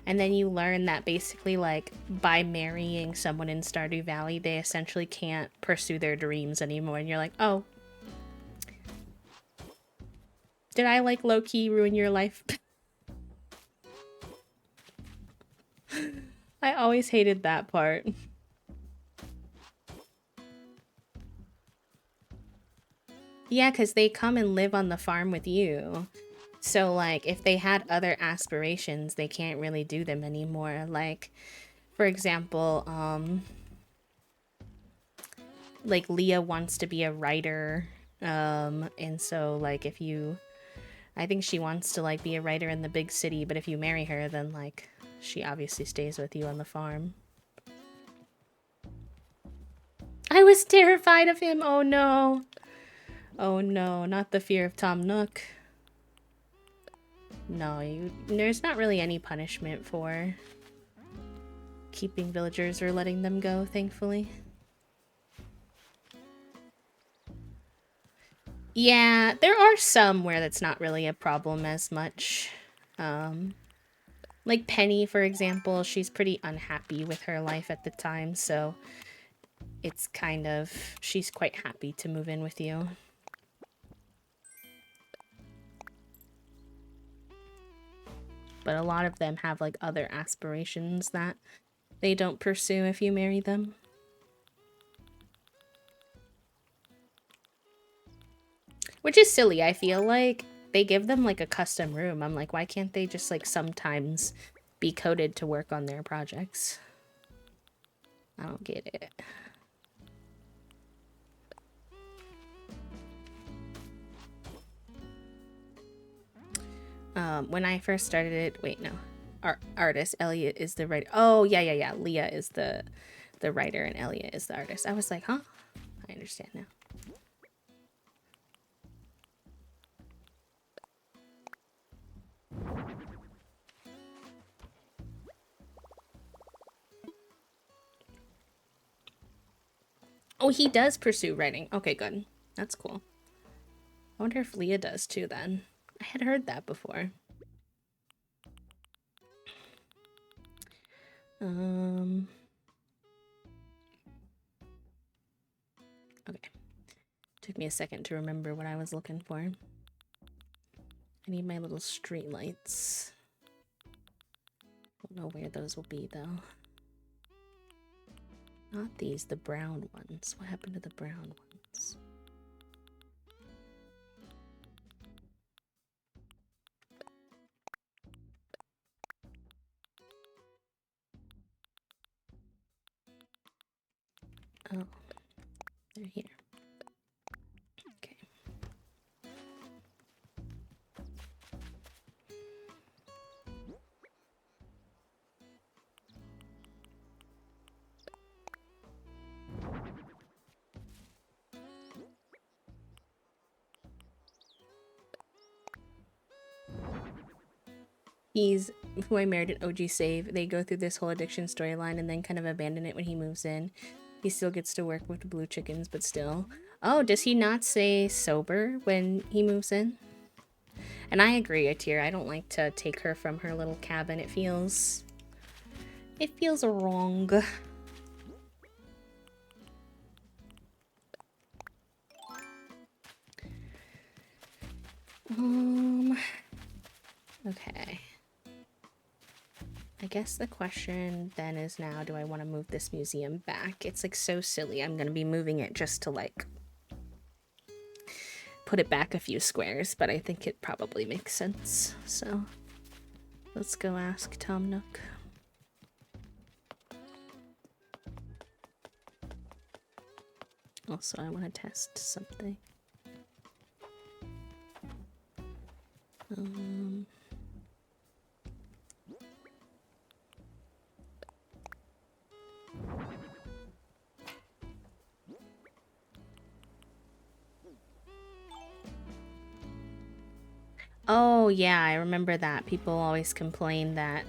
And then you learn that basically like by marrying someone in Stardew Valley, they essentially can't pursue their dreams anymore. And you're like, oh, did I like low-key ruin your life? I always hated that part. Yeah, because they come and live on the farm with you. So, like, if they had other aspirations, they can't really do them anymore. Like, for example, like, Leah wants to be a writer. And so, like, I think she wants to, like, be a writer in the big city, but if you marry her, then, like, she obviously stays with you on the farm. I was terrified of him. Oh, no. Oh, no. Not the fear of Tom Nook. No, there's not really any punishment for keeping villagers or letting them go, thankfully. Yeah, there are some where that's not really a problem as much. Like Penny, for example, she's pretty unhappy with her life at the time, so it's kind of, she's quite happy to move in with you. but a lot of them have like other aspirations that they don't pursue if you marry them. Which is silly. I feel like they give them like a custom room. I'm like, why can't they just like sometimes be coded to work on their projects? I don't get it. When I first started it, wait, no. Artist, Elliot is the writer. Oh, yeah. Leah is the writer and Elliot is the artist. I was like, huh? I understand now. Oh, he does pursue writing. Okay, good. That's cool. I wonder if Leah does too then. I had heard that before. Okay. Took me a second to remember what I was looking for. I need my little street lights. Don't know where those will be though. Not these, the brown ones. What happened to the brown ones? Oh, they're here. Okay. He's who I married at OG Save. They go through this whole addiction storyline and then kind of abandon it when he moves in. He still gets to work with the blue chickens, but still. Oh, does he not say sober when he moves in? And I agree, Atir. I don't like to take her from her little cabin. It feels wrong. Okay. I guess the question then is now, do I want to move this museum back? It's like so silly. I'm going to be moving it just to like put it back a few squares, but I think it probably makes sense. So let's go ask Tom Nook. Also, I want to test something. Oh, yeah, I remember that. People always complain that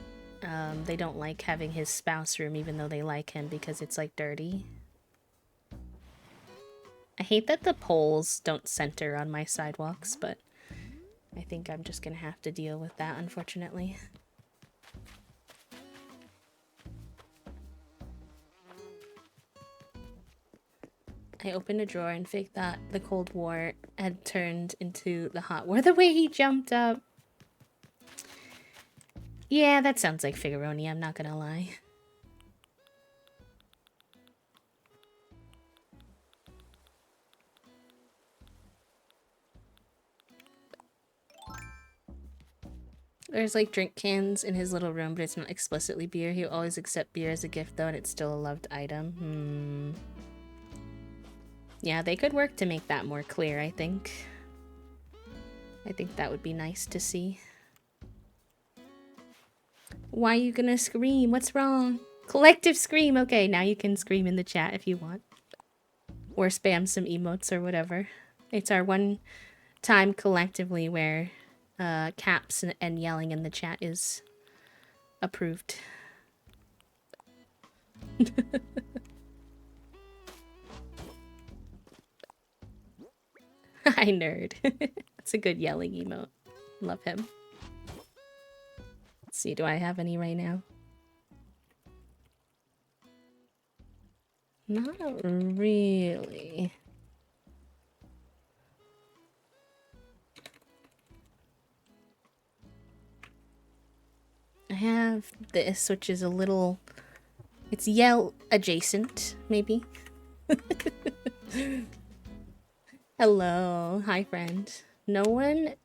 they don't like having his spouse room even though they like him because it's like dirty. I hate that the poles don't center on my sidewalks, but I think I'm just gonna have to deal with that, unfortunately. I opened a drawer and faked that the Cold War had turned into the hot war. The way he jumped up. Yeah, that sounds like Figuroni, I'm not gonna lie. There's like drink cans in his little room, but it's not explicitly beer. He'll always accept beer as a gift though, and it's still a loved item. Yeah, they could work to make that more clear, I think. I think that would be nice to see. Why are you gonna scream? What's wrong? Collective scream! Okay, now you can scream in the chat if you want. Or spam some emotes or whatever. It's our one time collectively where caps and yelling in the chat is approved. Hi, nerd. That's a good yelling emote. Love him. Let's see, do I have any right now? Not really. have this, which is a little... It's Yell adjacent, maybe. Hello. Hi, friend. No one...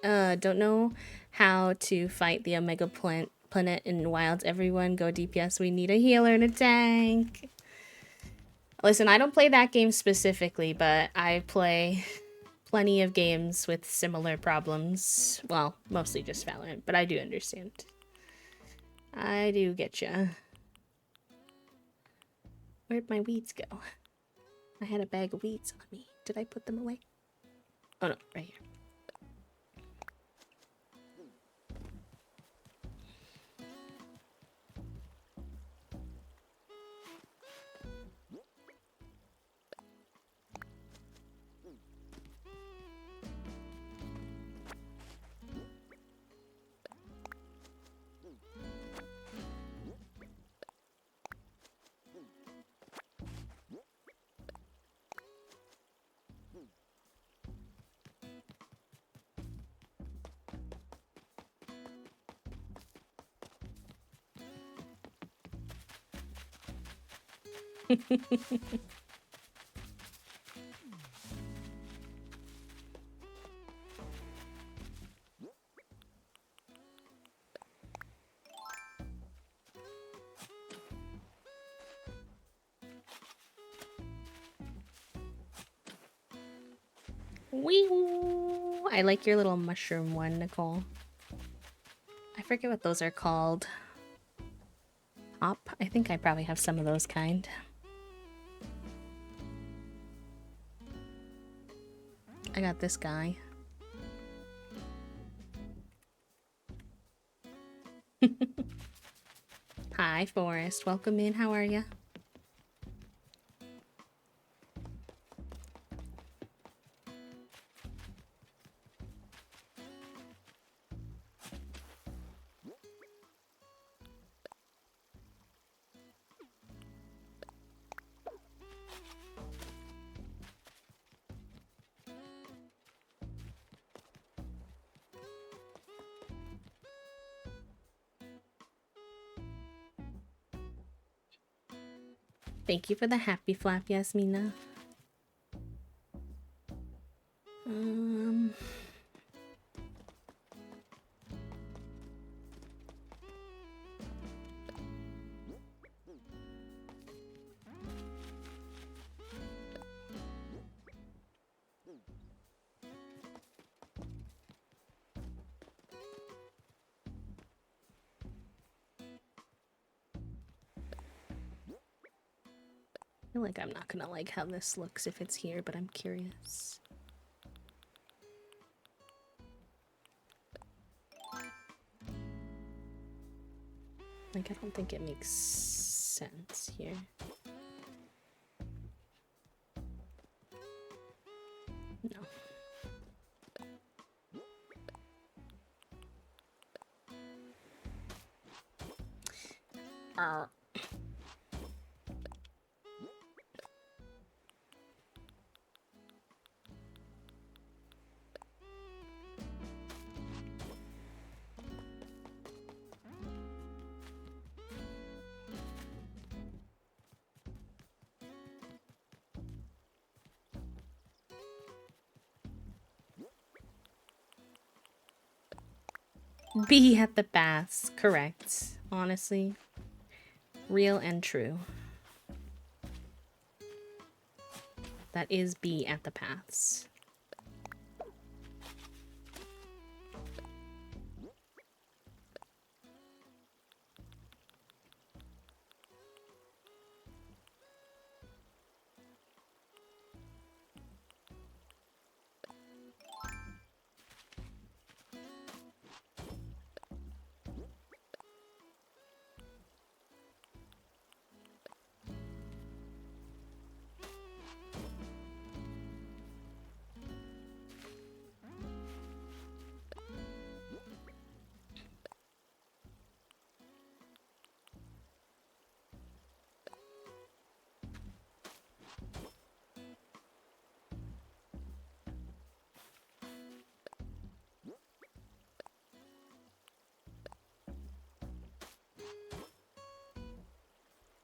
don't know how to fight the Omega Planet in Wilds. Everyone go DPS. We need a healer and a tank. Listen, I don't play that game specifically, but I play plenty of games with similar problems. Well, mostly just Valorant, but I do understand. I do get ya. Where'd my weeds go? I had a bag of weeds on me. Did I put them away? Oh no, right here. Wee! I like your little mushroom one, Nicole. I forget what those are called. Hop? I think I probably have some of those kind. I got this guy. Hi, Forrest. Welcome in. How are ya? Thank you for the happy flap, Yasmina. I feel like I'm not gonna like how this looks if it's here, but I'm curious. Like, I don't think it makes sense here. No. Be at the baths, correct. Honestly, real and true. That is be at the paths.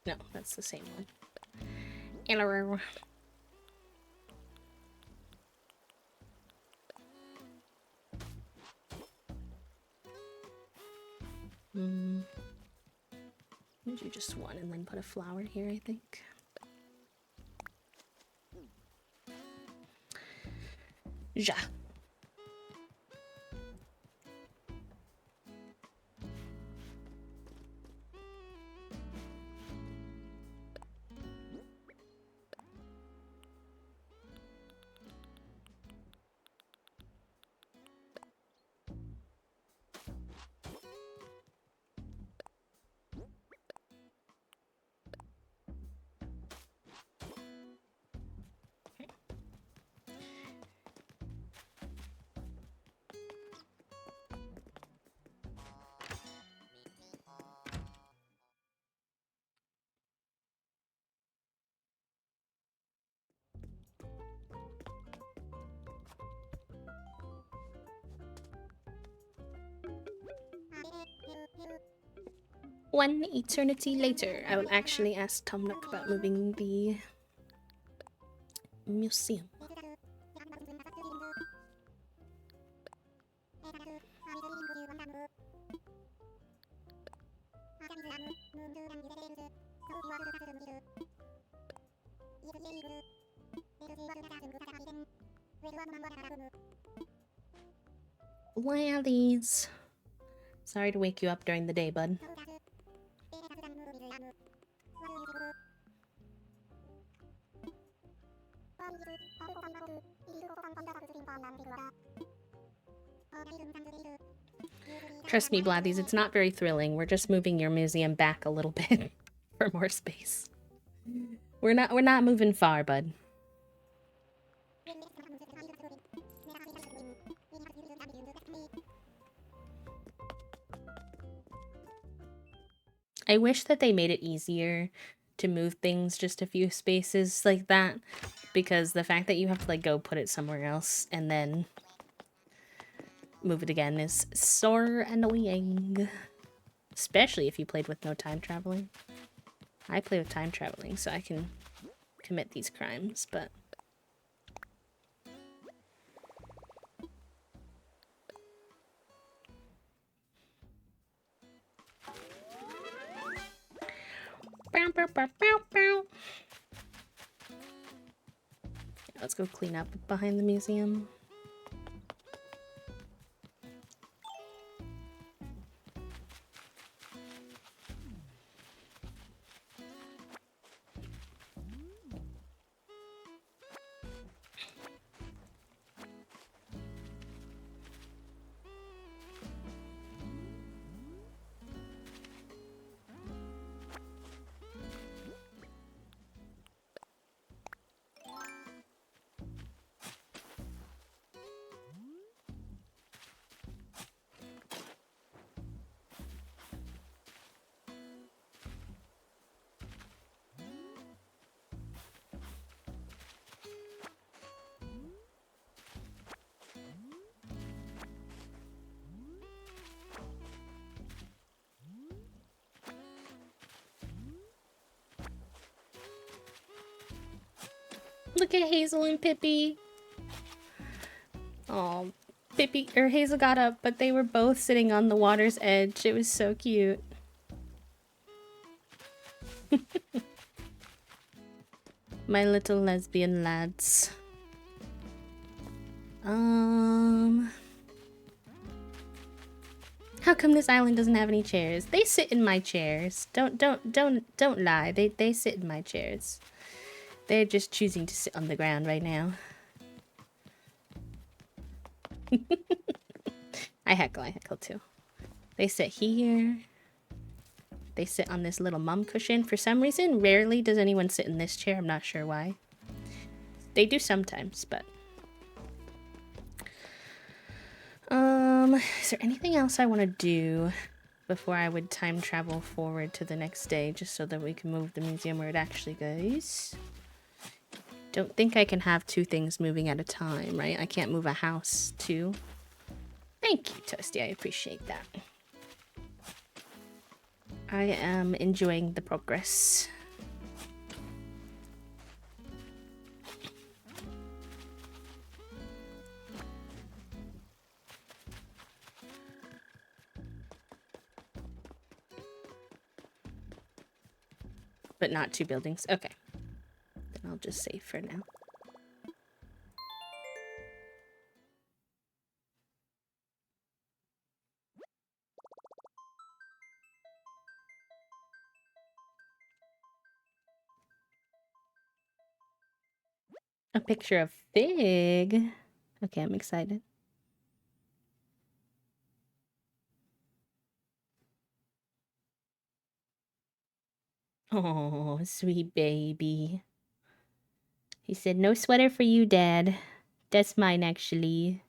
No, that's the same one. Hello. Do just one and then put a flower here, I think. Ja. One eternity later, I will actually ask Tom Nook about moving the museum. Laddies. Sorry to wake you up during the day, bud. Trust me, Bladdies, it's not very thrilling. We're just moving your museum back a little bit for more space. We're not moving far, bud. I wish that they made it easier to move things just a few spaces like that, because the fact that you have to like go put it somewhere else and then move it again is so annoying. Especially if you played with no time traveling. I play with time traveling, so I can commit these crimes, but... Bow, bow, bow, bow, bow. Let's go clean up behind the museum. Look at Hazel and Pippi. Oh, Pippi or Hazel got up, but they were both sitting on the water's edge. It was so cute. My little lesbian lads. How come this island doesn't have any chairs? They sit in my chairs. Don't lie. They sit in my chairs. They're just choosing to sit on the ground right now. I heckle too. They sit here. They sit on this little mum cushion. For some reason, rarely does anyone sit in this chair. I'm not sure why. They do sometimes, but... is there anything else I want to do before I would time travel forward to the next day, just so that we can move the museum where it actually goes? Don't think I can have two things moving at a time, right? I can't move a house too. Thank you, Toasty. I appreciate that. I am enjoying the progress. But not 2 buildings. Okay. Then I'll just save for now. A picture of Fig. Okay, I'm excited. Oh, sweet baby. He said, no sweater for you, Dad. That's mine, actually.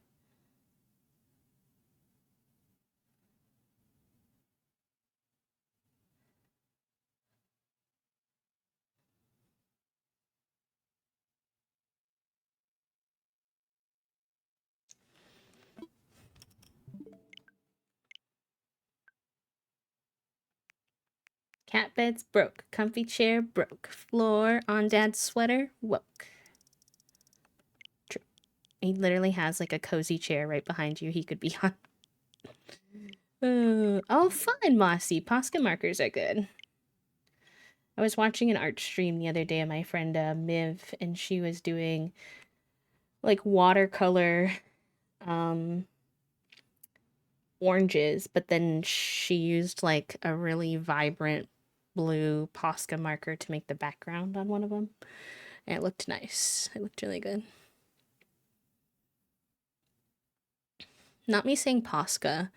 Cat beds broke. Comfy chair broke. Floor on Dad's sweater woke. True. He literally has like a cozy chair right behind you he could be on. Oh, fun, Mossy. Posca markers are good. I was watching an art stream the other day of my friend Miv, and she was doing like watercolor oranges, but then she used like a really vibrant blue Posca marker to make the background on one of them. And it looked nice. It looked really good. Not me saying Posca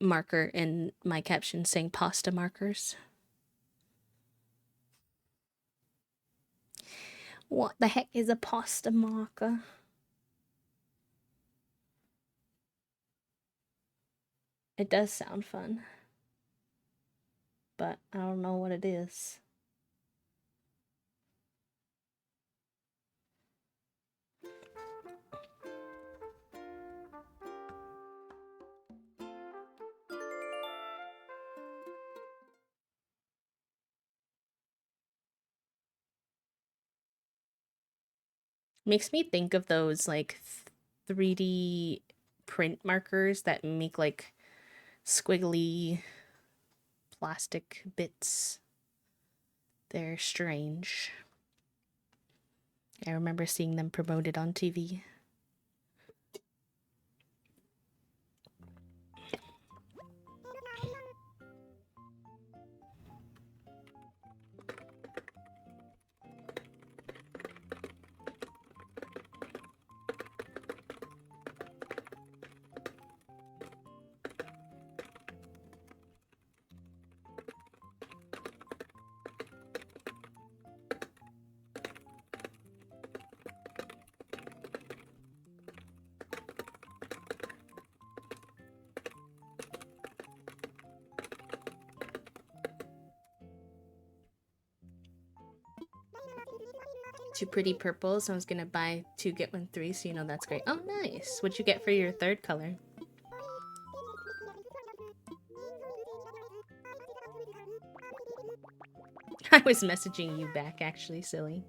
marker in my caption, saying pasta markers. What the heck is a pasta marker? It does sound fun, but I don't know what it is. Makes me think of those like 3D print markers that make like squiggly plastic bits. They're strange. I remember seeing them promoted on TV. Two pretty purples. I was gonna buy 2 get 1 3, so you know that's great. Oh, nice. What'd you get for your 3rd color? I was messaging you back, actually, silly.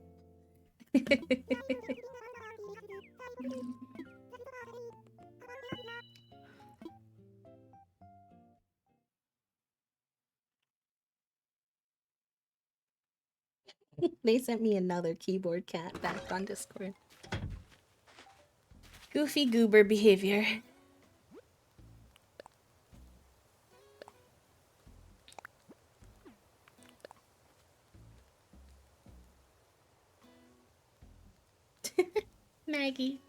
They sent me another keyboard cat back on Discord. Goofy goober behavior. Maggie.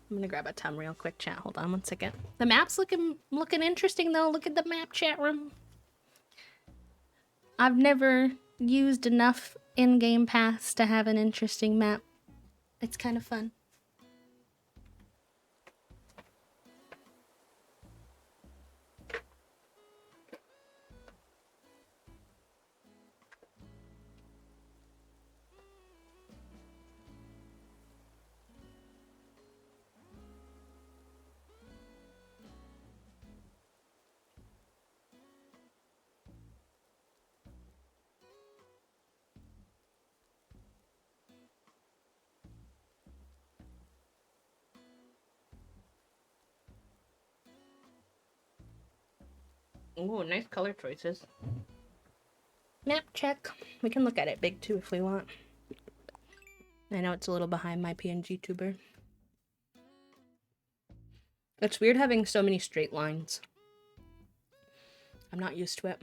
I'm gonna grab a tum real quick, chat. Hold on one second. The map's looking interesting though. Look at the map, chat room. I've never used enough in-game paths to have an interesting map. It's kind of fun. Ooh, nice color choices. Map check. We can look at it big too if we want. I know it's a little behind my PNG tuber. It's weird having so many straight lines. I'm not used to it.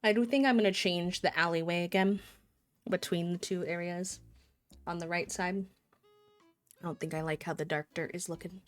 I do think I'm gonna change the alleyway again between the two areas on the right side. I don't think I like how the dark dirt is looking.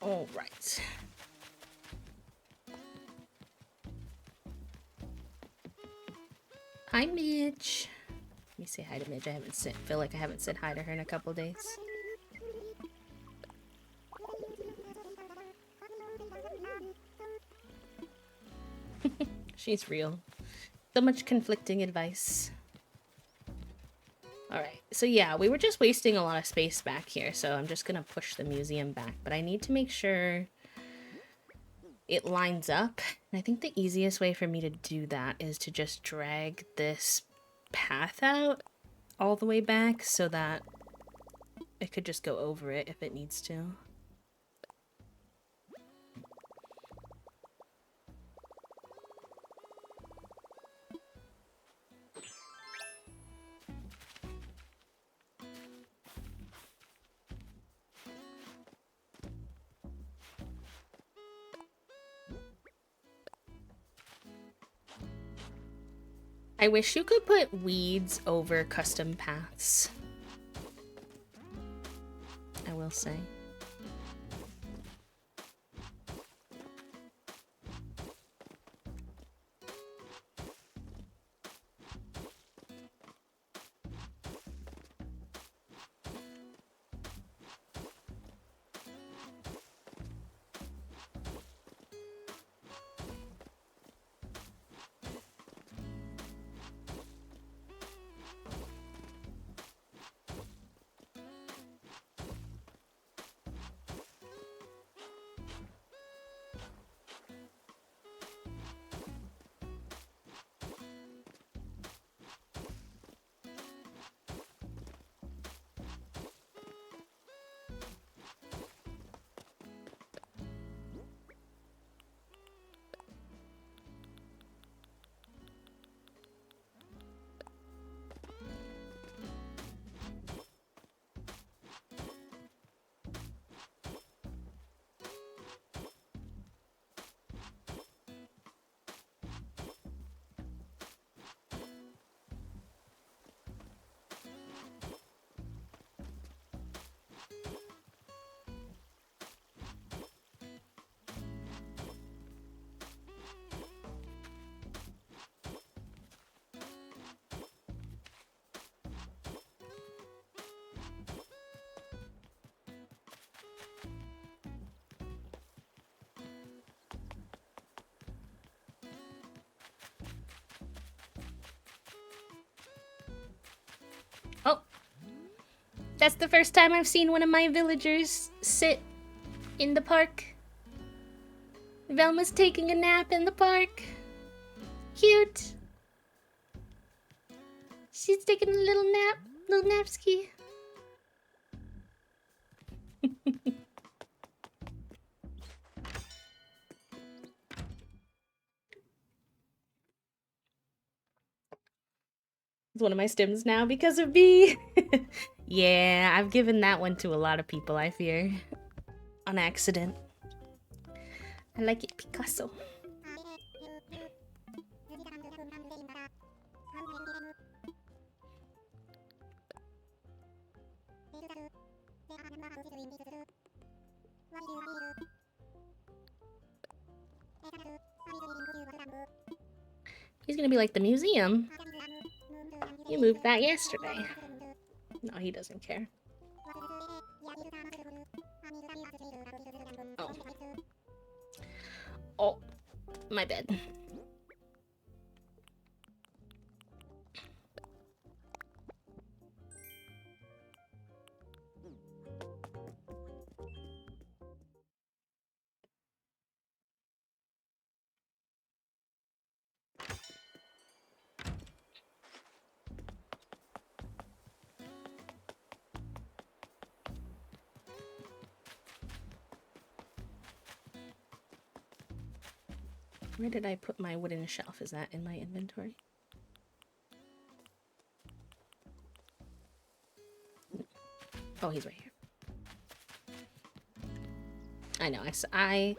All right. Hi, Midge. Let me say hi to Midge. I feel like I haven't said hi to her in a couple days. She's real. So much conflicting advice. Alright, so yeah, we were just wasting a lot of space back here, so I'm just gonna push the museum back. But I need to make sure it lines up. And I think the easiest way for me to do that is to just drag this path out all the way back so that it could just go over it if it needs to. I wish you could put weeds over custom paths. I will say. Oh, that's the first time I've seen one of my villagers sit in the park. Velma's taking a nap in the park. Cute. She's taking a little nap, little napski. It's one of my stims now because of me. Yeah, I've given that one to a lot of people, I fear. On accident. I like it, Picasso. He's gonna be like, the museum? You moved that yesterday. No, he doesn't care. Oh. Oh, my bad. Where did I put my wooden shelf? Is that in my inventory? Oh, he's right here. I know. I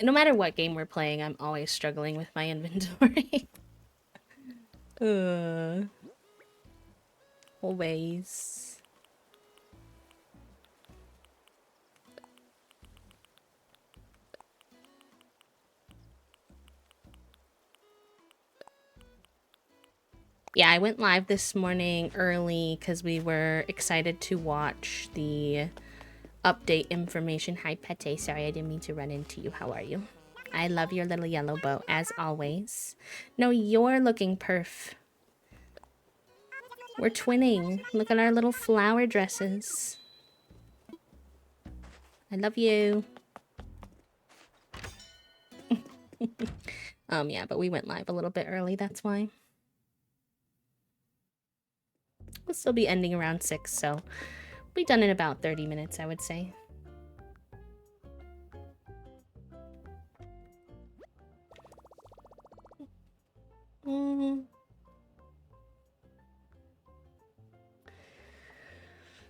no matter what game we're playing, I'm always struggling with my inventory. Always. Yeah, I went live this morning early because we were excited to watch the update information. Hi, Pete. Sorry, I didn't mean to run into you. How are you? I love your little yellow bow, as always. No, you're looking perf. We're twinning. Look at our little flower dresses. I love you. Yeah, but we went live a little bit early, that's why. We'll still be ending around 6, so we'll be done in about 30 minutes, I would say.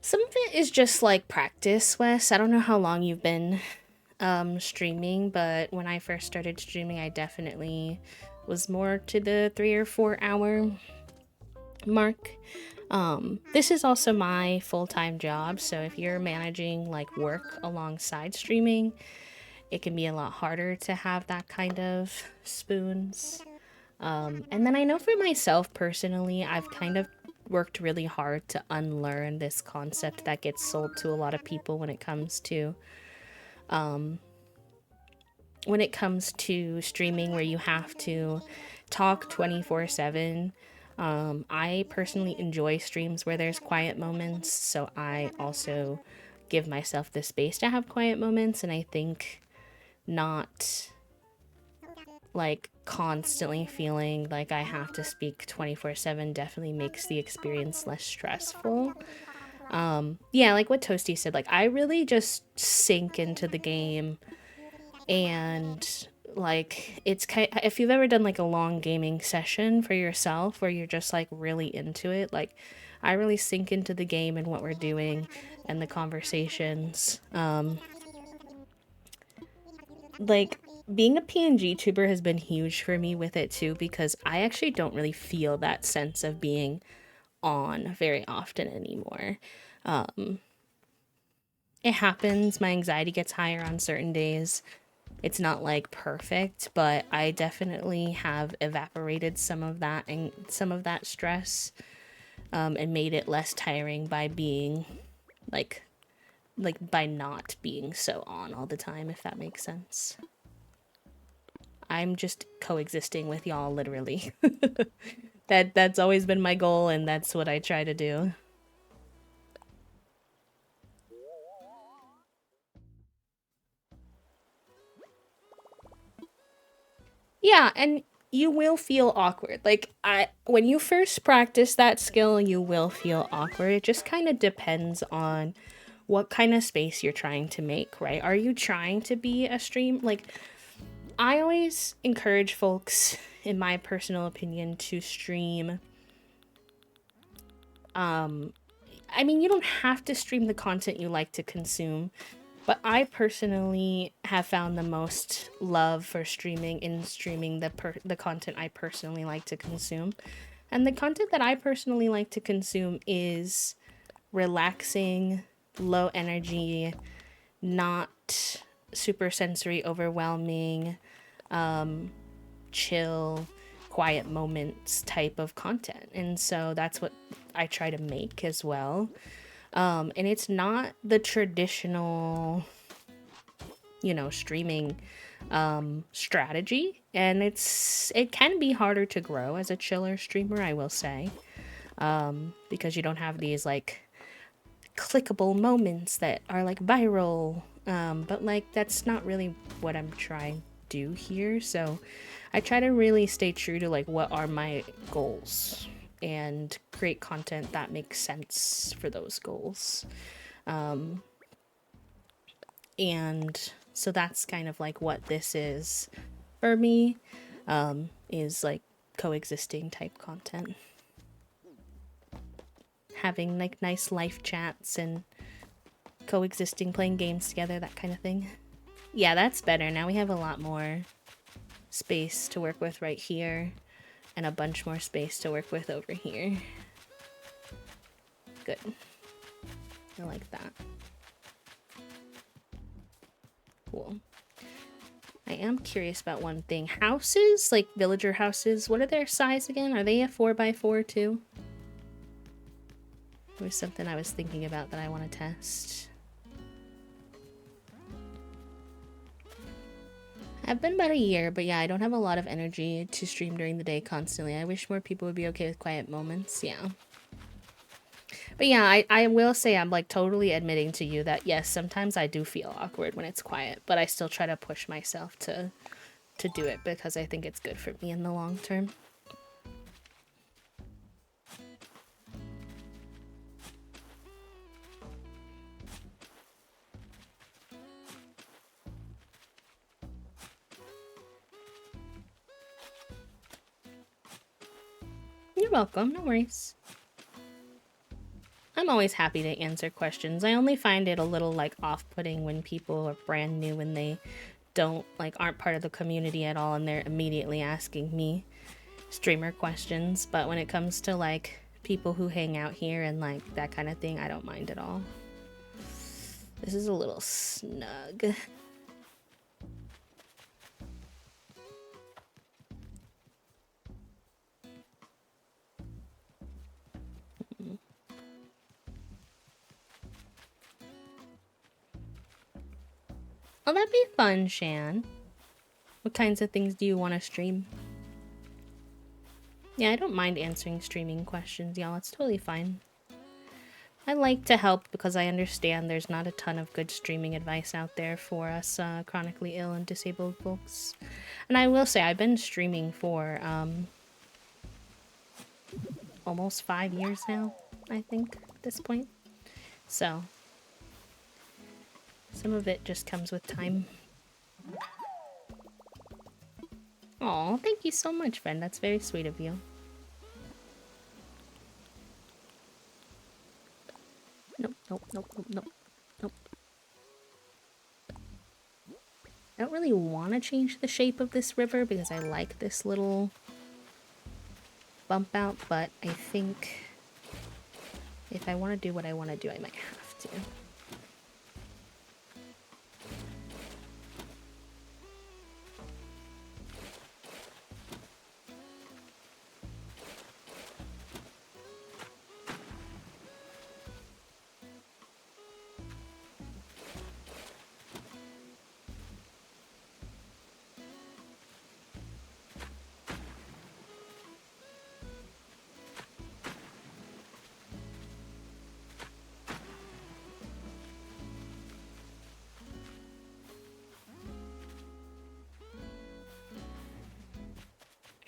Some of it is just like practice, Wes. I don't know how long you've been streaming, but when I first started streaming, I definitely was more to the 3 or 4 hour mark. This is also my full-time job, so if you're managing like work alongside streaming, it can be a lot harder to have that kind of spoons. And then I know for myself personally, I've kind of worked really hard to unlearn this concept that gets sold to a lot of people when it comes to streaming, where you have to talk 24/7. I personally enjoy streams where there's quiet moments, so I also give myself the space to have quiet moments, and I think not like constantly feeling like I have to speak 24/7 definitely makes the experience less stressful. Yeah, like what Toasty said, like I really just sink into the game, and like it's kind, if you've ever done like a long gaming session for yourself where you're just like really into it, like I really sink into the game and what we're doing and the conversations. Like being a PNG tuber has been huge for me with it too, because I actually don't really feel that sense of being on very often anymore. It happens, my anxiety gets higher on certain days. It's not like perfect, but I definitely have evaporated some of that and some of that stress, and made it less tiring by being like by not being so on all the time, if that makes sense. I'm just coexisting with y'all, literally. That's always been my goal, and that's what I try to do. Yeah, and you will feel awkward. Like when you first practice that skill, you will feel awkward. It just kind of depends on what kind of space you're trying to make, right? Are you trying to be a stream? Like I always encourage folks, in my personal opinion, to stream. I mean, you don't have to stream the content you like to consume, but I personally have found the most love for streaming in streaming the content I personally like to consume. And the content that I personally like to consume is relaxing, low energy, not super sensory overwhelming, chill, quiet moments type of content. And so that's what I try to make as well. And it's not the traditional, streaming strategy. And it can be harder to grow as a chiller streamer, I will say. Because you don't have these like clickable moments that are like viral. But like that's not really what I'm trying to do here. So I try to really stay true to like what are my goals and create content that makes sense for those goals. And so that's kind of like what this is for me, is like coexisting type content. Having like nice life chats and coexisting, playing games together, that kind of thing. Yeah, that's better. Now we have a lot more space to work with right here and a bunch more space to work with over here. Good. I like that. Cool. I am curious about one thing. Houses, like villager houses, what are their size again? Are they a 4x4 too? There's something I was thinking about that I want to test. I've been about a year, but yeah, I don't have a lot of energy to stream during the day constantly. I wish more people would be okay with quiet moments, yeah. But yeah, I will say I'm like totally admitting to you that yes, sometimes I do feel awkward when it's quiet, but I still try to push myself to do it because I think it's good for me in the long term. You're welcome, no worries. I'm always happy to answer questions. I only find it a little like off-putting when people are brand new and they aren't part of the community at all and they're immediately asking me streamer questions. But when it comes to like people who hang out here and like that kind of thing, I don't mind at all. This is a little snug. Oh, that'd be fun, Shan. What kinds of things do you want to stream? Yeah, I don't mind answering streaming questions, y'all. It's totally fine. I like to help because I understand there's not a ton of good streaming advice out there for us chronically ill and disabled folks. And I will say, I've been streaming for almost 5 years now, I think, at this point. So, some of it just comes with time. Aw, thank you so much, friend. That's very sweet of you. Nope, nope, nope, nope, nope, nope. I don't really want to change the shape of this river because I like this little bump out, but I think if I want to do what I want to do, I might have to.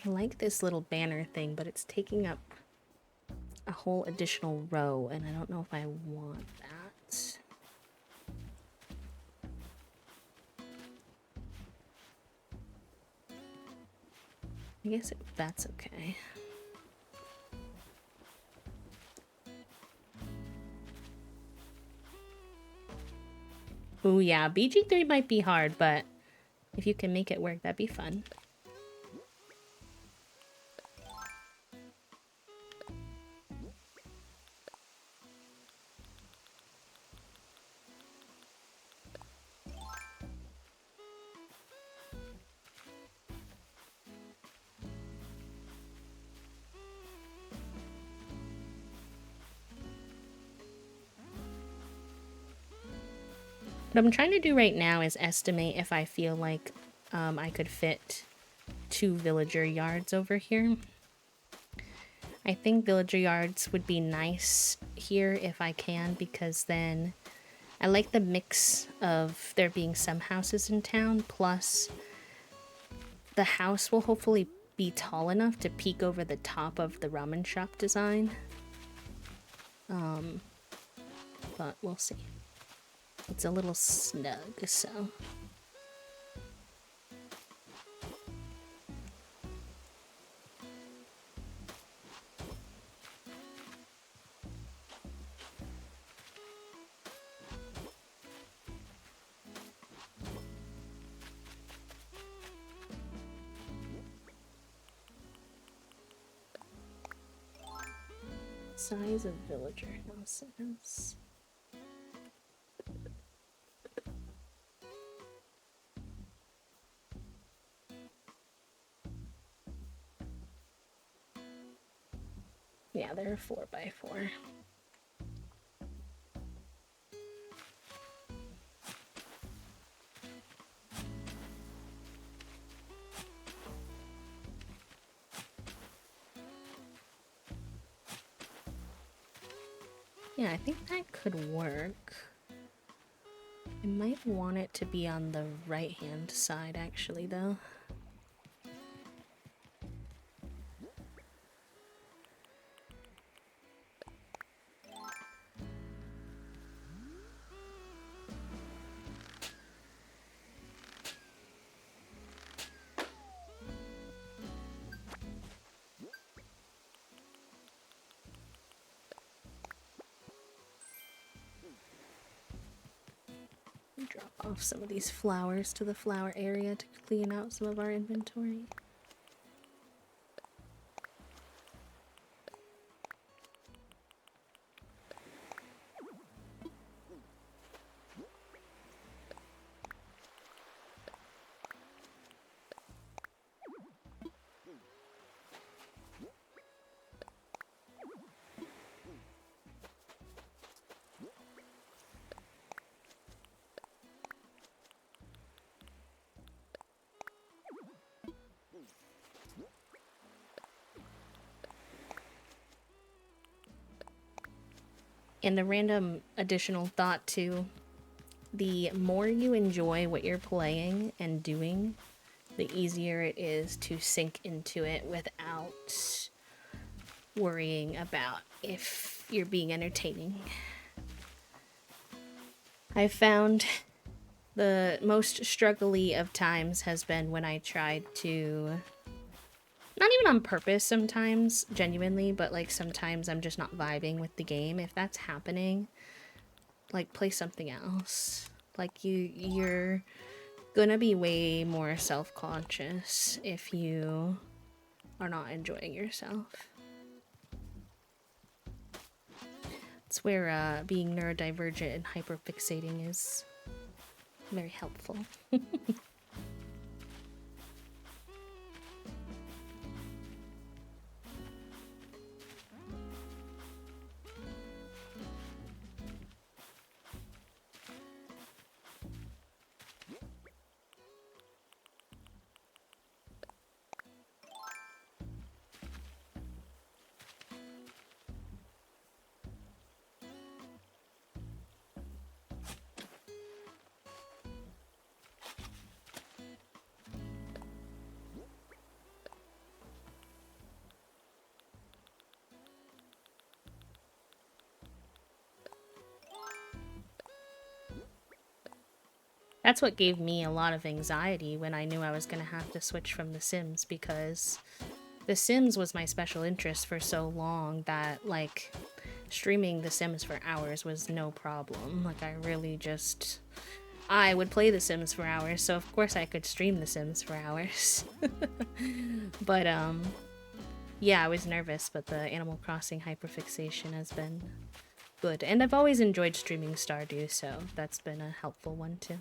I like this little banner thing, but it's taking up a whole additional row, and I don't know if I want that. I guess that's okay. Ooh, yeah, BG3 might be hard, but if you can make it work, that'd be fun. What I'm trying to do right now is estimate if I feel like I could fit 2 villager yards over here. I think villager yards would be nice here if I can, because then I like the mix of there being some houses in town, plus the house will hopefully be tall enough to peek over the top of the ramen shop design. But we'll see. It's a little snug, so... Size of villager houses. Yeah, they're 4x4. Yeah, I think that could work. I might want it to be on the right-hand side, actually, though. Drop off some of these flowers to the flower area to clean out some of our inventory. And a random additional thought too, the more you enjoy what you're playing and doing, the easier it is to sink into it without worrying about if you're being entertaining. I found the most struggly of times has been when I tried to, not even on purpose sometimes, genuinely, but like sometimes I'm just not vibing with the game. If that's happening, like play something else. Like you're gonna be way more self-conscious if you are not enjoying yourself. It's where being neurodivergent and hyperfixating is very helpful. That's what gave me a lot of anxiety when I knew I was going to have to switch from The Sims, because The Sims was my special interest for so long that, like, streaming The Sims for hours was no problem. Like, I would play The Sims for hours, so of course I could stream The Sims for hours. But, yeah, I was nervous, but the Animal Crossing hyperfixation has been good. And I've always enjoyed streaming Stardew, so that's been a helpful one, too.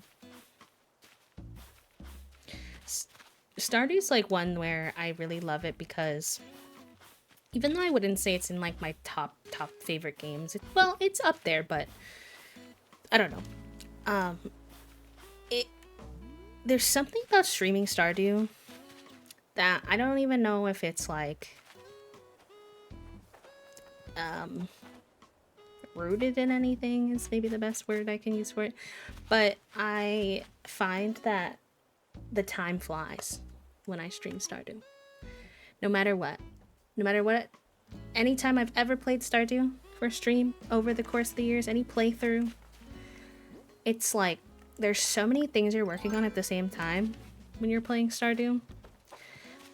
Stardew's like one where I really love it because even though I wouldn't say it's in like my top favorite games, well, it's up there, but I don't know. there's something about streaming Stardew that I don't even know if it's like rooted in anything is maybe the best word I can use for it, but I find that the time flies when I stream Stardew. No matter what, anytime I've ever played Stardew for stream over the course of the years, any playthrough, it's like there's so many things you're working on at the same time when you're playing Stardew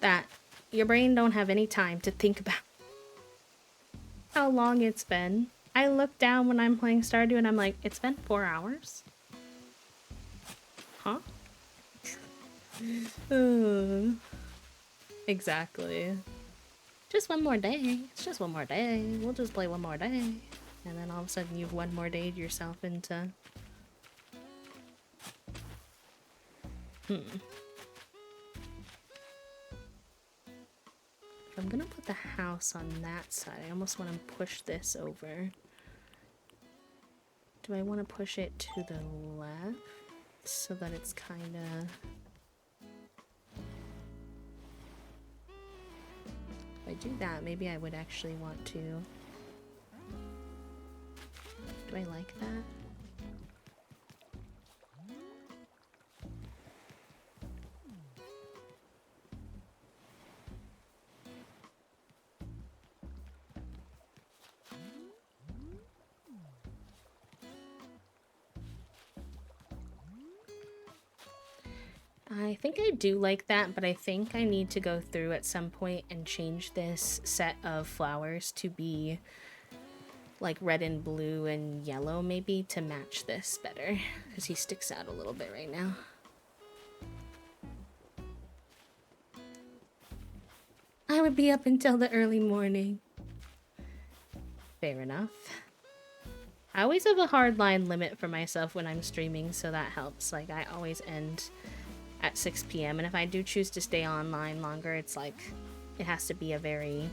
that your brain don't have any time to think about how long it's been. I look down when I'm playing Stardew and I'm like, it's been 4 hours? Huh? Exactly. Just one more day. It's just one more day. We'll just play one more day. And then all of a sudden you've one more day yourself into... If I'm gonna put the house on that side, I almost want to push this over. Do I want to push it to the left so that it's kind of... If I do that, maybe I would actually want to... Do I like that? I think I do like that, but I think I need to go through at some point and change this set of flowers to be like red and blue and yellow maybe to match this better, because he sticks out a little bit right now. I would be up until the early morning. Fair enough. I always have a hard line limit for myself when I'm streaming, so that helps. Like, I always end at 6 p.m. and if I do choose to stay online longer, it's like it has to be a very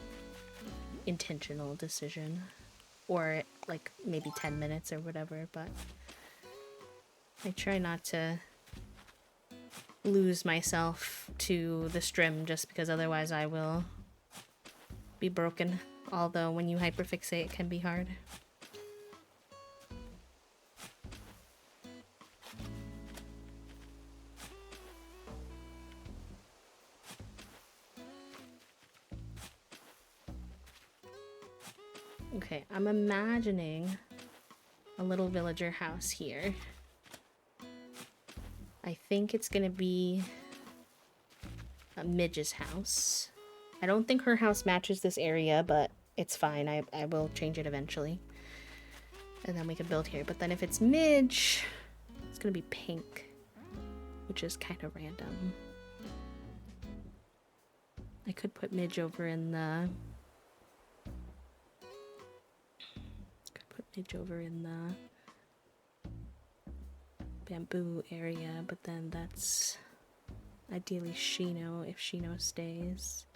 intentional decision, or like maybe 10 minutes or whatever, but I try not to lose myself to the stream just because otherwise I will be broken, although when you hyperfixate it can be hard. Okay, I'm imagining a little villager house here. I think it's gonna be a Midge's house. I don't think her house matches this area, but it's fine. I will change it eventually. And then we can build here. But then if it's Midge, it's gonna be pink, which is kind of random. I could put Midge over in the... bamboo area, but then that's ideally Shino if Shino stays,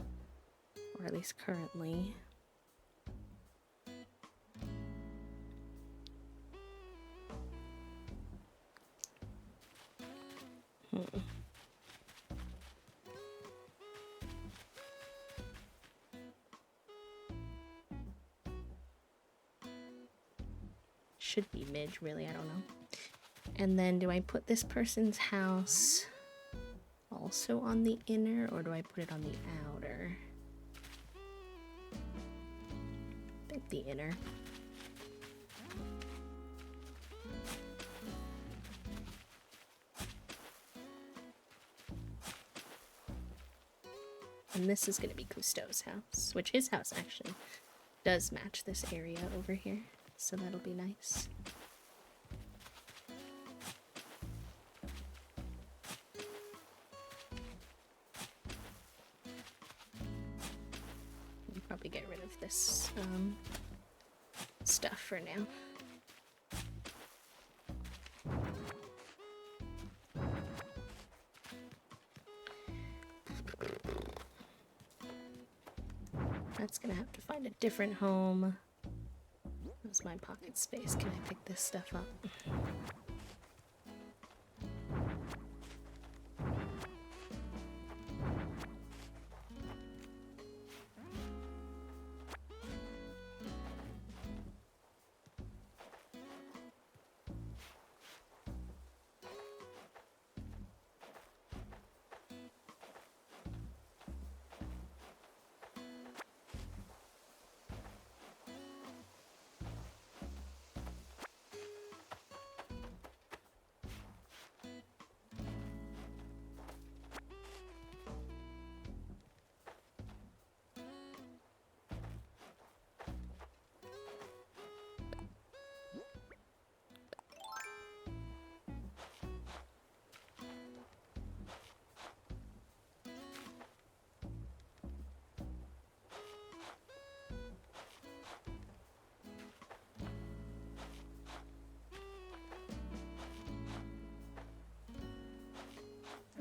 or at least currently. Should be Midge, really, I don't know. And then do I put this person's house also on the inner, or do I put it on the outer? I think the inner. And this is gonna be Cousteau's house, which his house actually does match this area over here, so that'll be nice. I'll probably get rid of this stuff for now. That's gonna have to find a different home. Where's my pocket space? Can I pick this stuff up?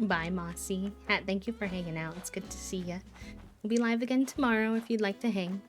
Bye, Mossy. Hat, thank you for hanging out. It's good to see ya. We'll be live again tomorrow if you'd like to hang.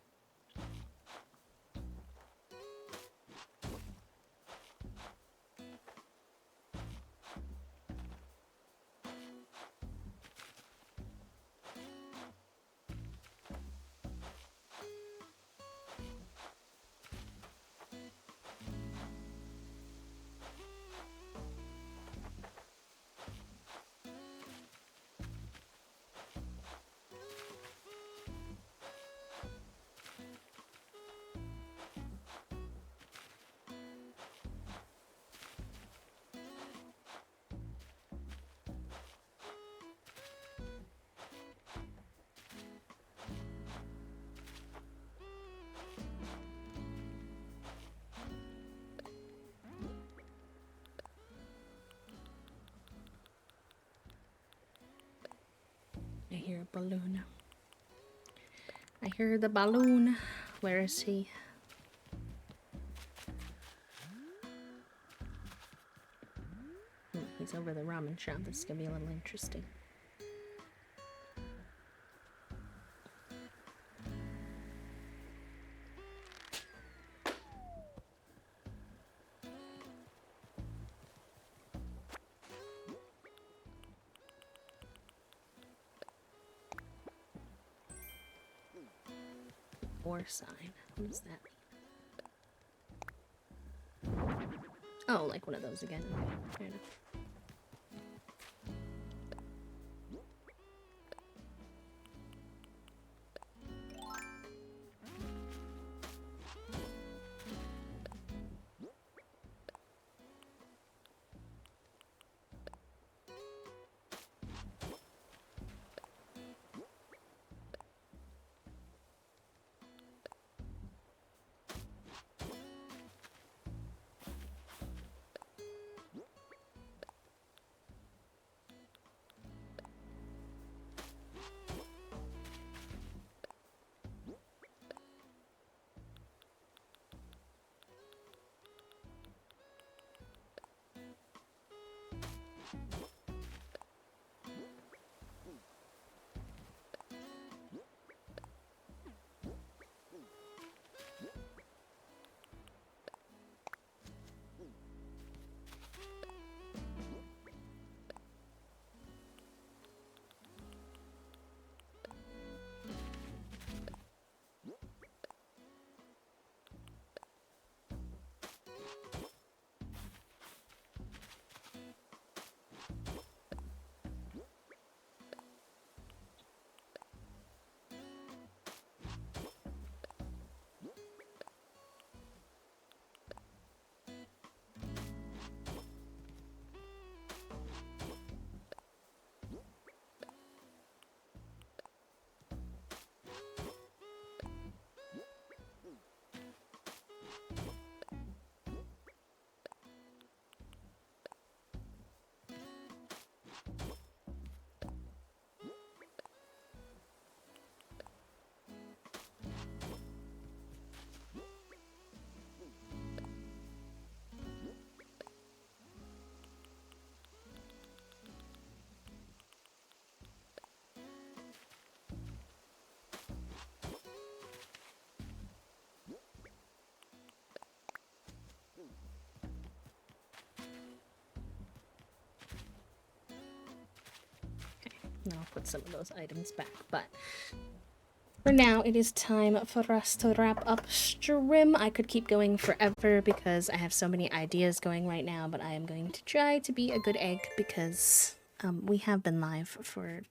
I hear a balloon. I hear the balloon. Where is he? He's over the ramen shop. This is gonna be a little interesting. Or sign. What does that mean? Oh, like one of those again. Okay, fair enough. Now I'll put some of those items back, but for now it is time for us to wrap up stream. I could keep going forever because I have so many ideas going right now, but I am going to try to be a good egg because we have been live for